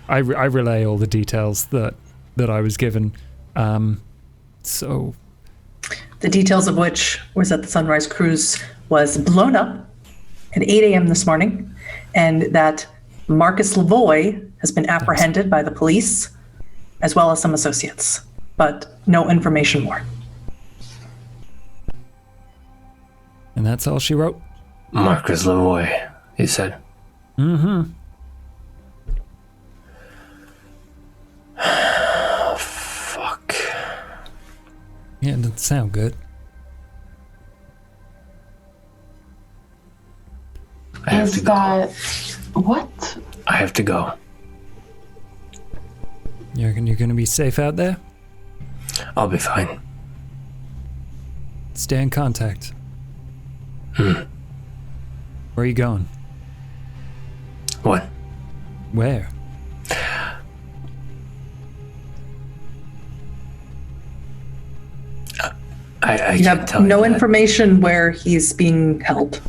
Speaker 1: I relay all the details that I was given. So.
Speaker 2: The details of which was that the Sunrise Cruise was blown up at 8 a.m. this morning, and that Marcus Lavoie has been apprehended by the police, as well as some associates, but no information more.
Speaker 1: And that's all she wrote?
Speaker 3: Marcus Lavoie, he said.
Speaker 1: Mm-hmm.
Speaker 3: Fuck.
Speaker 1: Yeah, it doesn't sound good.
Speaker 3: I have to go.
Speaker 5: What?
Speaker 3: I have to go.
Speaker 1: You reckon you're gonna be safe out there?
Speaker 3: I'll be fine.
Speaker 1: Stay in contact. Where are you going?
Speaker 3: What?
Speaker 1: Where?
Speaker 3: I
Speaker 2: You
Speaker 3: can't
Speaker 2: have
Speaker 3: tell you
Speaker 2: no
Speaker 3: that.
Speaker 2: information where he's being held.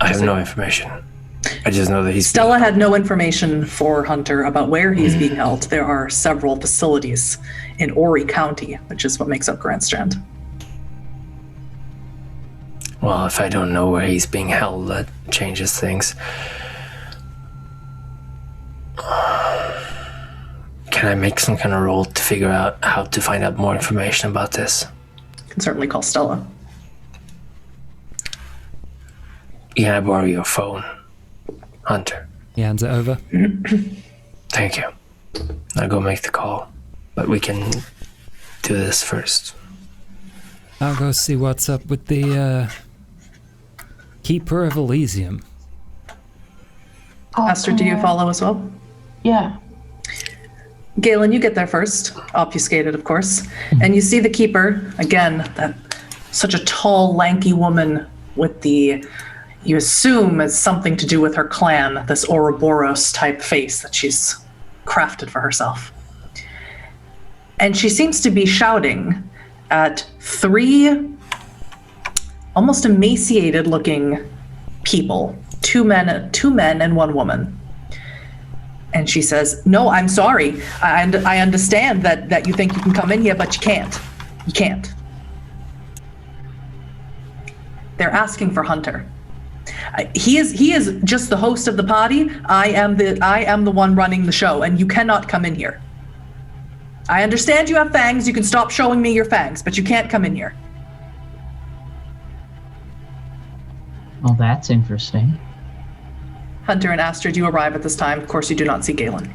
Speaker 3: I have no information. I just know that he's...
Speaker 2: Stella had no information for Hunter about where he's being held. There are several facilities in Horry County, which is what makes up Grand Strand.
Speaker 3: Well, if I don't know where he's being held, that changes things. Can I make some kind of roll to figure out how to find out more information about this?
Speaker 2: You can certainly call Stella.
Speaker 3: Can I borrow your phone, Hunter?
Speaker 1: He hands it over.
Speaker 3: Thank you. I'll go make the call, but we can do this first.
Speaker 1: I'll go see what's up with the Keeper of Elysium.
Speaker 2: Aster, do you follow as well?
Speaker 5: Yeah.
Speaker 2: Galen, you get there first, obfuscated, of course, and you see the Keeper, again, that such a tall, lanky woman with the, you assume is something to do with her clan, this Ouroboros type face that she's crafted for herself. And she seems to be shouting at three almost emaciated looking people, two men and one woman. And she says, "No, I'm sorry. I understand that you think you can come in here, but you can't. You can't." They're asking for Hunter. He is just the host of the party. I am the one running the show, and you cannot come in here. I understand you have fangs. You can stop showing me your fangs, but you can't come in here.
Speaker 4: Well, that's interesting.
Speaker 2: Hunter and Astrid, you arrive at this time. Of course, you do not see Galen.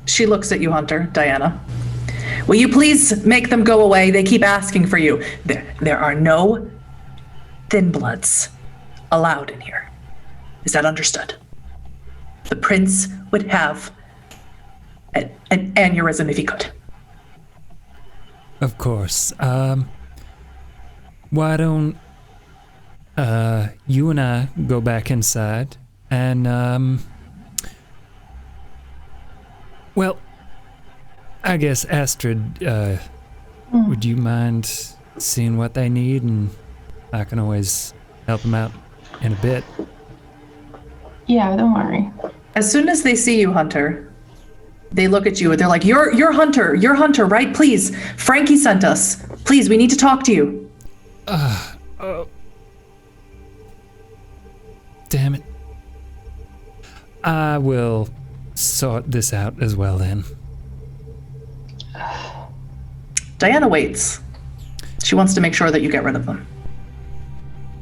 Speaker 2: She looks at you, Hunter, Diana. "Will you please make them go away? They keep asking for you. There are no thin bloods allowed in here. Is that understood? The prince would have an aneurysm if he could."
Speaker 1: Of course. Why don't you and I go back inside and well, I guess Astrid, would you mind seeing what they need, and I can always help them out in a bit.
Speaker 5: Yeah, don't worry.
Speaker 2: As soon as they see you, Hunter, they look at you and they're like, You're Hunter, right? Please, Frankie sent us. Please, we need to talk to you."
Speaker 1: Damn it. I will sort this out as well then.
Speaker 2: Diana waits. She wants to make sure that you get rid of them.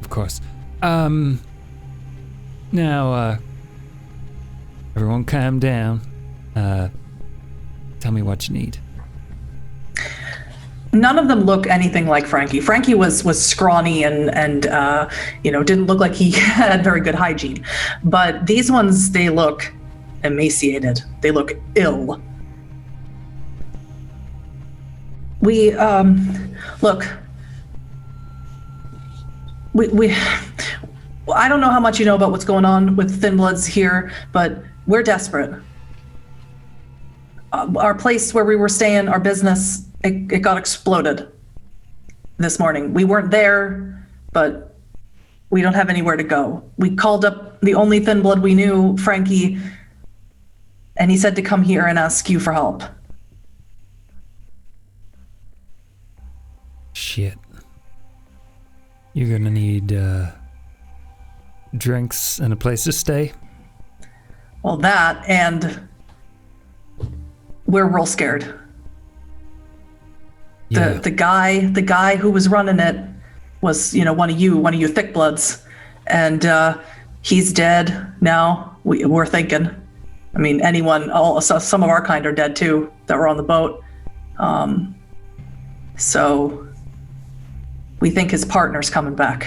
Speaker 1: Of course. Now, everyone calm down. Tell me what you need.
Speaker 2: None of them look anything like Frankie. Frankie was scrawny and didn't look like he had very good hygiene. But these ones, they look emaciated. They look ill. We look. We I don't know how much you know about what's going on with Thin Bloods here, but we're desperate. Our place where we were staying, our business, it got exploded this morning. We weren't there, but we don't have anywhere to go. We called up the only Thin Blood we knew, Frankie, and he said to come here and ask you for help.
Speaker 1: Shit. You're gonna need drinks and a place to stay?
Speaker 2: Well, that, and we're real scared.
Speaker 1: Yeah.
Speaker 2: The guy who was running it was, one of you thick bloods, and he's dead now. We're thinking. I mean, some of our kind are dead too that were on the boat. So we think his partner's coming back,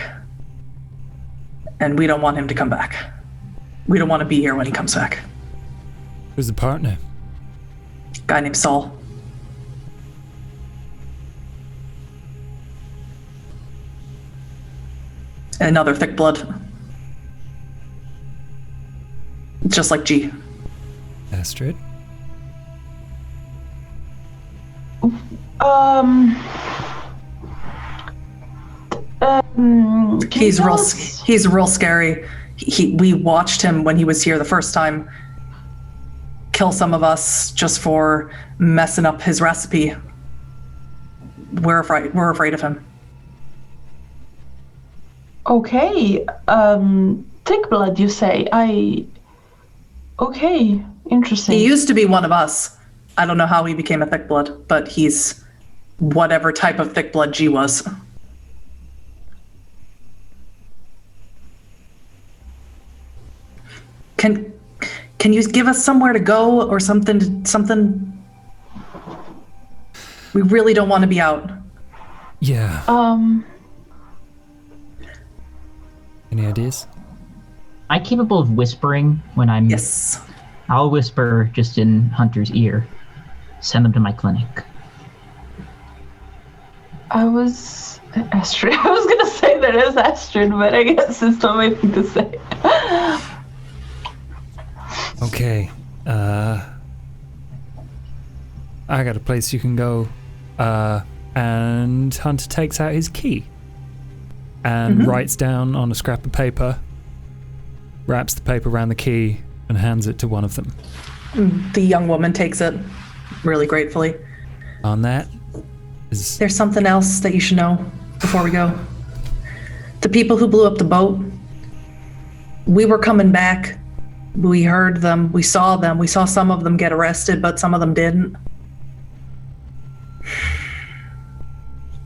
Speaker 2: and we don't want him to come back. We don't want to be here when he comes back.
Speaker 1: Who's the partner?
Speaker 2: Guy named Saul. Another thick blood. Just like G.
Speaker 1: Astrid?
Speaker 2: He's real scary. We watched him when he was here the first time kill some of us just for messing up his recipe. We're afraid of him.
Speaker 5: Okay, thick blood, you say? Okay, interesting.
Speaker 2: He used to be one of us. I don't know how he became a thick blood, but he's whatever type of thick blood G was. Can you give us somewhere to go or something? We really don't want to be out.
Speaker 1: Yeah. Any ideas?
Speaker 4: I'm capable of whispering when I'm...
Speaker 2: Yes.
Speaker 4: I'll whisper just in Hunter's ear. Send them to my clinic.
Speaker 5: Astrid. I was going to say that is Astrid, but I guess it's not my thing to say.
Speaker 1: Okay. I got a place you can go. And Hunter takes out his key and writes down on a scrap of paper, wraps the paper around the key, and hands it to one of them.
Speaker 2: The young woman takes it really gratefully.
Speaker 1: On that is...
Speaker 2: There's something else that you should know before we go. The people who blew up the boat, we were coming back. We heard them. We saw them. We saw some of them get arrested, but some of them didn't.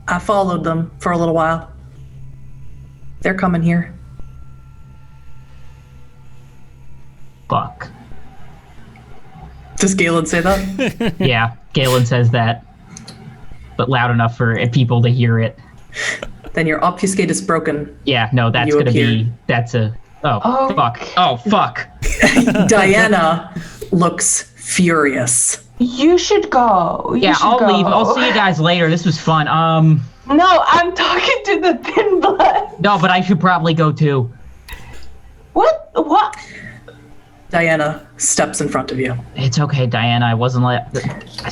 Speaker 2: I followed them for a little while. They're coming here.
Speaker 4: Fuck.
Speaker 2: Does Galen say that?
Speaker 4: Yeah, Galen says that, but loud enough for people to hear it.
Speaker 2: Then your obfuscate is broken.
Speaker 4: Yeah, no, that's
Speaker 2: You
Speaker 4: gonna
Speaker 2: appear.
Speaker 4: be... That's a... Oh, fuck. Oh, fuck.
Speaker 2: Diana looks furious.
Speaker 5: You should go.
Speaker 4: Yeah, I'll leave. I'll see you guys later. This was fun.
Speaker 5: No, I'm talking to the thin blood.
Speaker 4: No, but I should probably go too.
Speaker 5: What?
Speaker 2: Diana steps in front of you.
Speaker 4: It's okay, Diana. I wasn't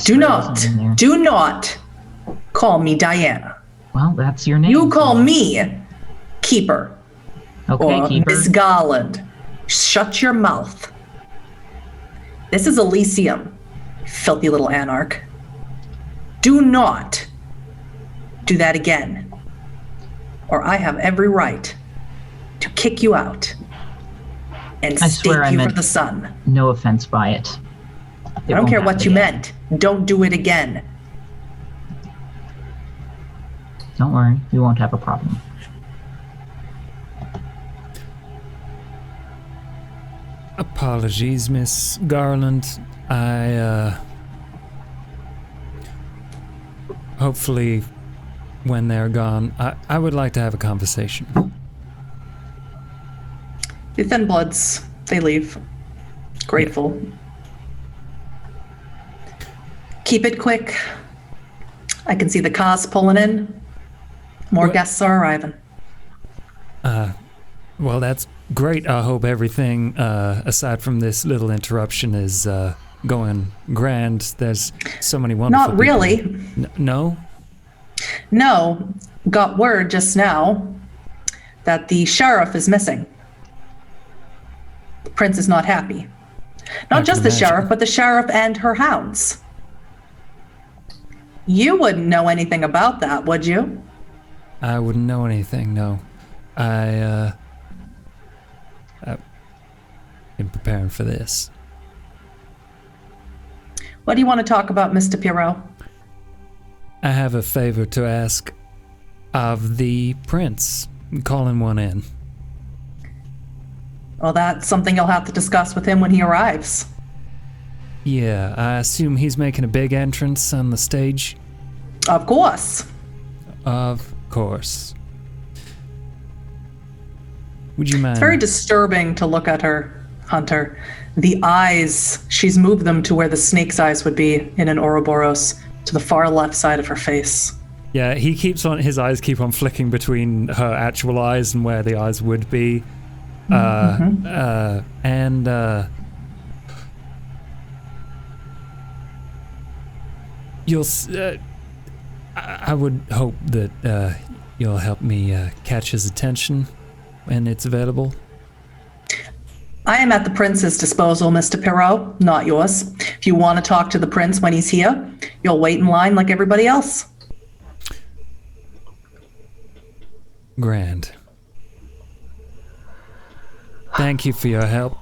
Speaker 2: Do not call me Diana.
Speaker 4: Well, that's your name.
Speaker 2: You call me Keeper.
Speaker 4: Okay,
Speaker 2: or
Speaker 4: Keeper.
Speaker 2: Miss Garland. Shut your mouth. This is Elysium, filthy little anarch. Do not do that again, or I have every right to kick you out and stake you for the sun.
Speaker 4: No offense by it.
Speaker 2: I don't care what you meant. Don't do it again.
Speaker 4: Don't worry, we won't have a problem.
Speaker 1: Apologies, Miss Garland. Hopefully, when they're gone, I would like to have a conversation.
Speaker 2: The Thin Bloods, they leave. Grateful. Keep it quick. I can see the cars pulling in. More guests are arriving.
Speaker 1: Well, that's great. I hope everything, aside from this little interruption, is going grand. There's so many wonderful
Speaker 2: Not really.
Speaker 1: people. No?
Speaker 2: No. Got word just now that the sheriff is missing. The prince is not happy. Not just the sheriff, but the sheriff and her hounds. You wouldn't know anything about that, would you?
Speaker 1: I wouldn't know anything, no. I've been preparing for this.
Speaker 2: What do you want to talk about, Mr. Pierrot?
Speaker 1: I have a favor to ask of the prince. Calling one in.
Speaker 2: Well, that's something you'll have to discuss with him when he arrives.
Speaker 1: Yeah, I assume he's making a big entrance on the stage?
Speaker 2: Of course.
Speaker 1: Of course. Would you mind?
Speaker 2: It's very disturbing to look at her, Hunter. The eyes, she's moved them to where the snake's eyes would be in an Ouroboros, to the far left side of her face.
Speaker 1: Yeah, his eyes keep on flicking between her actual eyes and where the eyes would be. I would hope that you'll help me catch his attention when it's available.
Speaker 2: I am at the prince's disposal, Mr. Pierrot, not yours. If you want to talk to the prince when he's here, you'll wait in line like everybody else.
Speaker 1: Grand. Thank you for your help.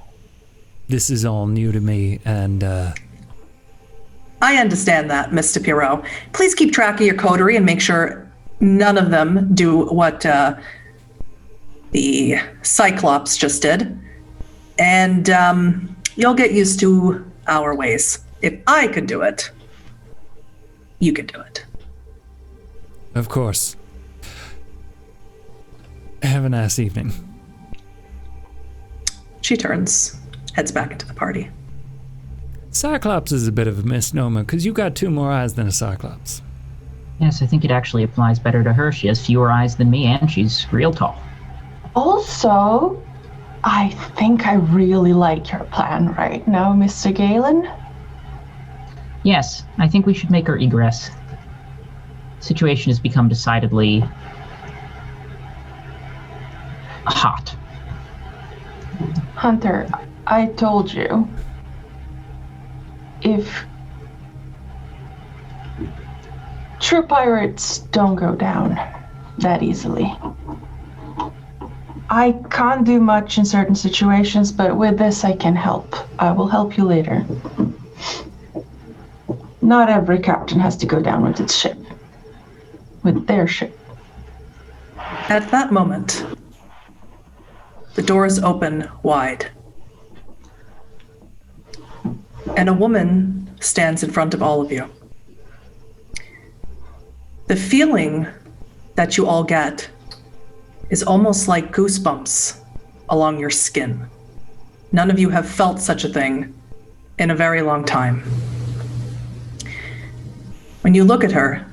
Speaker 1: This is all new to me, and
Speaker 2: I understand that, Mr. Pierrot. Please keep track of your coterie and make sure none of them do what the Cyclops just did. And you'll get used to our ways. If I could do it, you could do it.
Speaker 1: Of course. Have a nice evening.
Speaker 2: She turns, heads back into the party.
Speaker 1: Cyclops is a bit of a misnomer, because you got 2 more eyes than a Cyclops.
Speaker 4: Yes, I think it actually applies better to her. She has fewer eyes than me, and she's real tall.
Speaker 5: Also, I think I really like your plan right now, Mr. Galen.
Speaker 4: Yes, I think we should make her egress. The situation has become decidedly hot.
Speaker 5: Hunter, I told you. If true pirates don't go down that easily. I can't do much in certain situations, but with this I can help. I will help you later. Not every captain has to go down with its ship. With their ship.
Speaker 2: At that moment, the doors open wide. And a woman stands in front of all of you. The feeling that you all get is almost like goosebumps along your skin. None of you have felt such a thing in a very long time. When you look at her,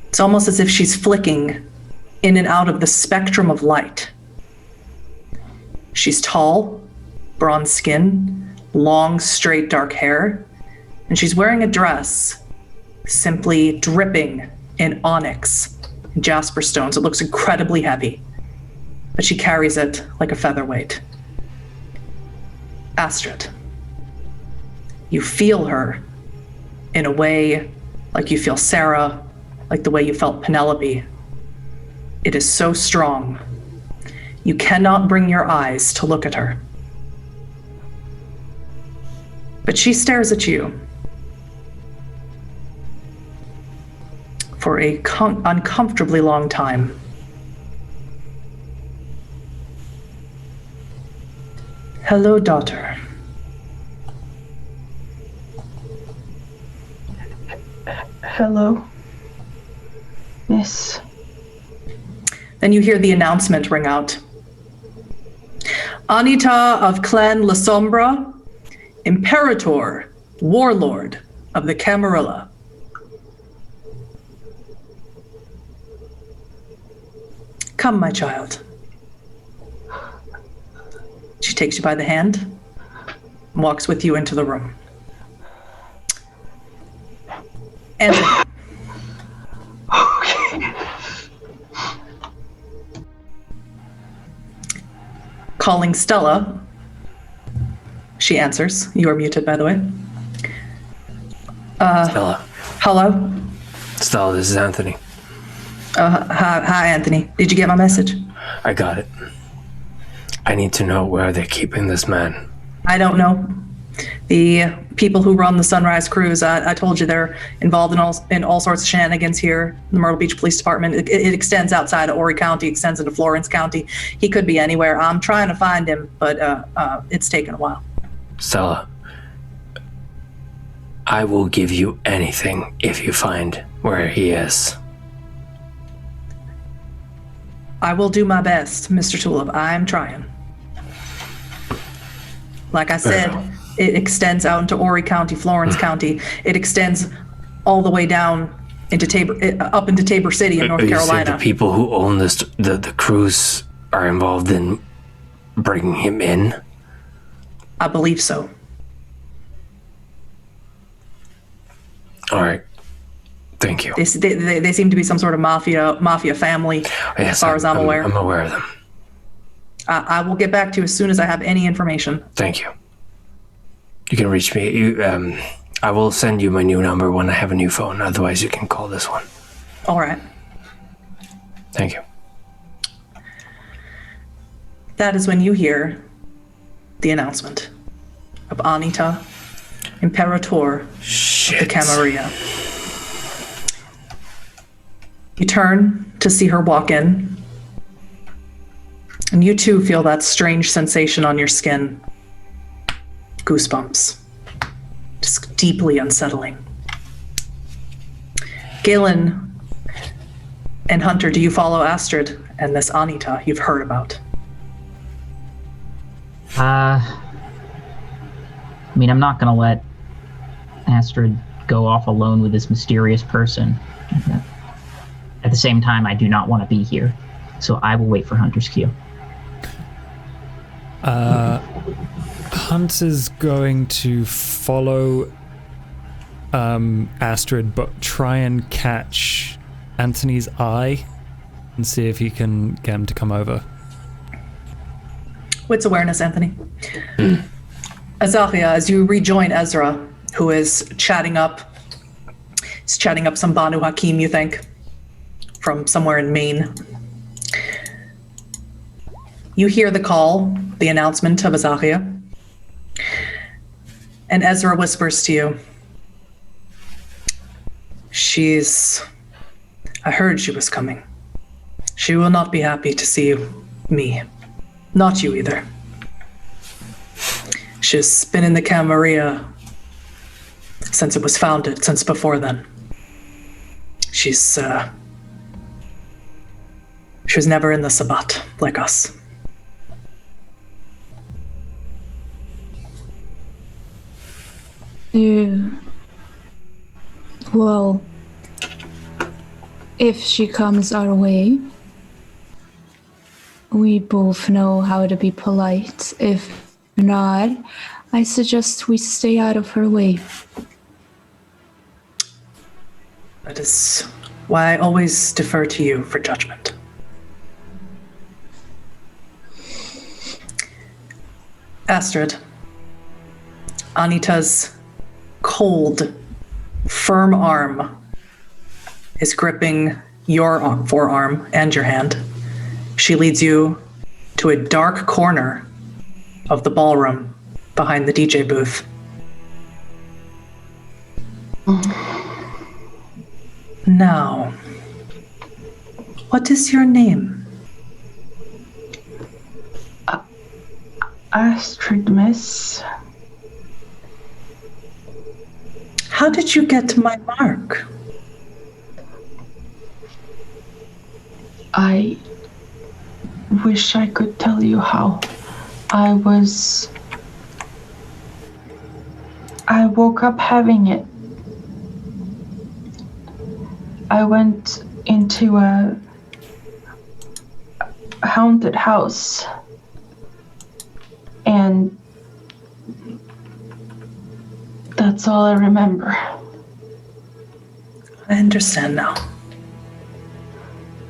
Speaker 2: it's almost as if she's flicking in and out of the spectrum of light. She's tall, bronze skin, long, straight, dark hair, and she's wearing a dress simply dripping in onyx and jasper stones. It looks incredibly heavy, but she carries it like a featherweight. Astrid, you feel her in a way like you feel Sarah, like the way you felt Penelope. It is so strong. You cannot bring your eyes to look at her. But she stares at you for a uncomfortably long time. Hello, daughter.
Speaker 5: Hello, Miss.
Speaker 2: Then you hear the announcement ring out. Anita of Clan La Sombra, Imperator, Warlord of the Camarilla. Come, my child. She takes you by the hand and walks with you into the room. Anthony.
Speaker 5: Okay.
Speaker 2: Calling Stella. She answers. You are muted, by the way.
Speaker 3: Stella.
Speaker 2: Hello?
Speaker 3: Stella, this is Anthony.
Speaker 2: Hi, Anthony. Did you get my message?
Speaker 3: I got it. I need to know where they're keeping this man.
Speaker 2: I don't know. The people who run the Sunrise Cruise, I told you they're involved in all sorts of shenanigans here. The Myrtle Beach Police Department, it extends outside of Horry County, extends into Florence County. He could be anywhere. I'm trying to find him, but it's taken a while.
Speaker 3: Stella, I will give you anything if you find where he is.
Speaker 2: I will do my best, Mr. Tulip. I'm trying. Like I said, it extends out into Horry County, Florence County. It extends all the way down into up into Tabor City in North Carolina.
Speaker 3: You said the people who own the cruise are involved in bringing him in?
Speaker 2: I believe so.
Speaker 3: All right. Thank you.
Speaker 2: They seem to be some sort of mafia family,
Speaker 3: Yes,
Speaker 2: as far as I'm aware.
Speaker 3: I'm aware of them.
Speaker 2: I will get back to you as soon as I have any information.
Speaker 3: Thank you. You can reach me. I will send you my new number when I have a new phone. Otherwise, you can call this one.
Speaker 2: All right.
Speaker 3: Thank you.
Speaker 2: That is when you hear the announcement of Anita, Imperator of the Camarilla. You turn to see her walk in. And you too feel that strange sensation on your skin. Goosebumps. Just deeply unsettling. Galen and Hunter, do you follow Astrid and this Anita you've heard about?
Speaker 4: I mean, I'm not gonna let Astrid go off alone with this mysterious person. At the same time, I do not want to be here, so I will wait for Hunter's cue.
Speaker 1: Hunter's going to follow Astrid, but try and catch Anthony's eye and see if he can get him to come over.
Speaker 2: Wits awareness, Anthony. Azaria, as you rejoin Ezra, who is chatting up some Banu Hakim, you think, from somewhere in Maine. You hear the call, the announcement of Azaria, and Ezra whispers to you, I heard she was coming. She will not be happy to see me. Not you either. She's been in the Camarilla since it was founded, since before then. She was never in the Sabbat like us.
Speaker 6: Well, if she comes our way, we both know how to be polite. If not, I suggest we stay out of her way.
Speaker 2: That is why I always defer to you for judgment. Astrid, Anita's cold, firm arm is gripping your forearm and your hand. She leads you to a dark corner of the ballroom behind the DJ booth. Now, what is your name?
Speaker 5: Astrid, miss.
Speaker 2: How did you get my mark?
Speaker 5: I wish I could tell you how. I woke up having it. I went into a haunted house, and that's all I remember.
Speaker 2: I understand now.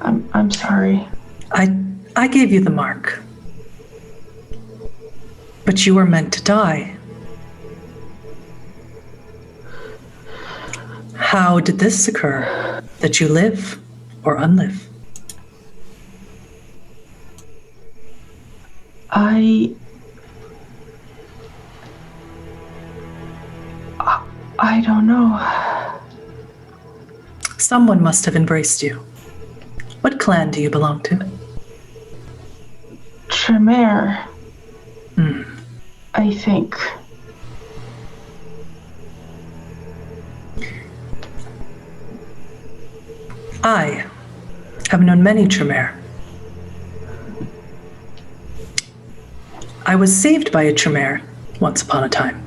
Speaker 5: I'm sorry.
Speaker 2: I gave you the mark. But you were meant to die. How did this occur? That you live or unlive?
Speaker 5: I don't know.
Speaker 2: Someone must have embraced you. What clan do you belong to?
Speaker 5: Tremere. I think.
Speaker 2: I have known many Tremere. I was saved by a Tremere once upon a time.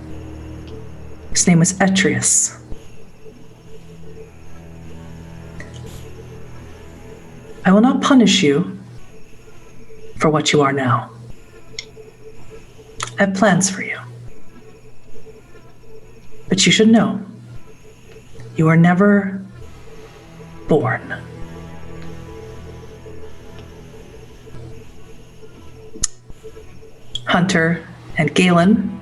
Speaker 2: His name was Etrius. I will not punish you for what you are now. I have plans for you. But you should know, you were never born. Hunter and Galen,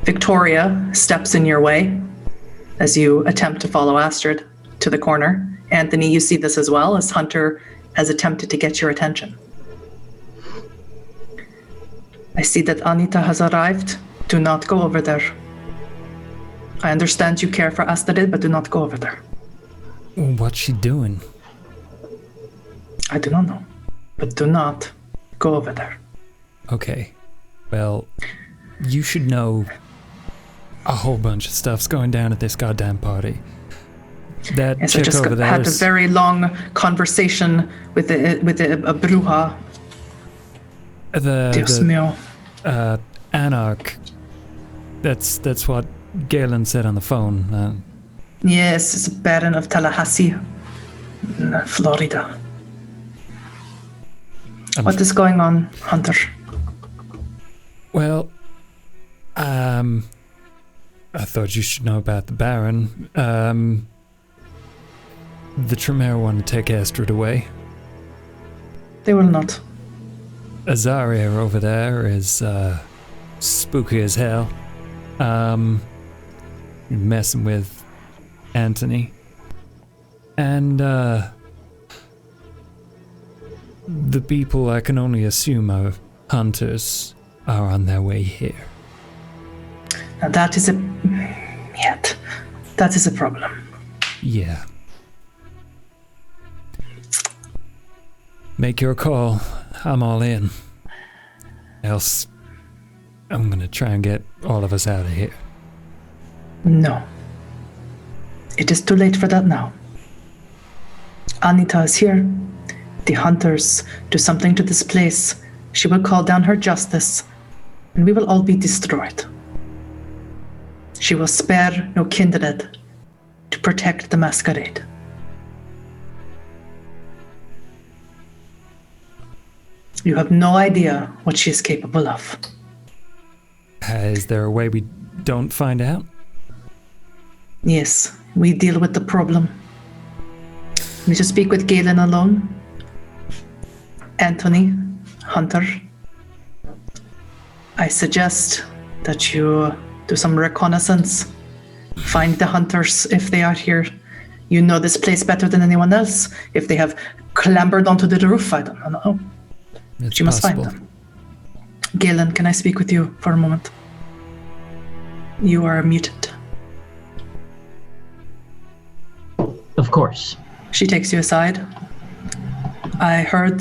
Speaker 2: Victoria steps in your way as you attempt to follow Astrid to the corner. Anthony, you see this as well, as Hunter has attempted to get your attention. I see that Anita has arrived. Do not go over there. I understand you care for Astrid, but do not go over there.
Speaker 1: What's she doing?
Speaker 2: I do not know, but do not go over there.
Speaker 1: Okay. Well, you should know a whole bunch of stuff's going down at this goddamn party. That
Speaker 2: Yes, I
Speaker 1: chick
Speaker 2: just
Speaker 1: over there
Speaker 2: had a
Speaker 1: is-
Speaker 2: very long conversation with a bruja. Dios mío.
Speaker 1: Anarch. That's what Galen said on the phone.
Speaker 2: Yes, it's a Baron of Tallahassee, in Florida. What is going on, Hunter?
Speaker 1: Well, I thought you should know about the Baron. The Tremere want to take Astrid away.
Speaker 2: They will not.
Speaker 1: Azaria over there is spooky as hell. Messing with Anthony. And the people I can only assume are hunters are on their way here.
Speaker 2: Now that is a problem.
Speaker 1: Yeah. Make your call. I'm all in. Else, I'm gonna try and get all of us out of here.
Speaker 2: No. It is too late for that now. Anita is here. The hunters do something to this place. She will call down her justice, and we will all be destroyed. She will spare no kindred to protect the Masquerade. You have no idea what she is capable of.
Speaker 1: Is there a way we don't find out?
Speaker 2: Yes, we deal with the problem. Need to speak with Galen alone. Anthony, Hunter. I suggest that you do some reconnaissance. Find the hunters if they are here. You know this place better than anyone else. If they have clambered onto the roof, I don't know.
Speaker 1: It's
Speaker 2: You must
Speaker 1: possible.
Speaker 2: find them. Galen, can I speak with you for a moment? You are muted.
Speaker 4: Of course.
Speaker 2: She takes you aside. I heard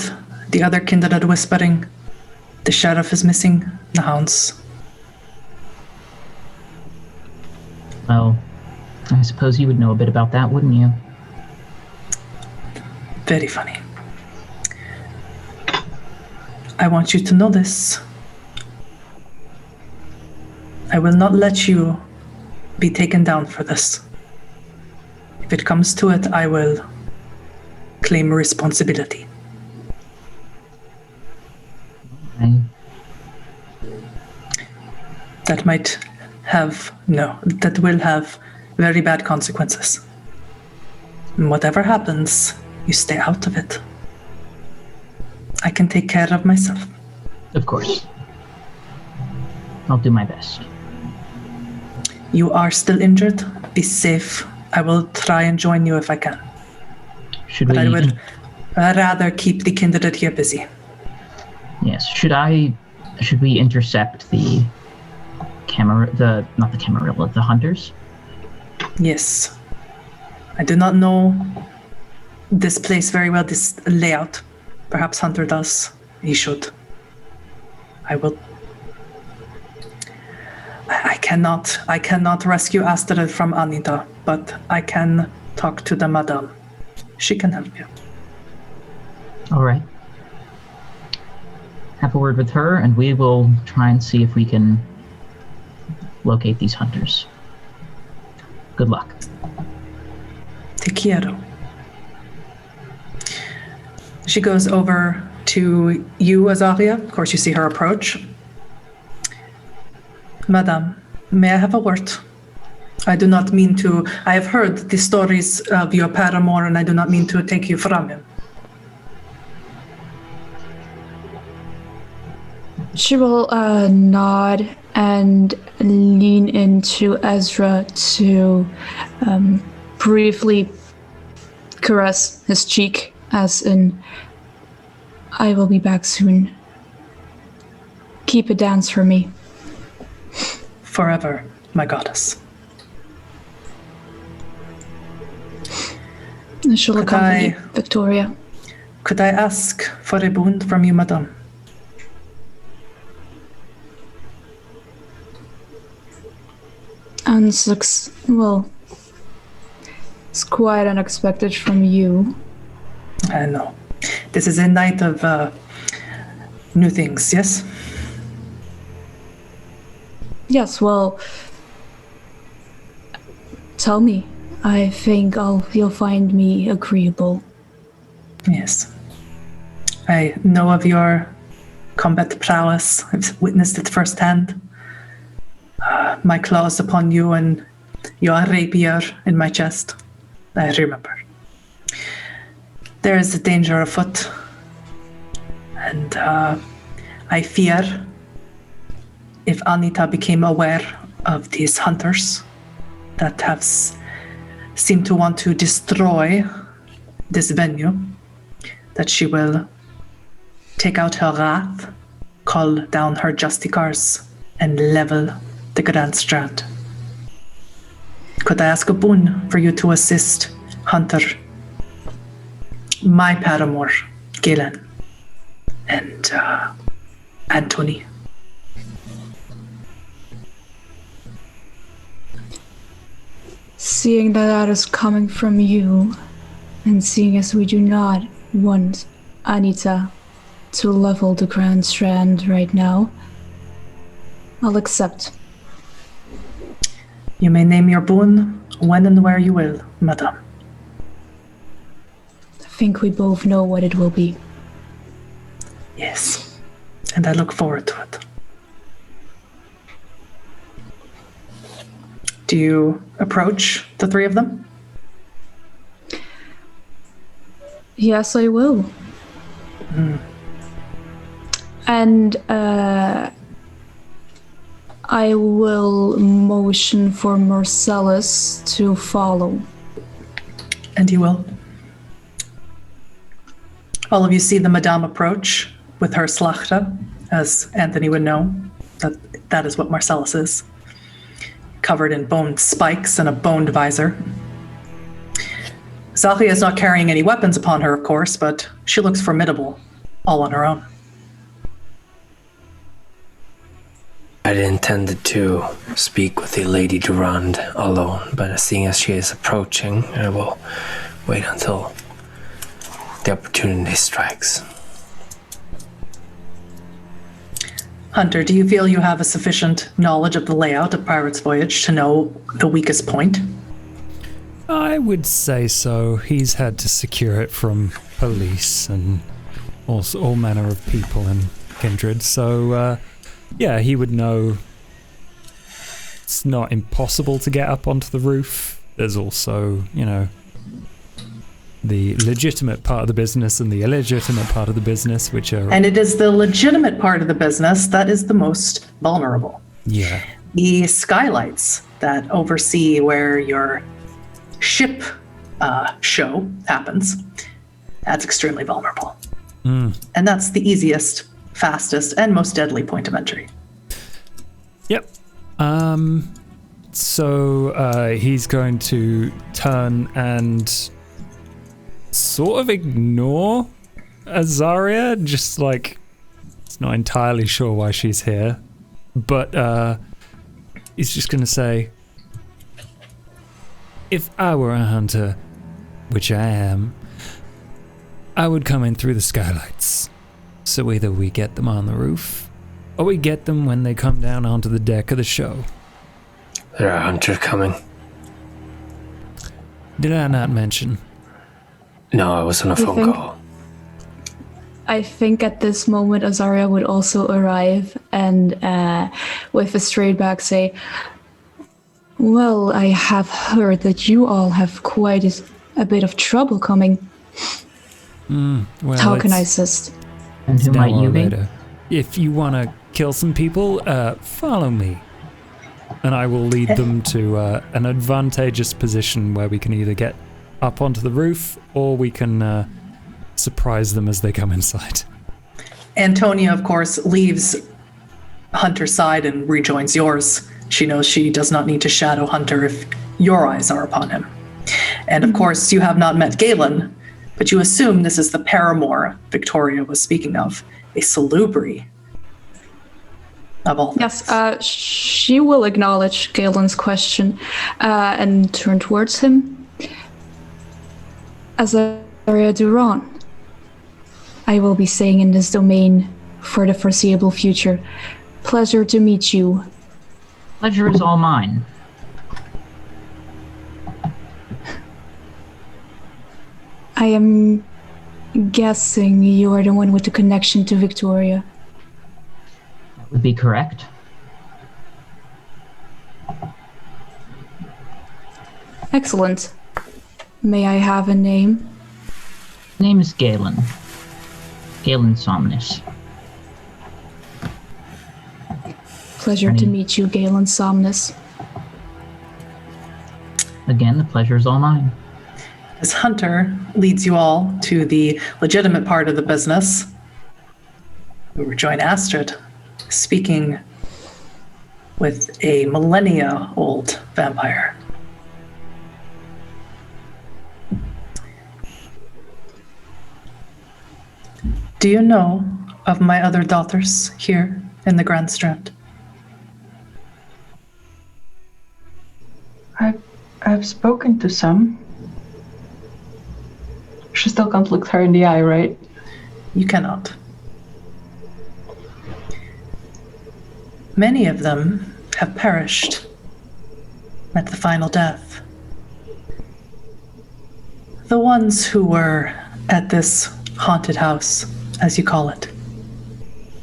Speaker 2: the other kindred whispering. The sheriff is missing. The hounds.
Speaker 4: Well, I suppose you would know a bit about that, wouldn't you?
Speaker 2: Very funny. I want you to know this. I will not let you be taken down for this. If it comes to it, I will claim responsibility. That will have very bad consequences. And whatever happens, you stay out of it. I can take care of myself.
Speaker 4: Of course. I'll do my best.
Speaker 2: You are still injured. Be safe. I will try and join you if I can.
Speaker 4: Should
Speaker 2: But
Speaker 4: we?
Speaker 2: I would rather keep the kindred here busy.
Speaker 4: Yes. Should we intercept the not the Camarilla, the hunters?
Speaker 2: Yes. I do not know this place very well, this layout. Perhaps Hunter does. He should. I will. I cannot rescue Astrid from Anita, but I can talk to the madame. She can help you.
Speaker 4: All right. Have a word with her, and we will try and see if we can locate these hunters. Good luck.
Speaker 2: Te quiero. She goes over to you, Azaria. Of course, you see her approach. Madame, may I have a word? I do not mean to. I have heard the stories of your paramour, and I do not mean to take you from him.
Speaker 6: She will nod and lean into Ezra to briefly caress his cheek, as in, I will be back soon. Keep a dance for me.
Speaker 2: Forever, my goddess.
Speaker 6: I shall accompany Victoria.
Speaker 2: Could I ask for a boon from you, madame?
Speaker 6: Well, it's quite unexpected from you.
Speaker 2: I know. This is a night of new things, yes?
Speaker 6: Yes, well, tell me. I think you'll find me agreeable.
Speaker 2: Yes. I know of your combat prowess. I've witnessed it firsthand. My claws upon you and your rapier in my chest. I remember. There is a danger afoot. And I fear if Anita became aware of these hunters that have seemed to want to destroy this venue, that she will take out her wrath, call down her justicars, and level the Grand Strand. Could I ask a boon for you to assist Hunter, my paramour, Galen, and Anthony?
Speaker 6: Seeing that is coming from you, and seeing as we do not want Anita to level the Grand Strand right now, I'll accept.
Speaker 2: You may name your boon when and where you will, madame.
Speaker 6: I think we both know what it will be.
Speaker 2: Yes, and I look forward to it. Do you approach the three of them?
Speaker 6: Yes, I will. And I will motion for Marcellus to follow.
Speaker 2: And he will. All of you see the madame approach with her slachta, as Anthony would know. That is what Marcellus is. Covered in bone spikes and a boned visor. Zalia is not carrying any weapons upon her, of course, but she looks formidable, all on her own.
Speaker 3: I had intended to speak with the Lady Durand alone, but seeing as she is approaching, I will wait until the opportunity strikes.
Speaker 2: Hunter, do you feel you have a sufficient knowledge of the layout of Pirate's Voyage to know the weakest point?
Speaker 1: I would say so. He's had to secure it from police and also all manner of people and kindred, so yeah, he would know it's not impossible to get up onto the roof. There's also, the legitimate part of the business and the illegitimate part of the business, which are...
Speaker 2: And it is the legitimate part of the business that is the most vulnerable.
Speaker 1: Yeah.
Speaker 2: The skylights that oversee where your ship show happens, that's extremely vulnerable. And that's the easiest, fastest, and most deadly point of entry.
Speaker 1: Yep. So he's going to turn and sort of ignore Azaria, just like he's not entirely sure why she's here, but he's just going to say, if I were a hunter, which I am, I would come in through the skylights. So either we get them on the roof, or we get them when they come down onto the deck of the show.
Speaker 3: There are hunters coming.
Speaker 1: Did I not mention?
Speaker 3: No, I was on a phone call.
Speaker 6: I think at this moment Azaria would also arrive and with a straight back say, well, I have heard that you all have quite a bit of trouble coming.
Speaker 1: Well,
Speaker 6: how can I assist?
Speaker 4: And who might you be?
Speaker 1: Later. If you want to kill some people, follow me. And I will lead them to an advantageous position where we can either get up onto the roof or we can surprise them as they come inside.
Speaker 2: Antonia, of course, leaves Hunter's side and rejoins yours. She knows she does not need to shadow Hunter if your eyes are upon him. And of course, you have not met Galen, but you assume this is the paramour Victoria was speaking of, a salubri. of all
Speaker 6: Yes,
Speaker 2: things.
Speaker 6: she will acknowledge Galen's question and turn towards him. Azaria Duran, I will be staying in this domain for the foreseeable future. Pleasure to meet you.
Speaker 4: Pleasure is all mine.
Speaker 6: I am guessing you are the one with the connection to Victoria.
Speaker 4: That would be correct.
Speaker 6: Excellent. May I have a name?
Speaker 4: Name is Galen. Galen Somnus.
Speaker 6: Pleasure to meet you, Galen Somnus.
Speaker 4: Again, the pleasure is all mine.
Speaker 2: As Hunter leads you all to the legitimate part of the business, we rejoin Astrid speaking with a millennia-old vampire. Do you know of my other daughters here in the Grand Strand?
Speaker 5: I've spoken to some. She still can't look her in the eye, right?
Speaker 2: You cannot. Many of them have perished at the final death. The ones who were at this haunted house, as you call it,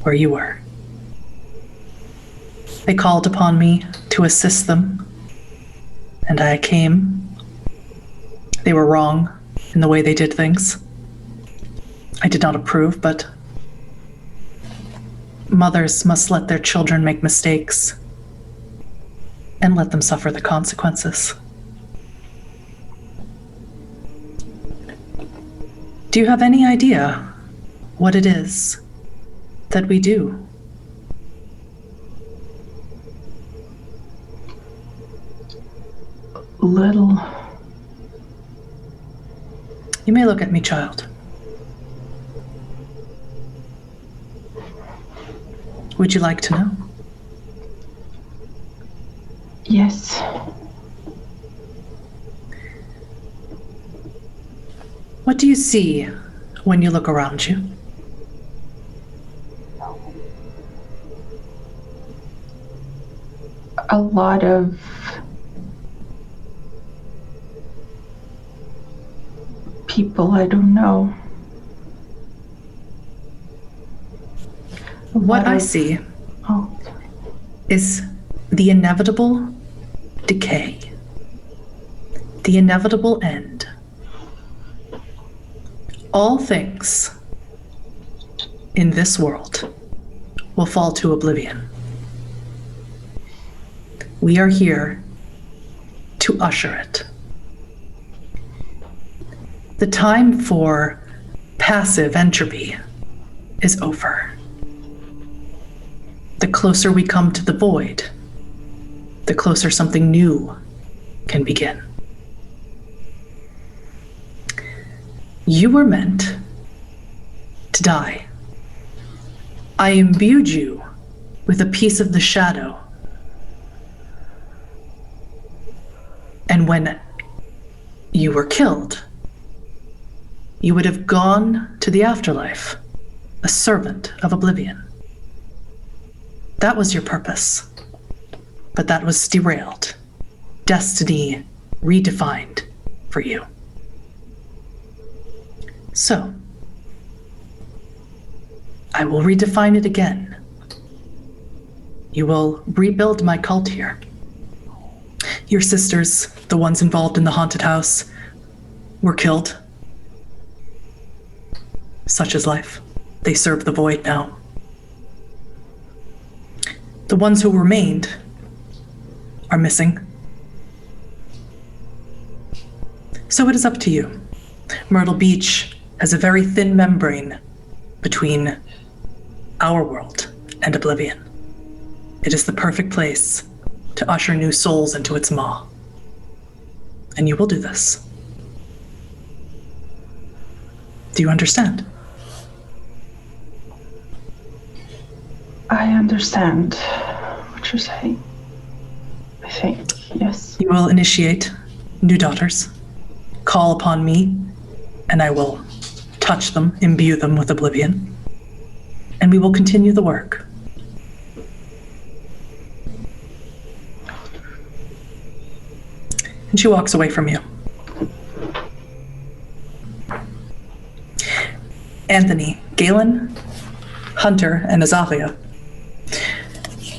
Speaker 2: where you were. They called upon me to assist them, and I came. They were wrong in the way they did things. I did not approve, but mothers must let their children make mistakes and let them suffer the consequences. Do you have any idea what it is that we do?
Speaker 5: Little.
Speaker 2: You may look at me, child. Would you like to know?
Speaker 5: Yes.
Speaker 2: What do you see when you look around you?
Speaker 5: A lot of people I don't know.
Speaker 2: What I see
Speaker 5: Oh,
Speaker 2: is the inevitable decay, the inevitable end. All things in this world will fall to oblivion. We are here to usher it. The time for passive entropy is over. The closer we come to the void, the closer something new can begin. You were meant to die. I imbued you with a piece of the shadow. And when you were killed, you would have gone to the afterlife, a servant of oblivion. That was your purpose, but that was derailed. Destiny redefined for you. So, I will redefine it again. You will rebuild my cult here. Your sisters, the ones involved in the haunted house, were killed. Such is life. They serve the void now. The ones who remained are missing. So it is up to you. Myrtle Beach has a very thin membrane between our world and oblivion. It is the perfect place to usher new souls into its maw. And you will do this.
Speaker 5: I understand what you're saying. I think, yes.
Speaker 2: You will initiate new daughters. Call upon me, and I will touch them, imbue them with oblivion. And we will continue the work. And she walks away from you. Anthony, Galen, Hunter, and Azaria.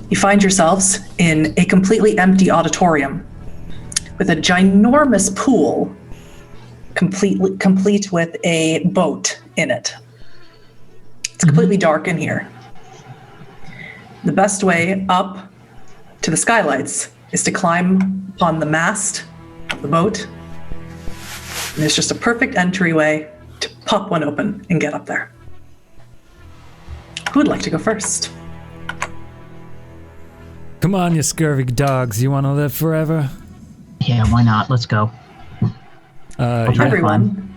Speaker 2: You find yourselves in a completely empty auditorium with a ginormous pool complete with a boat in it. It's completely dark in here. The best way up to the skylights is to climb on the mast of the boat. And there's just a perfect entryway to pop one open and get up there. Who would like to go first?
Speaker 1: Come on, you scurvy dogs. You want to live forever?
Speaker 4: Yeah, why not? Let's go.
Speaker 1: Yeah.
Speaker 2: Everyone,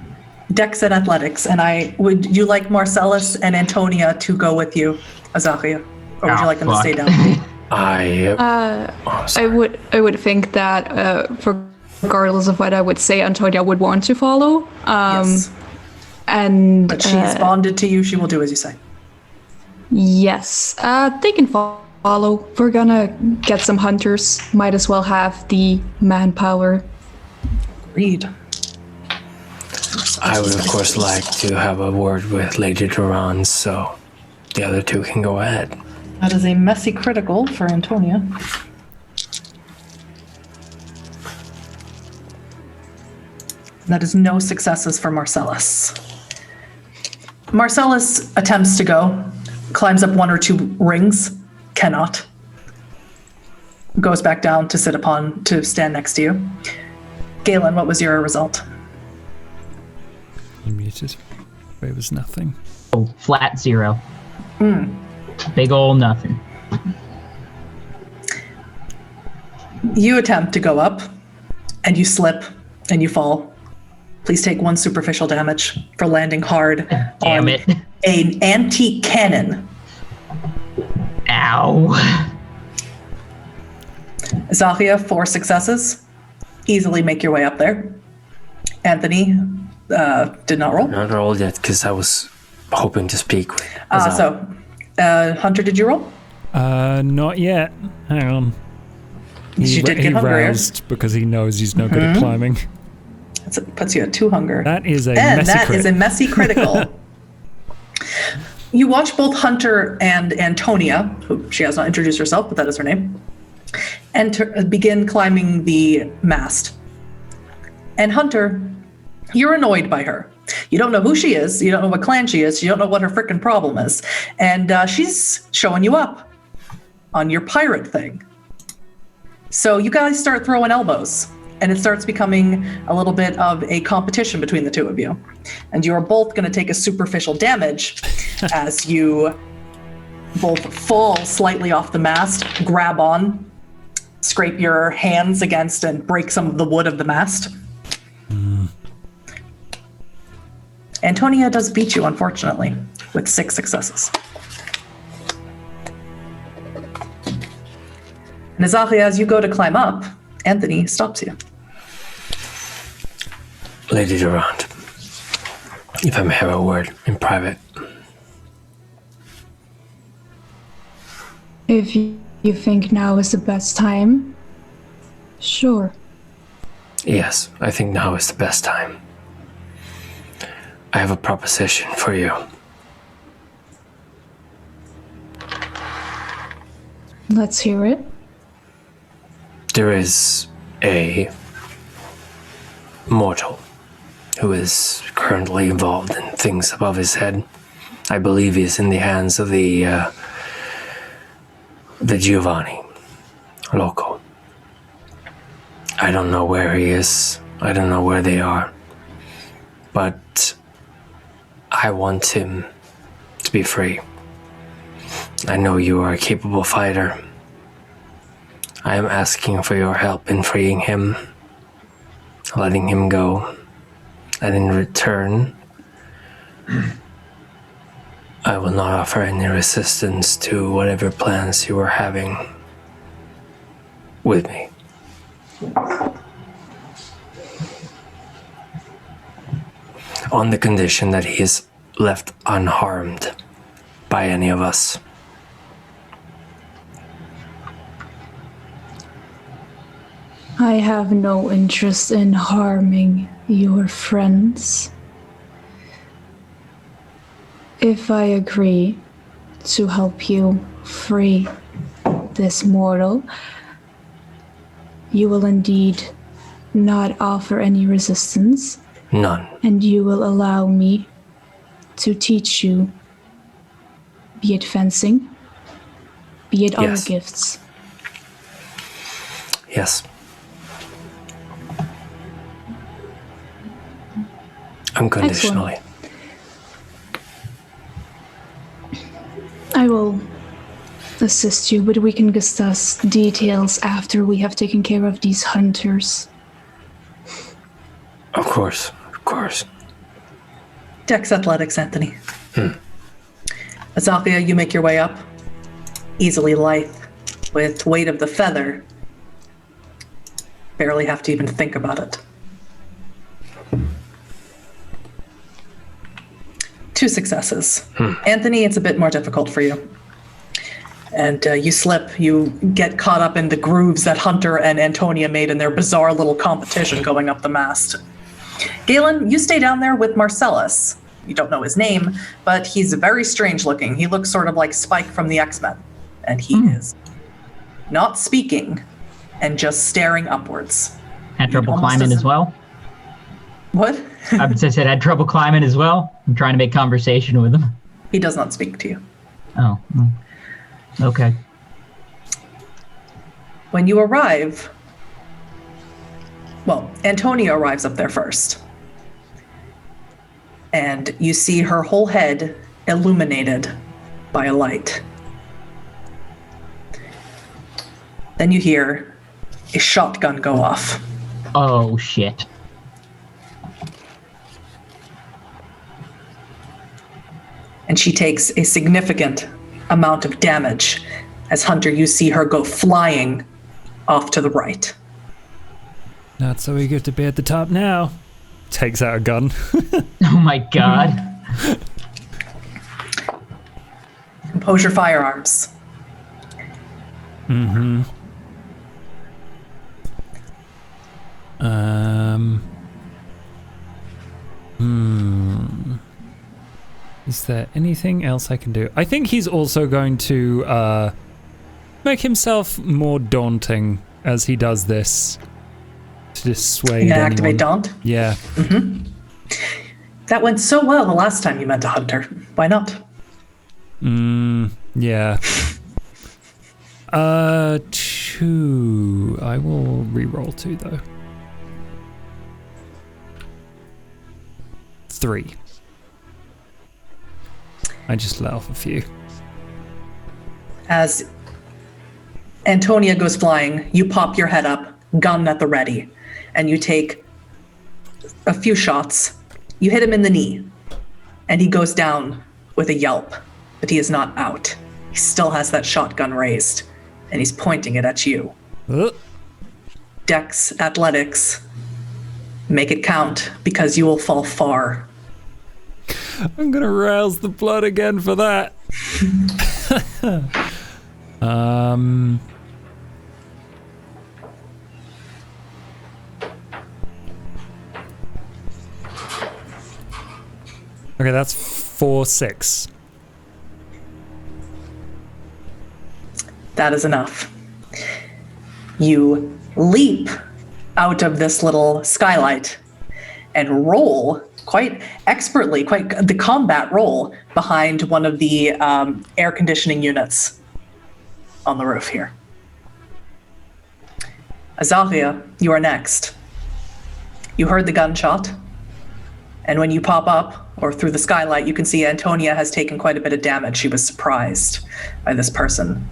Speaker 2: Dex and Athletics, and would you like Marcellus and Antonia to go with you, Azaria? Or would you like them to stay down?
Speaker 6: I would think that regardless of what I would say, Antonia would want to follow.
Speaker 2: Yes.
Speaker 6: And
Speaker 2: But she's bonded to you. She will do as you say.
Speaker 6: yes, they can follow. We're gonna get some hunters. Might as well have the manpower.
Speaker 2: Agreed.
Speaker 3: I would, of course, like to have a word with Lady Duran, so the other two can go ahead.
Speaker 2: That is a messy critical for Antonia. That is no successes for Marcellus. Marcellus attempts to go, climbs up one or two rings, cannot. Goes back down to stand next to you. Galen, what was your result?
Speaker 1: You muted. It was nothing.
Speaker 4: Oh, flat 0. Big ol' nothing.
Speaker 2: You attempt to go up, and you slip, and you fall. Please take 1 superficial damage for landing hard
Speaker 4: Damn
Speaker 2: on
Speaker 4: it.
Speaker 2: an antique cannon.
Speaker 4: Ow.
Speaker 2: Zafia, 4 successes. Easily make your way up there. Anthony did not roll.
Speaker 3: Not rolled yet, because I was hoping to speak with
Speaker 2: Hunter, did you roll?
Speaker 1: Not yet. Hang on.
Speaker 2: You did get
Speaker 1: he
Speaker 2: hungry.
Speaker 1: roused because he knows he's no good at climbing.
Speaker 2: That puts you at 2 hunger.
Speaker 1: That is a
Speaker 2: And
Speaker 1: messy
Speaker 2: that
Speaker 1: crit.
Speaker 2: is a messy critical. You watch both Hunter and Antonia, who she has not introduced herself, but that is her name, begin climbing the mast. And Hunter, you're annoyed by her. You don't know who she is. You don't know what clan she is. You don't know what her frickin' problem is. And she's showing you up on your pirate thing. So you guys start throwing elbows, and it starts becoming a little bit of a competition between the two of you. And you are both going to take a superficial damage as you both fall slightly off the mast, grab on, scrape your hands against, and break some of the wood of the mast. Antonia does beat you, unfortunately, with 6 successes. And Azaria, as you go to climb up, Anthony stops you.
Speaker 3: Lady Durant, if I may have a word in private.
Speaker 6: If you think now is the best time, sure.
Speaker 3: Yes, I think now is the best time. I have a proposition for you.
Speaker 6: Let's hear it.
Speaker 3: There is a mortal who is currently involved in things above his head. I believe he is in the hands of the Giovanni local. I don't know where he is. I don't know where they are. But I want him to be free. I know you are a capable fighter. I am asking for your help in freeing him, letting him go, and in return, I will not offer any resistance to whatever plans you are having with me. On the condition that he is left unharmed by any of us.
Speaker 6: I have no interest in harming your friends. If I agree to help you free this mortal, you will indeed not offer any resistance.
Speaker 3: None.
Speaker 6: And you will allow me to teach you, be it fencing, be it other gifts.
Speaker 3: Yes. Unconditionally.
Speaker 6: Excellent. I will assist you, but we can discuss details after we have taken care of these hunters.
Speaker 3: Of course, of course.
Speaker 2: Dex athletics, Anthony. Azalea, you make your way up. Easily lithe. With weight of the feather. Barely have to even think about it. 2 successes. Anthony, it's a bit more difficult for you. And you slip, you get caught up in the grooves that Hunter and Antonia made in their bizarre little competition going up the mast. Galen, you stay down there with Marcellus. You don't know his name, but he's very strange looking. He looks sort of like Spike from the X-Men. And he is not speaking and just staring upwards.
Speaker 4: Had trouble climbing as well?
Speaker 2: What?
Speaker 4: I said had trouble climbing as well. I'm trying to make conversation with him.
Speaker 2: He does not speak to you.
Speaker 4: Oh, okay.
Speaker 2: When you arrive, well, Antonia arrives up there first. And you see her whole head illuminated by a light. Then you hear a shotgun go off.
Speaker 4: Oh, shit.
Speaker 2: And she takes a significant amount of damage. As Hunter, you see her go flying off to the right.
Speaker 1: Not so eager to be at the top now. Takes out a gun.
Speaker 4: Oh my god.
Speaker 2: Compose your firearms.
Speaker 1: Is there anything else I can do? I think he's also going to make himself more daunting as he does this to dissuade
Speaker 2: You can
Speaker 1: anyone.
Speaker 2: activate Daunt.
Speaker 1: Yeah.
Speaker 2: That went so well the last time you met a hunter. Why not?
Speaker 1: Yeah. 2. I will re-roll 2 though. 3. I just let off a few.
Speaker 2: As Antonia goes flying, you pop your head up, gun at the ready, and you take a few shots. You hit him in the knee, and he goes down with a yelp, but he is not out. He still has that shotgun raised, and he's pointing it at you. Dex athletics. Make it count, because you will fall far.
Speaker 1: I'm gonna rouse the blood again for that. Okay, that's 4, 6.
Speaker 2: That is enough. You leap out of this little skylight and roll quite expertly, quite the combat roll behind one of the air conditioning units on the roof here. Azalea, you are next. You heard the gunshot, and when you pop up, or through the skylight, you can see Antonia has taken quite a bit of damage. She was surprised by this person.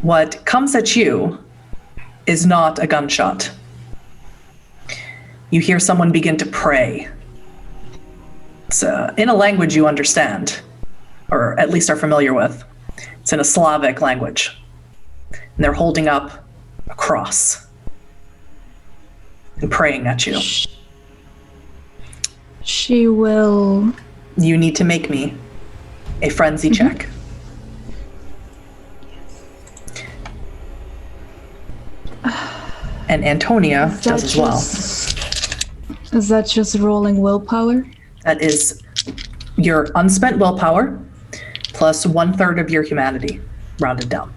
Speaker 2: What comes at you is not a gunshot. You hear someone begin to pray. It's in a language you understand, or at least are familiar with. It's in a Slavic language. And they're holding up a cross and praying at you.
Speaker 6: She will...
Speaker 2: You need to make me a frenzy check. And Antonia does as well.
Speaker 6: Is that just rolling willpower?
Speaker 2: That is your unspent willpower plus 1/3 of your humanity, rounded down.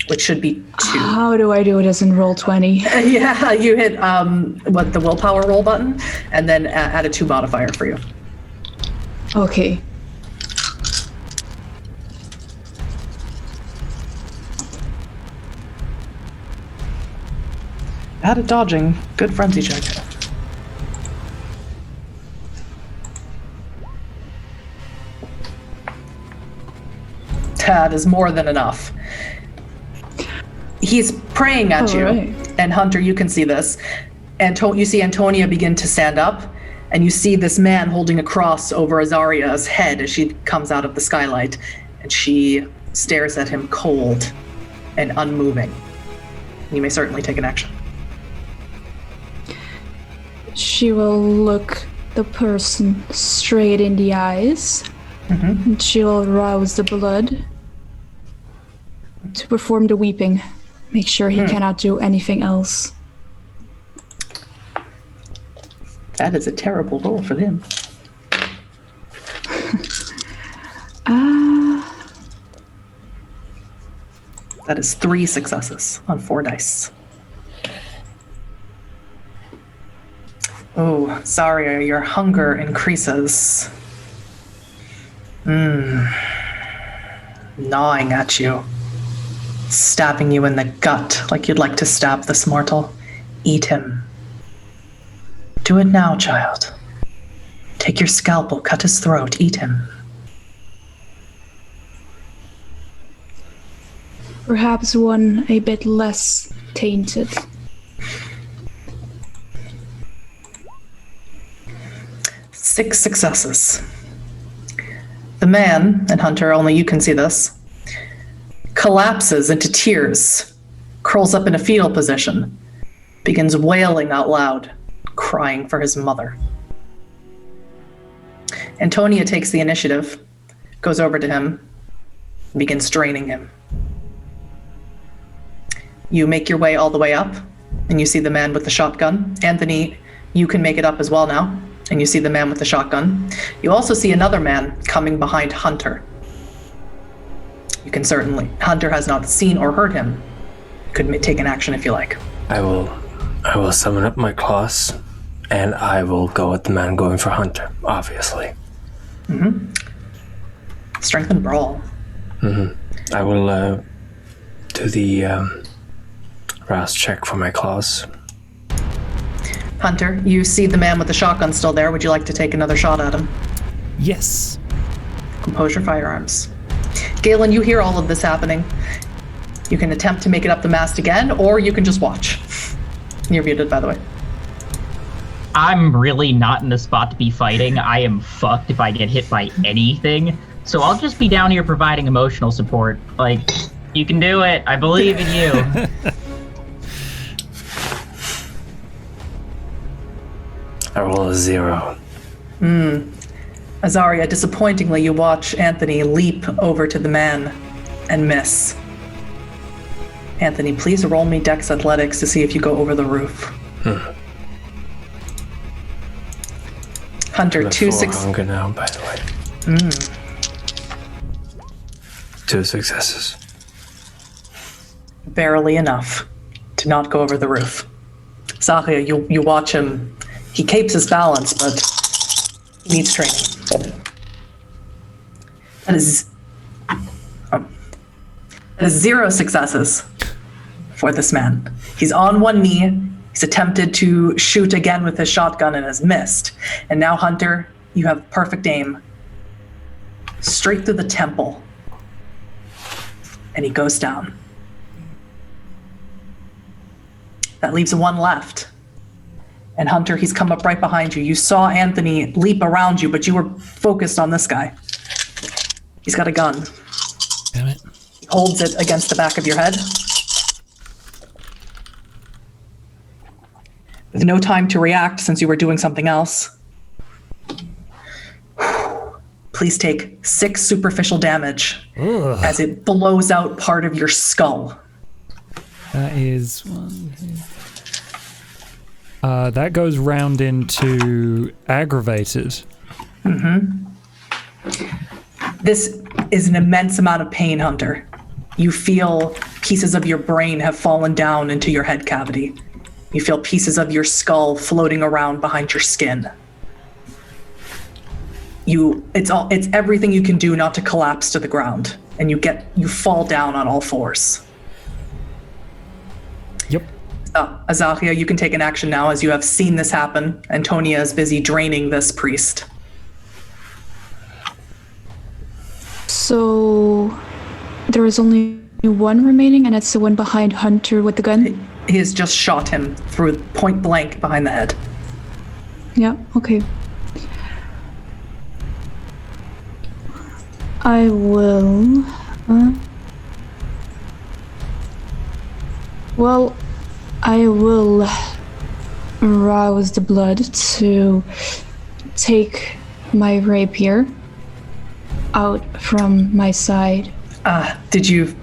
Speaker 2: Which should be 2.
Speaker 6: How do I do this in roll 20?
Speaker 2: Yeah, you hit the willpower roll button, and then add a 2 modifier for you.
Speaker 6: Okay.
Speaker 2: Added dodging. Good frenzy check. That is more than enough. He's praying at you,
Speaker 6: right.
Speaker 2: And Hunter, you can see this. You see Antonia begin to stand up, and you see this man holding a cross over Azaria's head as she comes out of the skylight, and she stares at him cold and unmoving. You may certainly take an action.
Speaker 6: She will look the person straight in the eyes, and she will rouse the blood to perform the weeping. Make sure he cannot do anything else.
Speaker 2: That is a terrible roll for him. That is 3 successes on 4 dice. Oh, Zarya, your hunger increases. Gnawing at you. Stabbing you in the gut like you'd like to stab this mortal. Eat him. Do it now, child. Take your scalpel, cut his throat, eat him.
Speaker 6: Perhaps one a bit less tainted.
Speaker 2: Six successes. The man, and Hunter, only you can see this, collapses into tears, curls up in a fetal position, begins wailing out loud, crying for his mother. Antonia takes the initiative, goes over to him, and begins draining him. You make your way all the way up, and you see the man with the shotgun. Anthony, you can make it up as well now, and you see the man with the shotgun. You also see another man coming behind Hunter. You can certainly, Hunter has not seen or heard him. Could take an action if you like.
Speaker 3: I will summon up my claws, and I will go at the man going for Hunter, obviously.
Speaker 2: Strength and brawl.
Speaker 3: I will do the rouse check for my claws.
Speaker 2: Hunter, you see the man with the shotgun still there. Would you like to take another shot at him?
Speaker 1: Yes.
Speaker 2: Compose your firearms. Galen, you hear all of this happening. You can attempt to make it up the mast again, or you can just watch. You're muted, by the way.
Speaker 4: I'm really not in the spot to be fighting. I am fucked if I get hit by anything. So I'll just be down here providing emotional support. Like, you can do it. I believe in you.
Speaker 3: I roll a 0.
Speaker 2: Azariah, disappointingly, you watch Anthony leap over to the man and miss. Anthony, please roll me Dex Athletics to see if you go over the roof. Hunter,
Speaker 3: I'm at
Speaker 2: 2
Speaker 3: 4
Speaker 2: 6.
Speaker 3: hunger now, by the way. 2 successes.
Speaker 2: Barely enough to not go over the roof. Zahia, you watch him. He capes his balance, but he needs training. That is 0 successes for this man. He's on one knee. He's attempted to shoot again with his shotgun and has missed. And now, Hunter, you have perfect aim. Straight through the temple. And he goes down. That leaves one left. And Hunter, he's come up right behind you. You saw Anthony leap around you, but you were focused on this guy. He's got a gun.
Speaker 1: Damn it.
Speaker 2: He holds it against the back of your head. With no time to react since you were doing something else. Please take 6 superficial damage as it blows out part of your skull.
Speaker 1: That is 1, 2. That goes round into aggravated.
Speaker 2: This is an immense amount of pain, Hunter. You feel pieces of your brain have fallen down into your head cavity. You feel pieces of your skull floating around behind your skin. It's everything you can do not to collapse to the ground, and you fall down on all fours.
Speaker 1: Yep.
Speaker 2: Azahia, you can take an action now as you have seen this happen. Antonia is busy draining this priest.
Speaker 6: So there is only one remaining, and it's the one behind Hunter with the gun?
Speaker 2: He has just shot him through point blank behind the head.
Speaker 6: Yeah, okay. I will... Well, I will rouse the blood to take my rapier out from my side.
Speaker 2: Did you,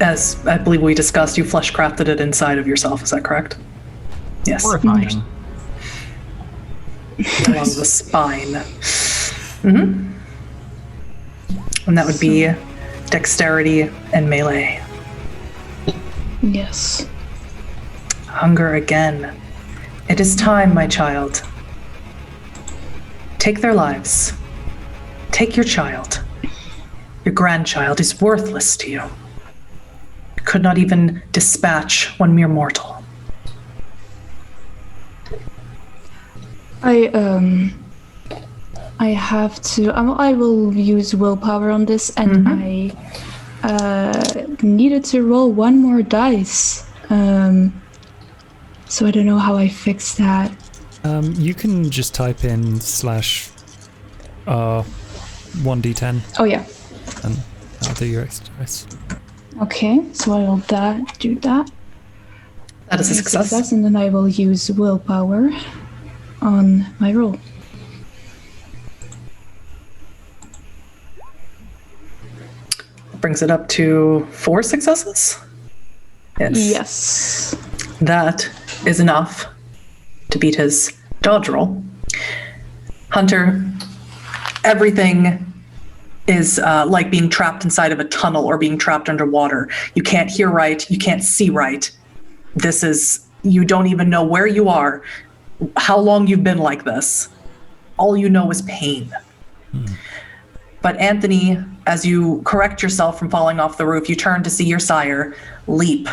Speaker 2: as I believe we discussed, you flesh crafted it inside of yourself, is that correct? Yes.
Speaker 4: Horrifying.
Speaker 2: Along the spine. And that would be dexterity and melee.
Speaker 6: Yes.
Speaker 2: Hunger again. It is time, my child. Take their lives. Take your child. Your grandchild is worthless to you. You could not even dispatch one mere mortal.
Speaker 6: I have to. I will use willpower on this, and I needed to roll one more dice. So I don't know how I fix that.
Speaker 1: You can just type in /1d10
Speaker 6: Oh yeah.
Speaker 1: and that'll do your extra dice.
Speaker 6: Okay, so I will do that.
Speaker 2: That is a success.
Speaker 6: And then I will use willpower on my roll.
Speaker 2: Brings it up to 4 successes?
Speaker 6: Yes.
Speaker 2: That is enough to beat his dodge roll. Hunter, everything is like being trapped inside of a tunnel or being trapped underwater. You can't hear right, you can't see right. You don't even know where you are, how long you've been like this. All you know is pain. But Anthony, as you correct yourself from falling off the roof, you turn to see your sire leap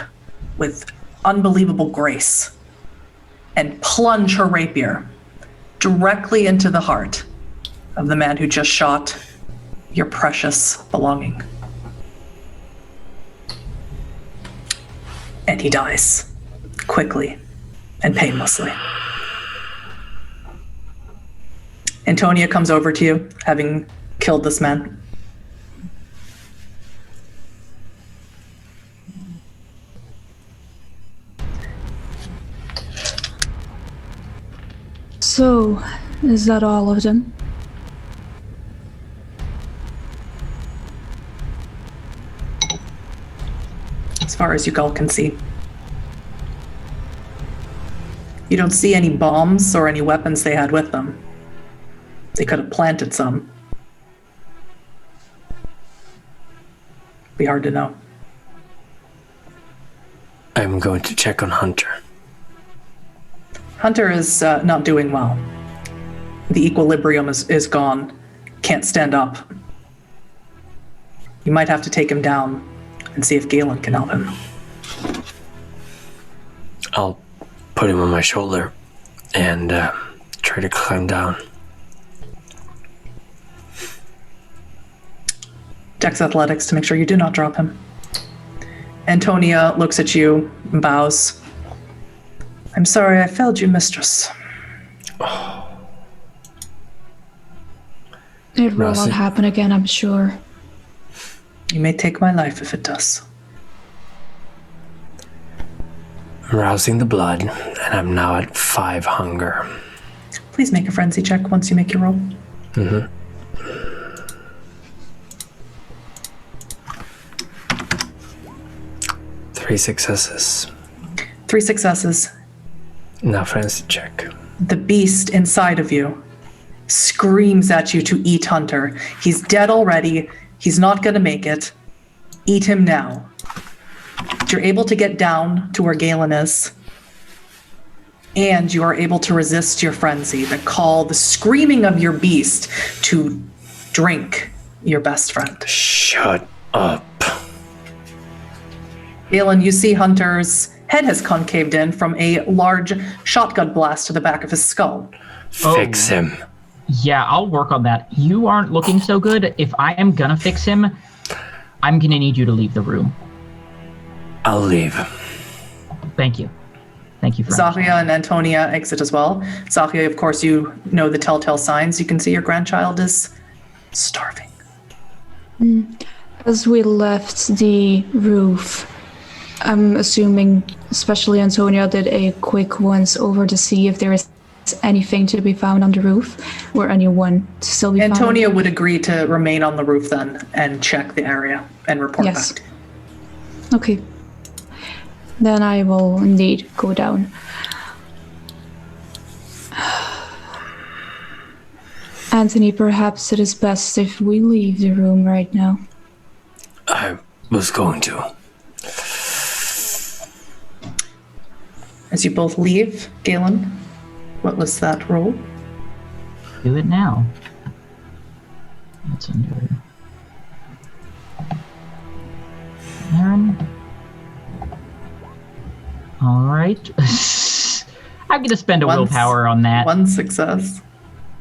Speaker 2: with unbelievable grace and plunge her rapier directly into the heart of the man who just shot your precious belonging. And he dies quickly and painlessly. Antonia comes over to you, having killed this man.
Speaker 6: So, is that all of them?
Speaker 2: As far as you all can see. You don't see any bombs or any weapons they had with them. They could have planted some. Be hard to know.
Speaker 3: I'm going to check on Hunter.
Speaker 2: Hunter is not doing well. The equilibrium is gone. Can't stand up. You might have to take him down and see if Galen can help him.
Speaker 3: I'll put him on my shoulder and try to climb down.
Speaker 2: Dex athletics to make sure you do not drop him. Antonia looks at you and bows. I'm sorry I failed you, mistress.
Speaker 6: It will
Speaker 3: Rousing.
Speaker 6: not happen again, I'm sure.
Speaker 2: You may take my life if it does.
Speaker 3: I'm rousing the blood, and I'm now at 5 hunger.
Speaker 2: Please make a frenzy check once you make your roll.
Speaker 3: 3 successes.
Speaker 2: 3 successes.
Speaker 3: Now frenzy check.
Speaker 2: The beast inside of you screams at you to eat Hunter. He's dead already. He's not going to make it. Eat him now. You're able to get down to where Galen is. And you are able to resist your frenzy, the call, the screaming of your beast to drink your best friend.
Speaker 3: Shut up.
Speaker 2: Galen, you see Hunter's head has concaved in from a large shotgun blast to the back of his skull.
Speaker 3: Fix him.
Speaker 4: Yeah, I'll work on that. You aren't looking so good. If I am gonna fix him, I'm gonna need you to leave the room.
Speaker 3: I'll leave.
Speaker 4: Thank you. Thank you for
Speaker 2: Zahia and Antonia exit as well. Zahia, of course, you know the telltale signs. You can see your grandchild is starving.
Speaker 6: As we left the roof, I'm assuming especially Antonia did a quick once over to see if there is anything to be found on the roof or anyone to still be found.
Speaker 2: Antonia would agree to remain on the roof then and check the area and report
Speaker 6: Yes.
Speaker 2: back.
Speaker 6: Okay. Then I will indeed go down. Anthony, perhaps it is best if we leave the room right now.
Speaker 3: I was going to.
Speaker 2: As you both leave, Galen, what was that roll?
Speaker 4: Do it now. That's under Aaron. All right. I'm gonna spend a willpower on that.
Speaker 2: One success.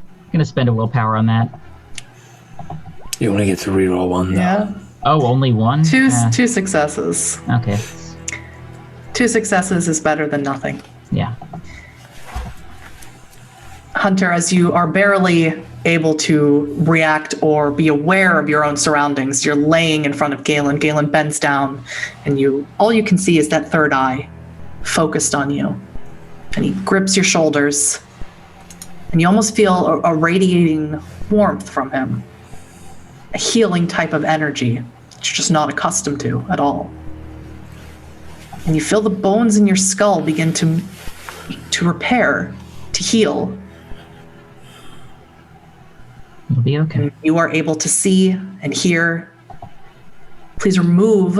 Speaker 4: I'm gonna spend a willpower on that.
Speaker 3: You only get to reroll one, though.
Speaker 2: Yeah.
Speaker 4: Oh, only one?
Speaker 2: Two successes.
Speaker 4: Okay.
Speaker 2: 2 successes is better than nothing.
Speaker 4: Yeah.
Speaker 2: Hunter, as you are barely able to react or be aware of your own surroundings, you're laying in front of Galen. Galen bends down, and all you can see is that third eye focused on you. And he grips your shoulders, and you almost feel a radiating warmth from him, a healing type of energy that you're just not accustomed to at all. And you feel the bones in your skull begin to repair, to heal.
Speaker 4: It'll be okay.
Speaker 2: You are able to see and hear. Please remove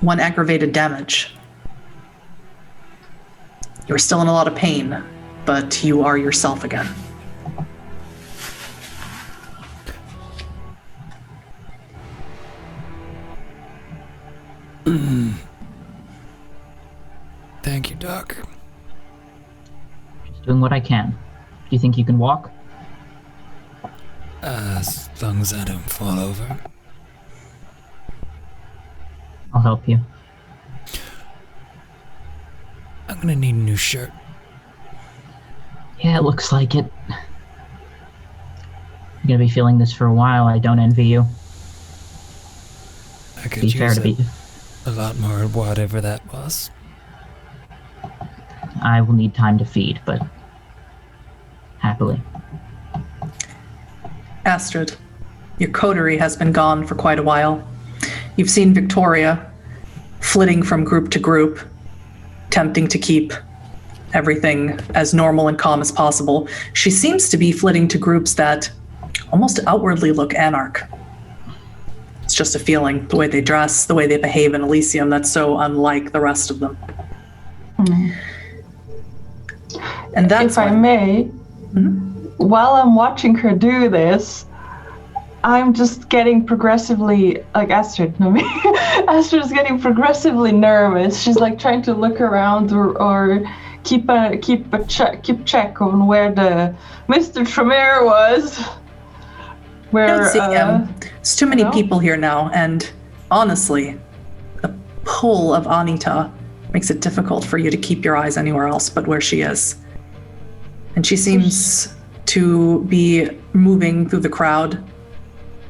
Speaker 2: 1 aggravated damage. You're still in a lot of pain, but you are yourself again.
Speaker 1: Thank you, Doc.
Speaker 4: Just doing what I can. Do you think you can walk?
Speaker 1: As long as I don't fall over.
Speaker 4: I'll help you.
Speaker 1: I'm gonna need a new shirt.
Speaker 4: Yeah, it looks like it. You're gonna be feeling this for a while. I don't envy you.
Speaker 1: I could
Speaker 4: Be fair
Speaker 1: use
Speaker 4: to be.
Speaker 1: a lot more of whatever that was.
Speaker 4: I will need time to feed, but happily.
Speaker 2: Astrid, your coterie has been gone for quite a while. You've seen Victoria flitting from group to group, attempting to keep everything as normal and calm as possible. She seems to be flitting to groups that almost outwardly look anarch. It's just a feeling, the way they dress, the way they behave in Elysium, that's so unlike the rest of them. And that's
Speaker 5: If I may, while I'm watching her do this, I'm just getting progressively, like Astrid, no me. Astrid's getting progressively nervous. She's like trying to look around or keep check on where the Mr. Tremere was. Where
Speaker 2: I don't see him. There's too many people here now, and honestly, the pull of Anita makes it difficult for you to keep your eyes anywhere else but where she is. And she seems to be moving through the crowd,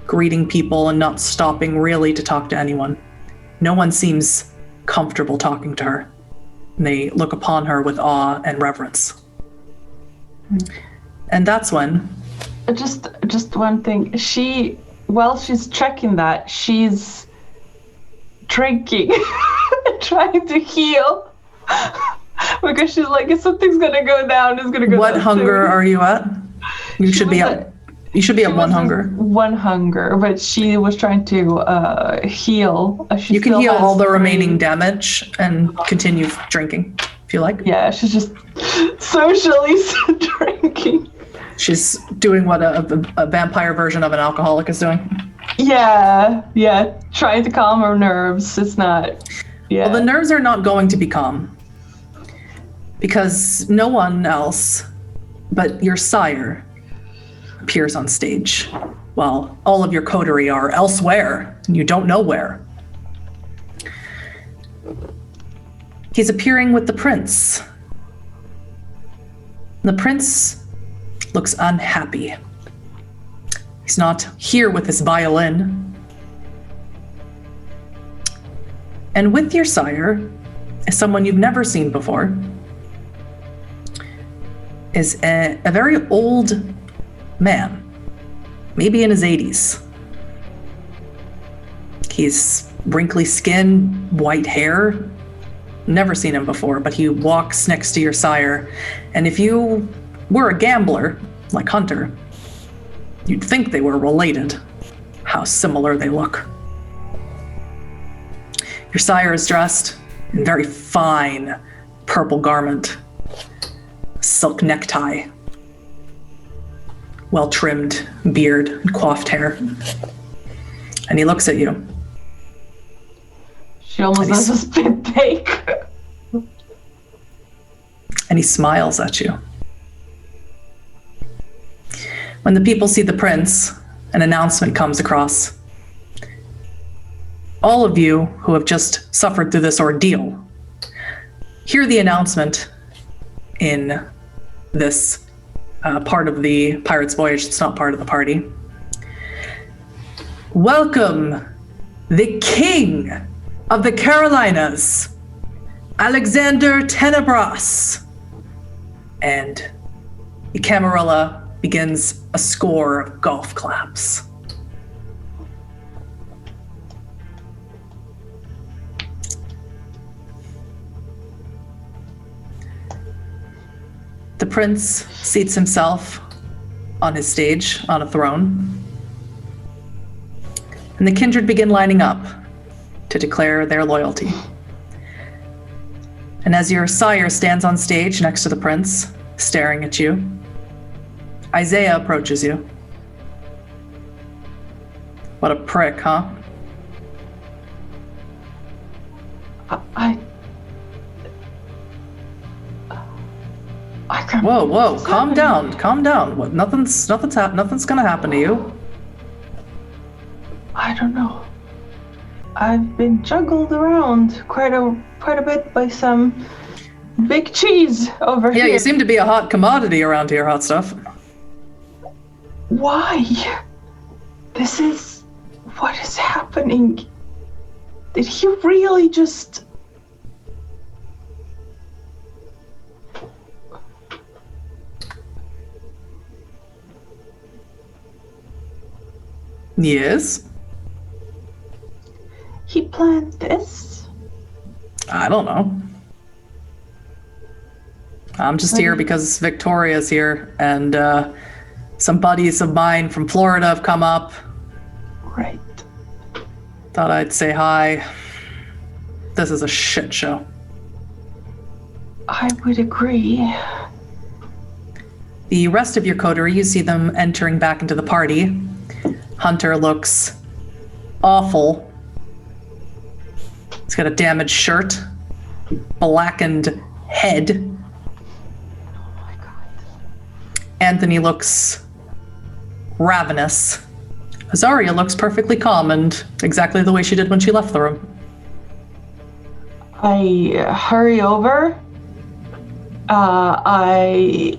Speaker 2: greeting people and not stopping really to talk to anyone. No one seems comfortable talking to her. And they look upon her with awe and reverence. And that's when...
Speaker 5: Just one thing. While she's checking that, she's drinking, trying to heal. Because she's like, if something's gonna go down, it's gonna go down.
Speaker 2: What hunger are you at? You should be at one hunger.
Speaker 5: One hunger, but she was trying to heal.
Speaker 2: You can heal all the remaining damage and continue drinking if you like.
Speaker 5: Yeah, she's just socially drinking.
Speaker 2: She's doing what a vampire version of an alcoholic is doing.
Speaker 5: Yeah, trying to calm her nerves. It's not. Yeah.
Speaker 2: Well, the nerves are not going to be calm. Because no one else but your sire appears on stage, while all of your coterie are elsewhere, and you don't know where. He's appearing with the prince. The prince looks unhappy. He's not here with his violin. And with your sire is someone you've never seen before. Is a very old man, maybe in his 80s. He's wrinkly skin, white hair. Never seen him before, but he walks next to your sire. And if you were a gambler, like Hunter, you'd think they were related. How similar they look. Your sire is dressed in a very fine purple garment. Silk necktie, well-trimmed beard and coiffed hair. And he looks at you.
Speaker 5: She almost has a spit take.
Speaker 2: And he smiles at you. When the people see the prince, an announcement comes across. All of you who have just suffered through this ordeal, hear the announcement in this part of the Pirate's Voyage. It's not part of the party. Welcome, the King of the Carolinas, Alexander Tenebras. And the Camarilla begins a score of golf claps. The prince seats himself on his stage, on a throne. And the kindred begin lining up to declare their loyalty. And as your sire stands on stage next to the prince, staring at you, Isaiah approaches you. What a prick, huh?
Speaker 5: I can't.
Speaker 2: Whoa, calm down. What? Nothing's gonna happen to you.
Speaker 5: I don't know. I've been juggled around quite a bit by some big cheese over here.
Speaker 2: Yeah, you seem to be a hot commodity around here, hot stuff.
Speaker 5: Why? What is happening? Did he really just...
Speaker 2: Yes?
Speaker 5: He planned this?
Speaker 2: I don't know. I'm just here because Victoria's here, and some buddies of mine from Florida have come up.
Speaker 5: Right.
Speaker 2: Thought I'd say hi. This is a shit show.
Speaker 5: I would agree.
Speaker 2: The rest of your coterie, you see them entering back into the party. Hunter looks awful. He's got a damaged shirt, blackened head.
Speaker 5: Oh my god.
Speaker 2: Anthony looks ravenous. Azaria looks perfectly calm and exactly the way she did when she left the room.
Speaker 5: I hurry over. I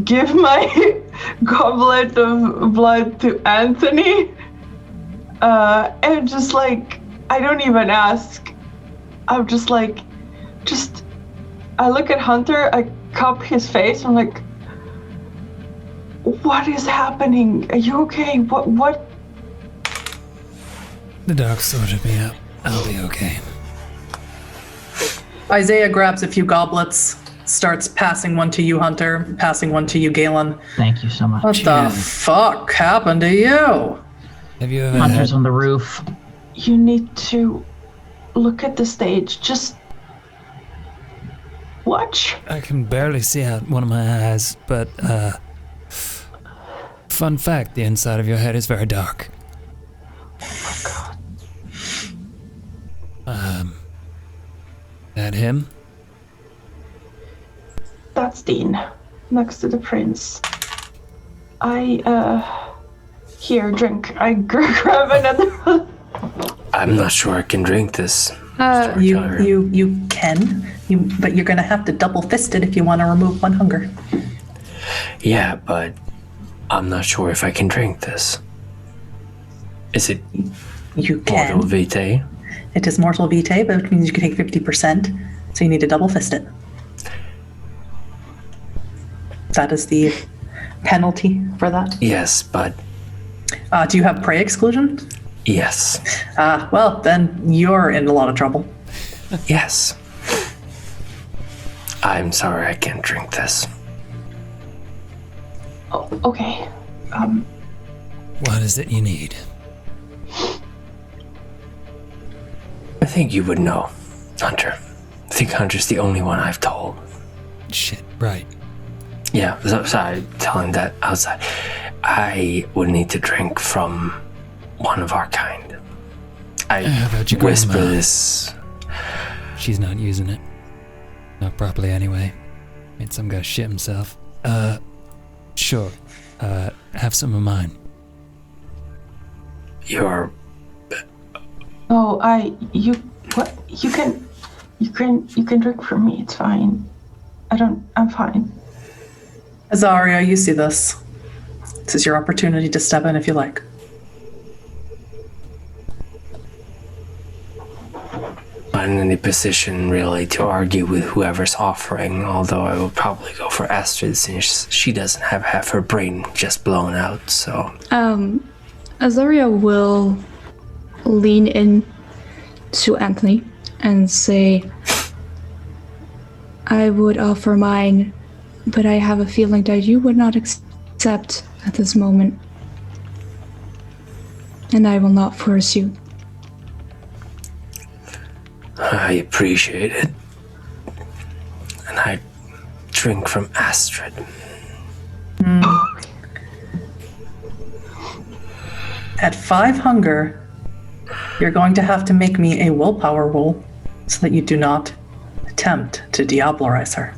Speaker 5: give my goblet of blood to Anthony. And just like, I don't even ask. I'm just like, I look at Hunter, I cup his face, I'm like, what is happening? Are you okay? What?
Speaker 1: The doc sorted me out. I'll be okay.
Speaker 2: Isaiah grabs a few goblets, starts passing one to you, Hunter, passing one to you, Galen.
Speaker 4: Thank you so much.
Speaker 2: What the fuck happened to you?
Speaker 1: Have you ever
Speaker 4: Hunter's
Speaker 1: had...
Speaker 4: on the roof.
Speaker 5: You need to look at the stage. Just watch.
Speaker 1: I can barely see out one of my eyes, but, fun fact, the inside of your head is very dark.
Speaker 5: Oh my god.
Speaker 1: That him?
Speaker 5: That's Dean, next to the prince. Here, drink. I grab another.
Speaker 3: I'm not sure I can drink this.
Speaker 2: You can, but you're gonna have to double fist it if you want to remove one hunger.
Speaker 3: Yeah, but I'm not sure if I can drink this. Is it
Speaker 2: You can.
Speaker 3: mortal vitae?
Speaker 2: It is mortal vitae, but which means you can take 50%, so you need to double fist it. That is the penalty for that.
Speaker 3: Yes, but
Speaker 2: Do you have prey exclusion?
Speaker 3: yes.
Speaker 2: Well, then you're in a lot of trouble.
Speaker 3: Yes. I'm sorry I can't drink this.
Speaker 5: Oh, okay.
Speaker 1: What is it you need?
Speaker 3: I think you would know, Hunter. I think Hunter's the only one I've told.
Speaker 1: Shit, right.
Speaker 3: Yeah, sorry, telling that outside. I would need to drink from one of our kind. I
Speaker 1: How about your
Speaker 3: whisper
Speaker 1: grandma?
Speaker 3: this.
Speaker 1: She's not using it. Not properly anyway. Made some guy shit himself. Sure. Have some of mine.
Speaker 3: You're.
Speaker 5: Oh, what? You can drink from me. It's fine. I'm fine.
Speaker 2: Azaria, you see this. This is your opportunity to step in if you like.
Speaker 3: Not in any position really to argue with whoever's offering, although I will probably go for Astrid since she doesn't have half her brain just blown out, so.
Speaker 6: Azaria will lean in to Anthony and say, I would offer mine, but I have a feeling that you would not accept at this moment. And I will not force you.
Speaker 3: I appreciate it. And I drink from Astrid.
Speaker 2: At 5 hunger, you're going to have to make me a willpower roll so that you do not attempt to diablerize her.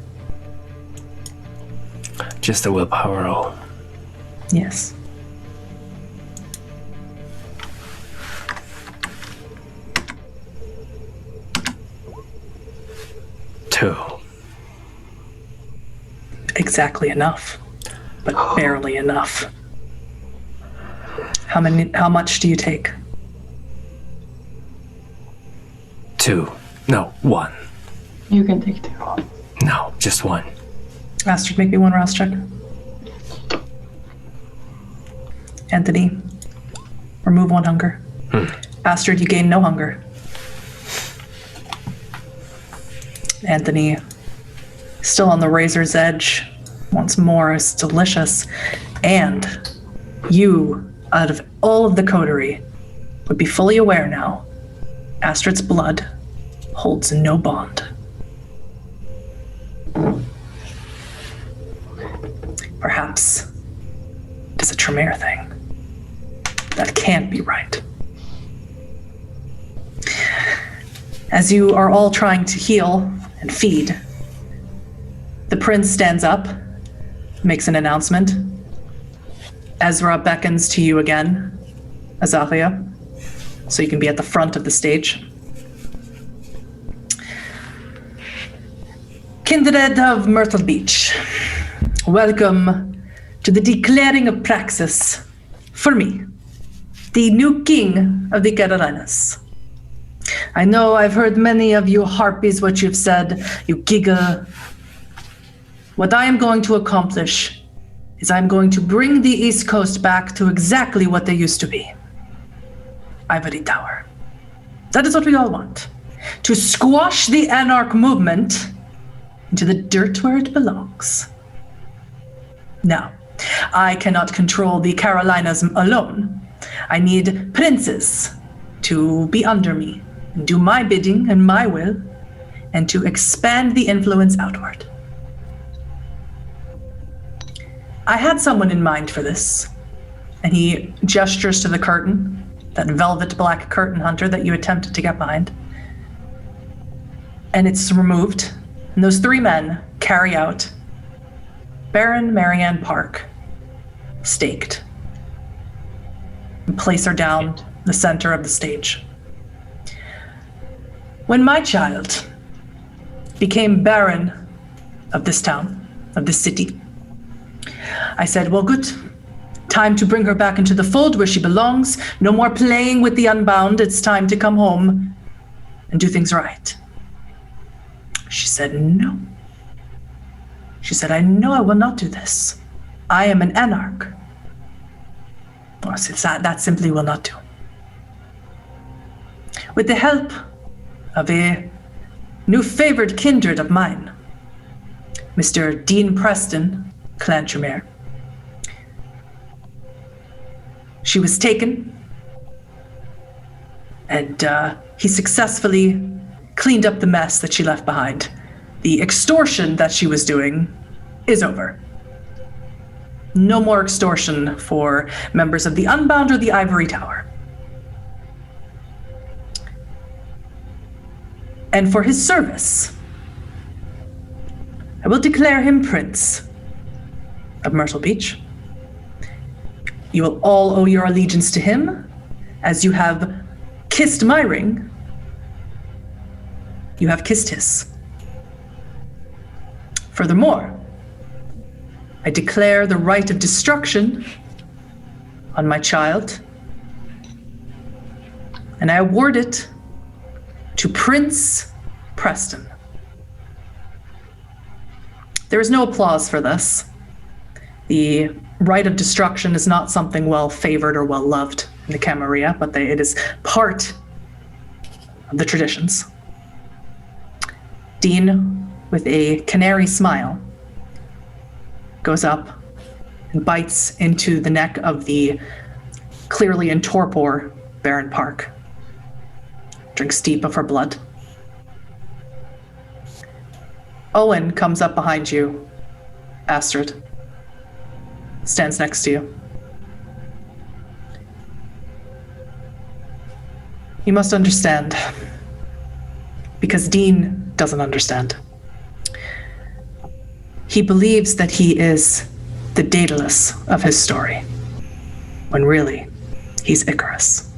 Speaker 3: Just a willpower roll.
Speaker 2: Yes.
Speaker 3: Two.
Speaker 2: Exactly enough, but barely enough. How much do you take?
Speaker 3: 2. No, 1.
Speaker 5: You can take 2.
Speaker 3: No, just 1.
Speaker 2: Astrid, make me one rouse check. Anthony, remove 1 hunger. Astrid, you gain no hunger. Anthony, still on the razor's edge. Once more, it's delicious. And you, out of all of the coterie, would be fully aware now. Astrid's blood holds no bond. Perhaps it is a Tremere thing. That can't be right. As you are all trying to heal and feed, the prince stands up, makes an announcement. Ezra beckons to you again, Azaria, so you can be at the front of the stage. Kindred of Myrtle Beach, Welcome to the declaring of praxis for me, the new king of the Carolinas. I know I've heard many of you harpies what you've said, you giggle. What I am going to accomplish is I'm going to bring the East Coast back to exactly what they used to be. Ivory Tower. That is what we all want. To squash the Anarch movement into the dirt where it belongs. Now, I cannot control the Carolinas alone. I need princes to be under me, and do my bidding and my will, and to expand the influence outward. I had someone in mind for this, and he gestures to the curtain, that velvet black curtain, Hunter, that you attempted to get behind. And it's removed, and those three men carry out Baron Marianne Park, staked, and place her down the center of the stage. When my child became Baron of this town, of this city, I said, well, good. Time to bring her back into the fold where she belongs. No more playing with the unbound. It's time to come home and do things right. She said, no. She said, I know I will not do this. I am an anarch. Well, that simply will not do. With the help of a new favored kindred of mine, Mr. Dean Preston, Clan Tremere, she was taken, and he successfully cleaned up the mess that she left behind. The extortion that she was doing is over. No more extortion for members of the Unbound or the Ivory Tower. And for his service, I will declare him Prince of Myrtle Beach. You will all owe your allegiance to him, as you have kissed my ring. You have kissed his. Furthermore, I declare the right of destruction on my child, and I award it to Prince Preston. There is no applause for this. The right of destruction is not something well favored or well loved in the Camarilla, but it is part of the traditions. Dean, with a canary smile, goes up and bites into the neck of the clearly in torpor Baron Park. Drinks deep of her blood. Owen comes up behind you, Astrid. Stands next to you. You must understand, because Dean doesn't understand. He believes that he is the Daedalus of his story, when really, he's Icarus.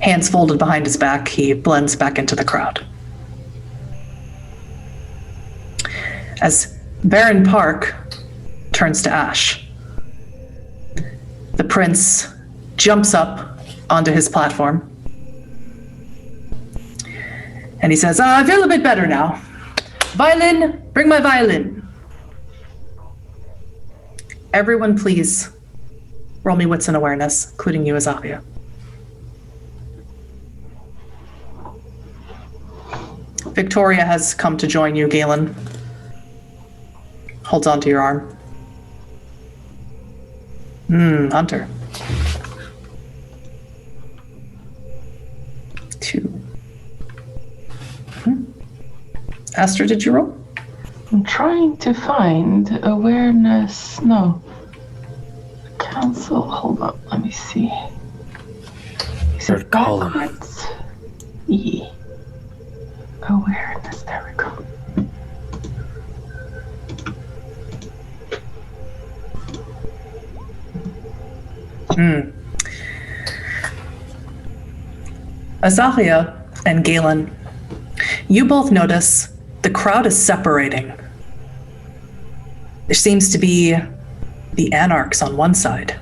Speaker 2: Hands folded behind his back, he blends back into the crowd. As Baron Park turns to ash, the prince jumps up onto his platform, and he says, I feel a bit better now. Violin, bring my violin. Everyone please roll me wits and awareness, including you, Azavia. Victoria has come to join you, Galen. Holds onto your arm. Hunter. 2. Astrid, did you roll?
Speaker 5: I'm trying to find awareness. No. Cancel. Hold up. Let me see.
Speaker 3: Third column.
Speaker 5: Backwards? E. Awareness. There we go.
Speaker 2: Azahia and Galen, you both notice the crowd is separating There seems to be the Anarchs on one side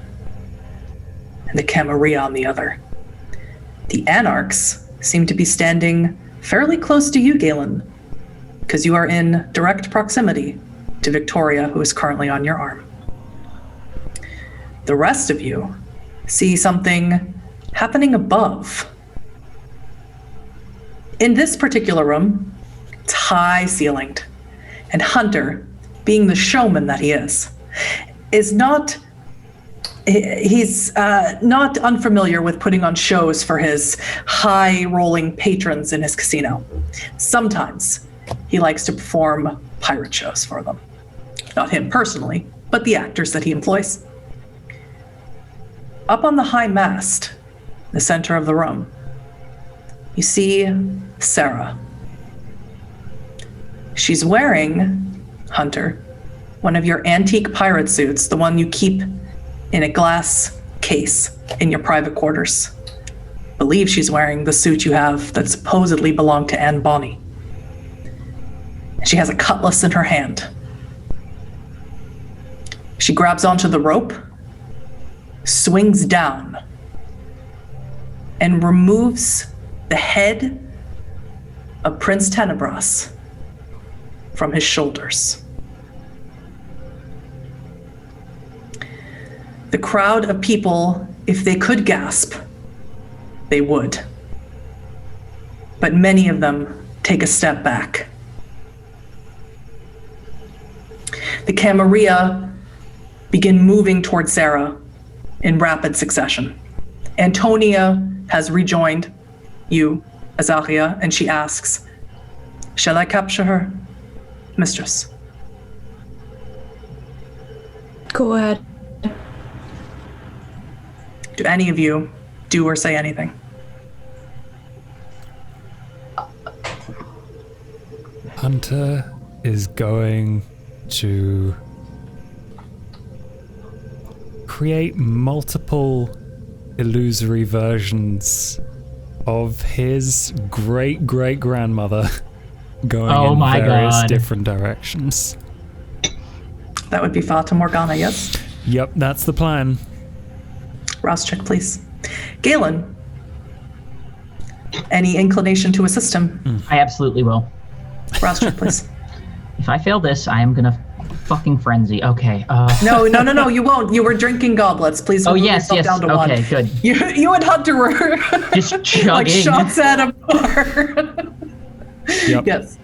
Speaker 2: and the Camarilla on the other. The Anarchs seem to be standing fairly close to you, Galen, because you are in direct proximity to Victoria, who is currently on your arm. The rest of you see something happening above. In this particular room, it's high-ceilinged, and Hunter, being the showman that he is not not unfamiliar with putting on shows for his high-rolling patrons in his casino. Sometimes he likes to perform pirate shows for them. Not him personally, but the actors that he employs. Up on the high mast, the center of the room, you see Sarah. She's wearing, Hunter, one of your antique pirate suits, the one you keep in a glass case in your private quarters. I believe she's wearing the suit you have that supposedly belonged to Anne Bonny. And she has a cutlass in her hand. She grabs onto the rope, swings down, and removes the head of Prince Tenebras from his shoulders. The crowd of people, if they could gasp, they would. But many of them take a step back. The Camarilla begin moving towards Sarah in rapid succession. Antonia has rejoined you, Azaria, and she asks, "Shall I capture her, mistress?"
Speaker 6: Go ahead.
Speaker 2: Do any of you do or say anything?
Speaker 1: Hunter is going to create multiple illusory versions of his great-great-grandmother going in various different directions.
Speaker 2: That would be Fata Morgana, yes?
Speaker 1: Yep, that's the plan.
Speaker 2: Rouse check, please. Galen, any inclination to assist him?
Speaker 4: I absolutely will.
Speaker 2: Rouse check, please.
Speaker 4: If I fail this, I am gonna fucking frenzy. Okay.
Speaker 2: No, you won't. You were drinking goblets. Please remove yourself down to one.
Speaker 4: Okay, good.
Speaker 2: You and Hunter were
Speaker 4: just chugging.
Speaker 2: like shots at a bar.
Speaker 1: Yep.
Speaker 2: Yes.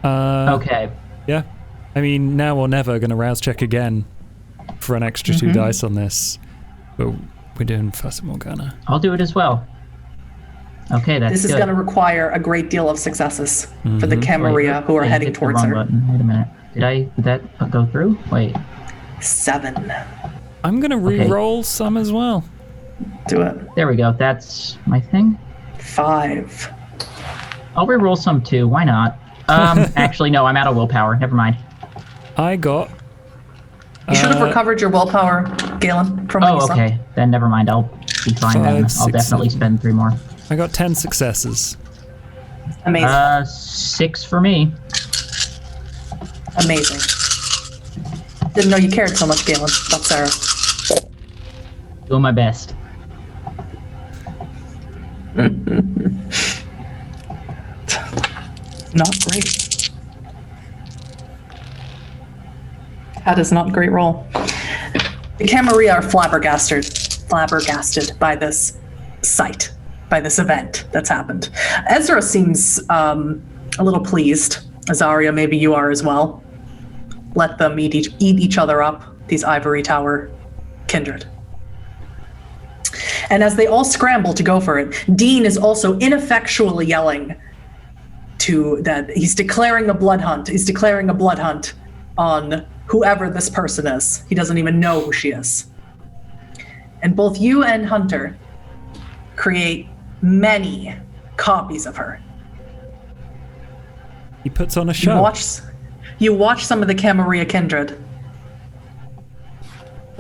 Speaker 4: Okay.
Speaker 1: Yeah. I mean, now or never gonna rouse check again for an extra 2 dice on this. But we're doing Fata Morgana.
Speaker 4: I'll do it as well. Okay, that's
Speaker 2: This is
Speaker 4: good.
Speaker 2: going to require a great deal of successes for the Camarilla who are heading towards her.
Speaker 4: Button. Wait a minute. Did that go through? Wait.
Speaker 2: 7.
Speaker 1: I'm gonna re-roll some as well.
Speaker 2: Do it.
Speaker 4: There we go. That's my thing.
Speaker 2: 5.
Speaker 4: I'll re-roll some too. Why not? Actually, no. I'm out of willpower. Never mind.
Speaker 1: I got...
Speaker 2: You should have recovered your willpower, Galen, from what you saw.
Speaker 4: Okay. Then never mind. I'll be fine then.
Speaker 1: 5,
Speaker 4: I'll
Speaker 1: 6,
Speaker 4: definitely
Speaker 1: 7.
Speaker 4: spend 3 more.
Speaker 1: I got 10 successes.
Speaker 2: Amazing.
Speaker 4: 6 for me.
Speaker 2: Amazing. Didn't know you cared so much, Galen. That's Sarah.
Speaker 4: Doing my best.
Speaker 2: Not great. That is not a great roll. The Camarilla are flabbergasted by this sight, by this event that's happened. Ezra seems a little pleased. Azaria, maybe you are as well. Let them eat each other up, these ivory tower kindred. And as they all scramble to go for it, Dean is also ineffectually yelling that he's declaring a blood hunt. He's declaring a blood hunt on whoever this person is. He doesn't even know who she is. And both you and Hunter create many copies of her.
Speaker 1: He puts on a show.
Speaker 2: You watch some of the Camarilla kindred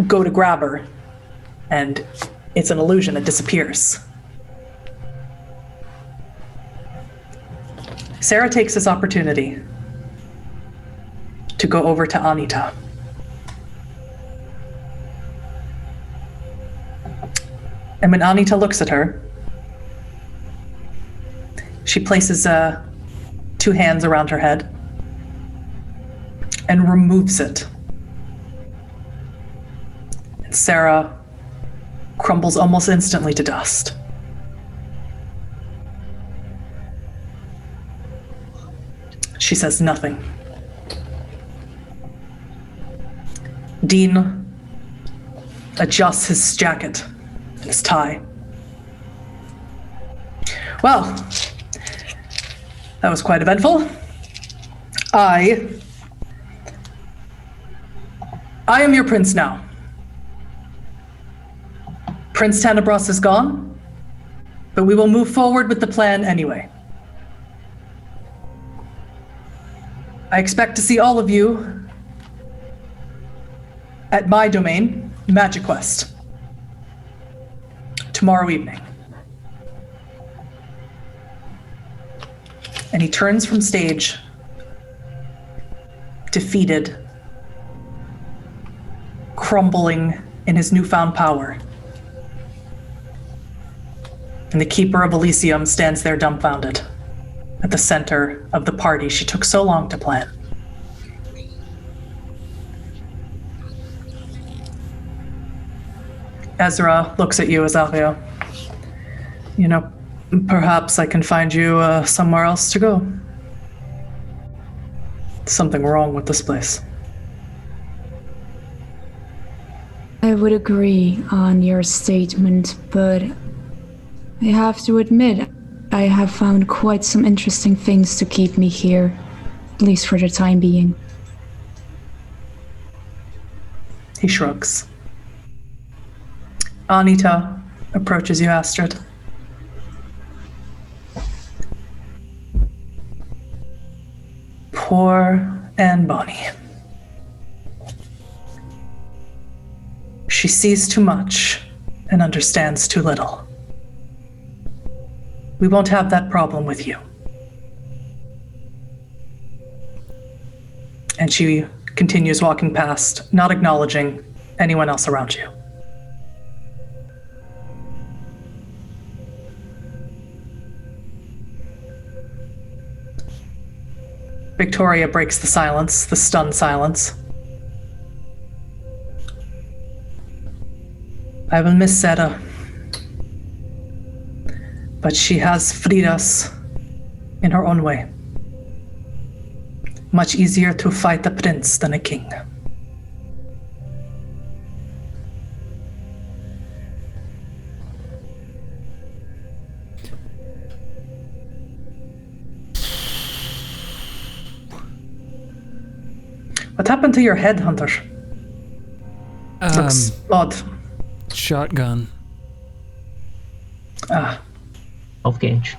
Speaker 2: go to grab her, and it's an illusion. It disappears. Sarah takes this opportunity to go over to Anita. And when Anita looks at her, she places 2 hands around her head and removes it. And Sarah crumbles almost instantly to dust. She says nothing. Dean adjusts his jacket and his tie. Well, that was quite eventful. I am your prince now. Prince Tanabros is gone, but we will move forward with the plan anyway. I expect to see all of you at my domain, Magic Quest, tomorrow evening. And he turns from stage, defeated, crumbling in his newfound power. And the Keeper of Elysium stands there dumbfounded at the center of the party she took so long to plan. Ezra looks at you, Azalea. You know, perhaps I can find you somewhere else to go. Something wrong with this place.
Speaker 6: I would agree on your statement, but I have to admit, I have found quite some interesting things to keep me here, at least for the time being.
Speaker 2: He shrugs. Anita approaches you, Astrid. Poor Anne Bonny. She sees too much and understands too little. We won't have that problem with you. And she continues walking past, not acknowledging anyone else around you. Victoria breaks the silence, the stunned silence. I will miss Sarah, but she has freed us in her own way. Much easier to fight a prince than a king. What happened to your head, Hunter? Looks odd.
Speaker 1: Shotgun.
Speaker 2: Ah,
Speaker 4: 12 gauge.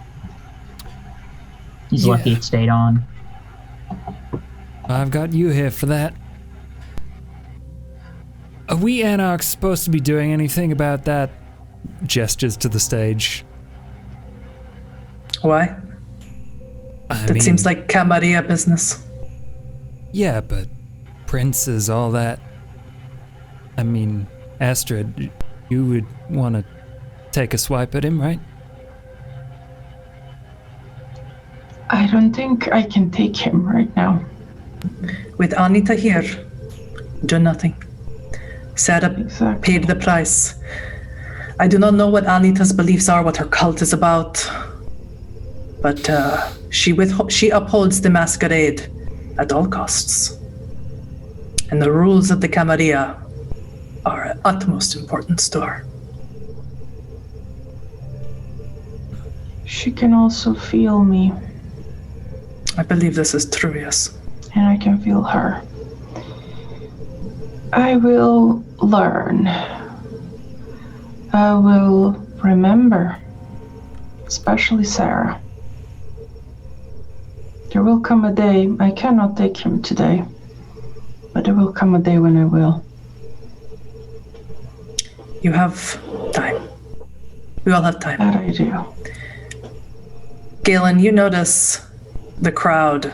Speaker 4: He's
Speaker 1: Yeah.
Speaker 4: lucky it stayed on.
Speaker 1: I've got you here for that. Are we Anarchs supposed to be doing anything about that? Gestures to the stage.
Speaker 2: why? That seems like Camarilla business.
Speaker 1: Yeah, but princes, all that. I mean, Astrid, you would want to take a swipe at him, right?
Speaker 5: I don't think I can take him right now.
Speaker 2: With Anita here, do nothing. Sarah
Speaker 5: Exactly.
Speaker 2: paid the price. I do not know what Anita's beliefs are, what her cult is about, but she upholds the Masquerade at all costs. And the rules of the Camarilla are of utmost importance to her.
Speaker 5: She can also feel me,
Speaker 2: I believe this is true, yes.
Speaker 5: and I can feel her. I will learn. I will remember, especially Sarah. There will come a day, I cannot take him today, but there will come a day when I will.
Speaker 2: You have time. We all have time.
Speaker 5: That I do.
Speaker 2: Galen, you notice the crowd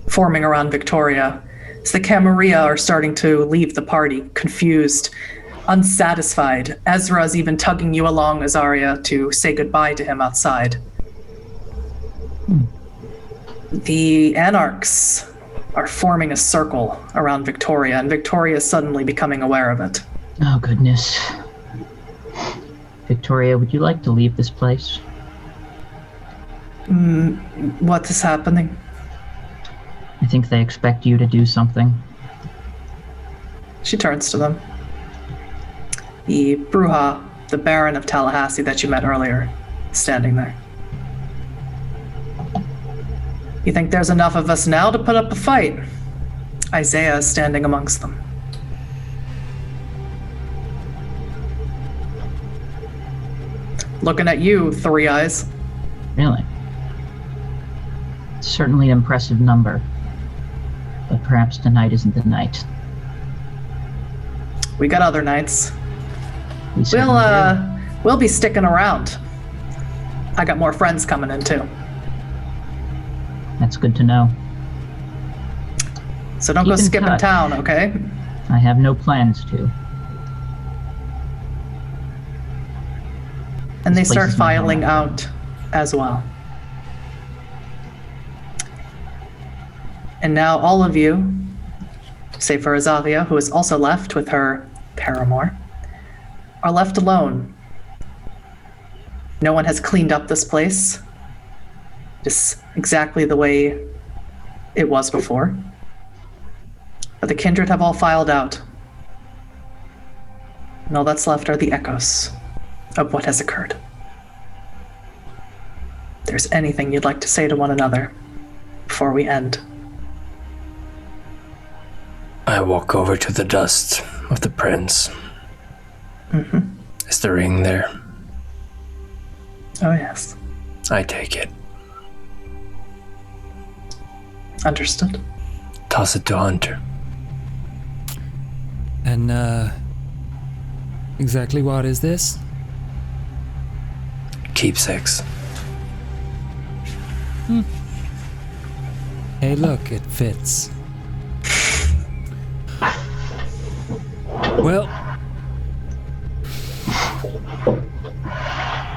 Speaker 2: forming around Victoria As the Camarilla are starting to leave the party, confused, unsatisfied. Ezra's even tugging you along, Azaria, to say goodbye to him outside. The Anarchs are forming a circle around Victoria, and Victoria is suddenly becoming aware of it.
Speaker 4: Oh, goodness. Victoria, would you like to leave this place?
Speaker 2: What is happening?
Speaker 4: I think they expect you to do something.
Speaker 2: She turns to them. The Bruja, the Baron of Tallahassee that you met earlier, standing there. You think there's enough of us now to put up a fight? Isaiah is standing amongst them. Looking at you, Three Eyes.
Speaker 4: Really? Certainly an impressive number. But perhaps tonight isn't the night.
Speaker 2: We got other nights.
Speaker 4: We certainly do.
Speaker 2: We'll be sticking around. I got more friends coming in too.
Speaker 4: That's good to know.
Speaker 2: So don't
Speaker 4: Keep
Speaker 2: go
Speaker 4: in
Speaker 2: skipping
Speaker 4: touch.
Speaker 2: town, okay?
Speaker 4: I have no plans to.
Speaker 2: And they
Speaker 4: This place
Speaker 2: start
Speaker 4: is my home.
Speaker 2: filing out as well. And now all of you, save for Azavia, who is also left with her paramour, are left alone. No one has cleaned up this place. Just exactly the way it was before. But the kindred have all filed out. And all that's left are the echoes of what has occurred. If there's anything you'd like to say to one another before we end.
Speaker 3: I walk over to the dust of the prince. Is the ring there?
Speaker 2: Oh, yes.
Speaker 3: I take it.
Speaker 2: Understood.
Speaker 3: Toss it to Hunter.
Speaker 1: And, exactly what is this?
Speaker 3: Keepsakes.
Speaker 1: Hey, look, it fits. Well,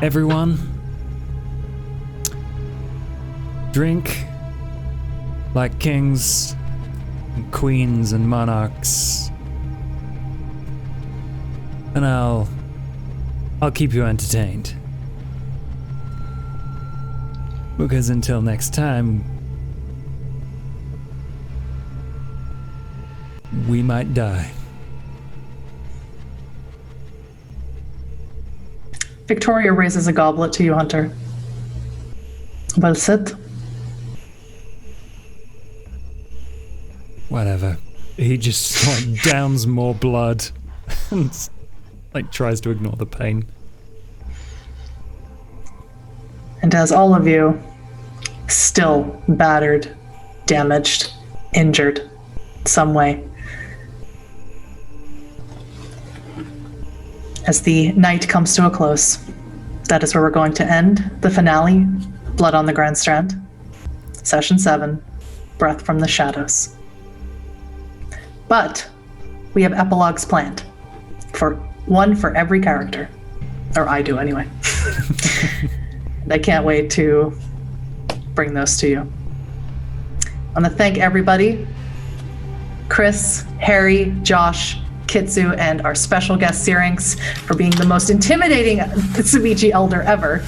Speaker 1: everyone, drink like kings and queens and monarchs, and I'll keep you entertained. Because until next time, we might die.
Speaker 2: Victoria raises a goblet to you, Hunter. Well said.
Speaker 1: Whatever. He just like downs more blood and like tries to ignore the pain.
Speaker 2: And as all of you, still battered, damaged, injured in some way, as the night comes to a close, that is where we're going to end the finale, Blood on the Grand Strand. Session 7, Breath from the Shadows. But we have epilogues planned. One for every character. Or I do anyway. And I can't wait to bring those to you. I want to thank everybody. Chris, Harry, Josh, Kitsu, and our special guest Syrinx for being the most intimidating Tsubichi elder ever.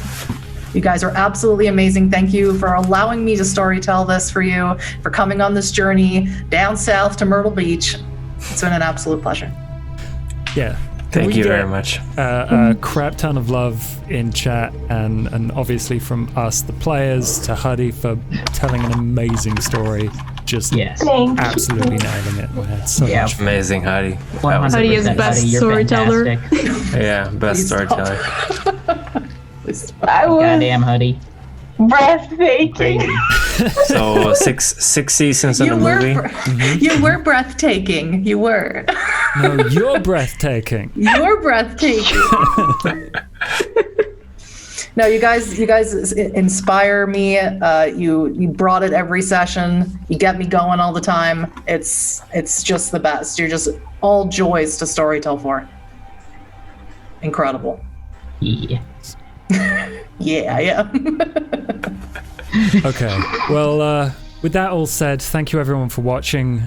Speaker 2: You guys are absolutely amazing. Thank you for allowing me to storytell this for you, for coming on this journey down south to Myrtle Beach. It's been an absolute pleasure.
Speaker 1: Yeah.
Speaker 3: Thank you very much.
Speaker 1: A crap ton of love in chat, and obviously from us, the players, to Huddy for telling an amazing story. Just
Speaker 4: Yes.
Speaker 5: Thank
Speaker 1: absolutely nailing it. We had so
Speaker 4: Yeah.
Speaker 1: much fun.
Speaker 3: Amazing, Heidi.
Speaker 4: 100%
Speaker 6: Huddy is best
Speaker 4: you're
Speaker 6: storyteller.
Speaker 4: fantastic.
Speaker 3: Yeah, best
Speaker 2: Please stop.
Speaker 3: storyteller.
Speaker 5: I was
Speaker 4: Goddamn, Huddy.
Speaker 5: breathtaking.
Speaker 4: Crazy.
Speaker 3: So six seasons in
Speaker 2: You
Speaker 3: a movie.
Speaker 2: you were breathtaking. You were.
Speaker 1: No, you're breathtaking.
Speaker 2: You're breathtaking. No, you guys inspire me. You brought it every session. You get me going all the time. It's just the best. You're just all joys to storytell for. Incredible.
Speaker 4: Yeah.
Speaker 2: Yeah.
Speaker 1: Okay. Well, with that all said, thank you everyone for watching.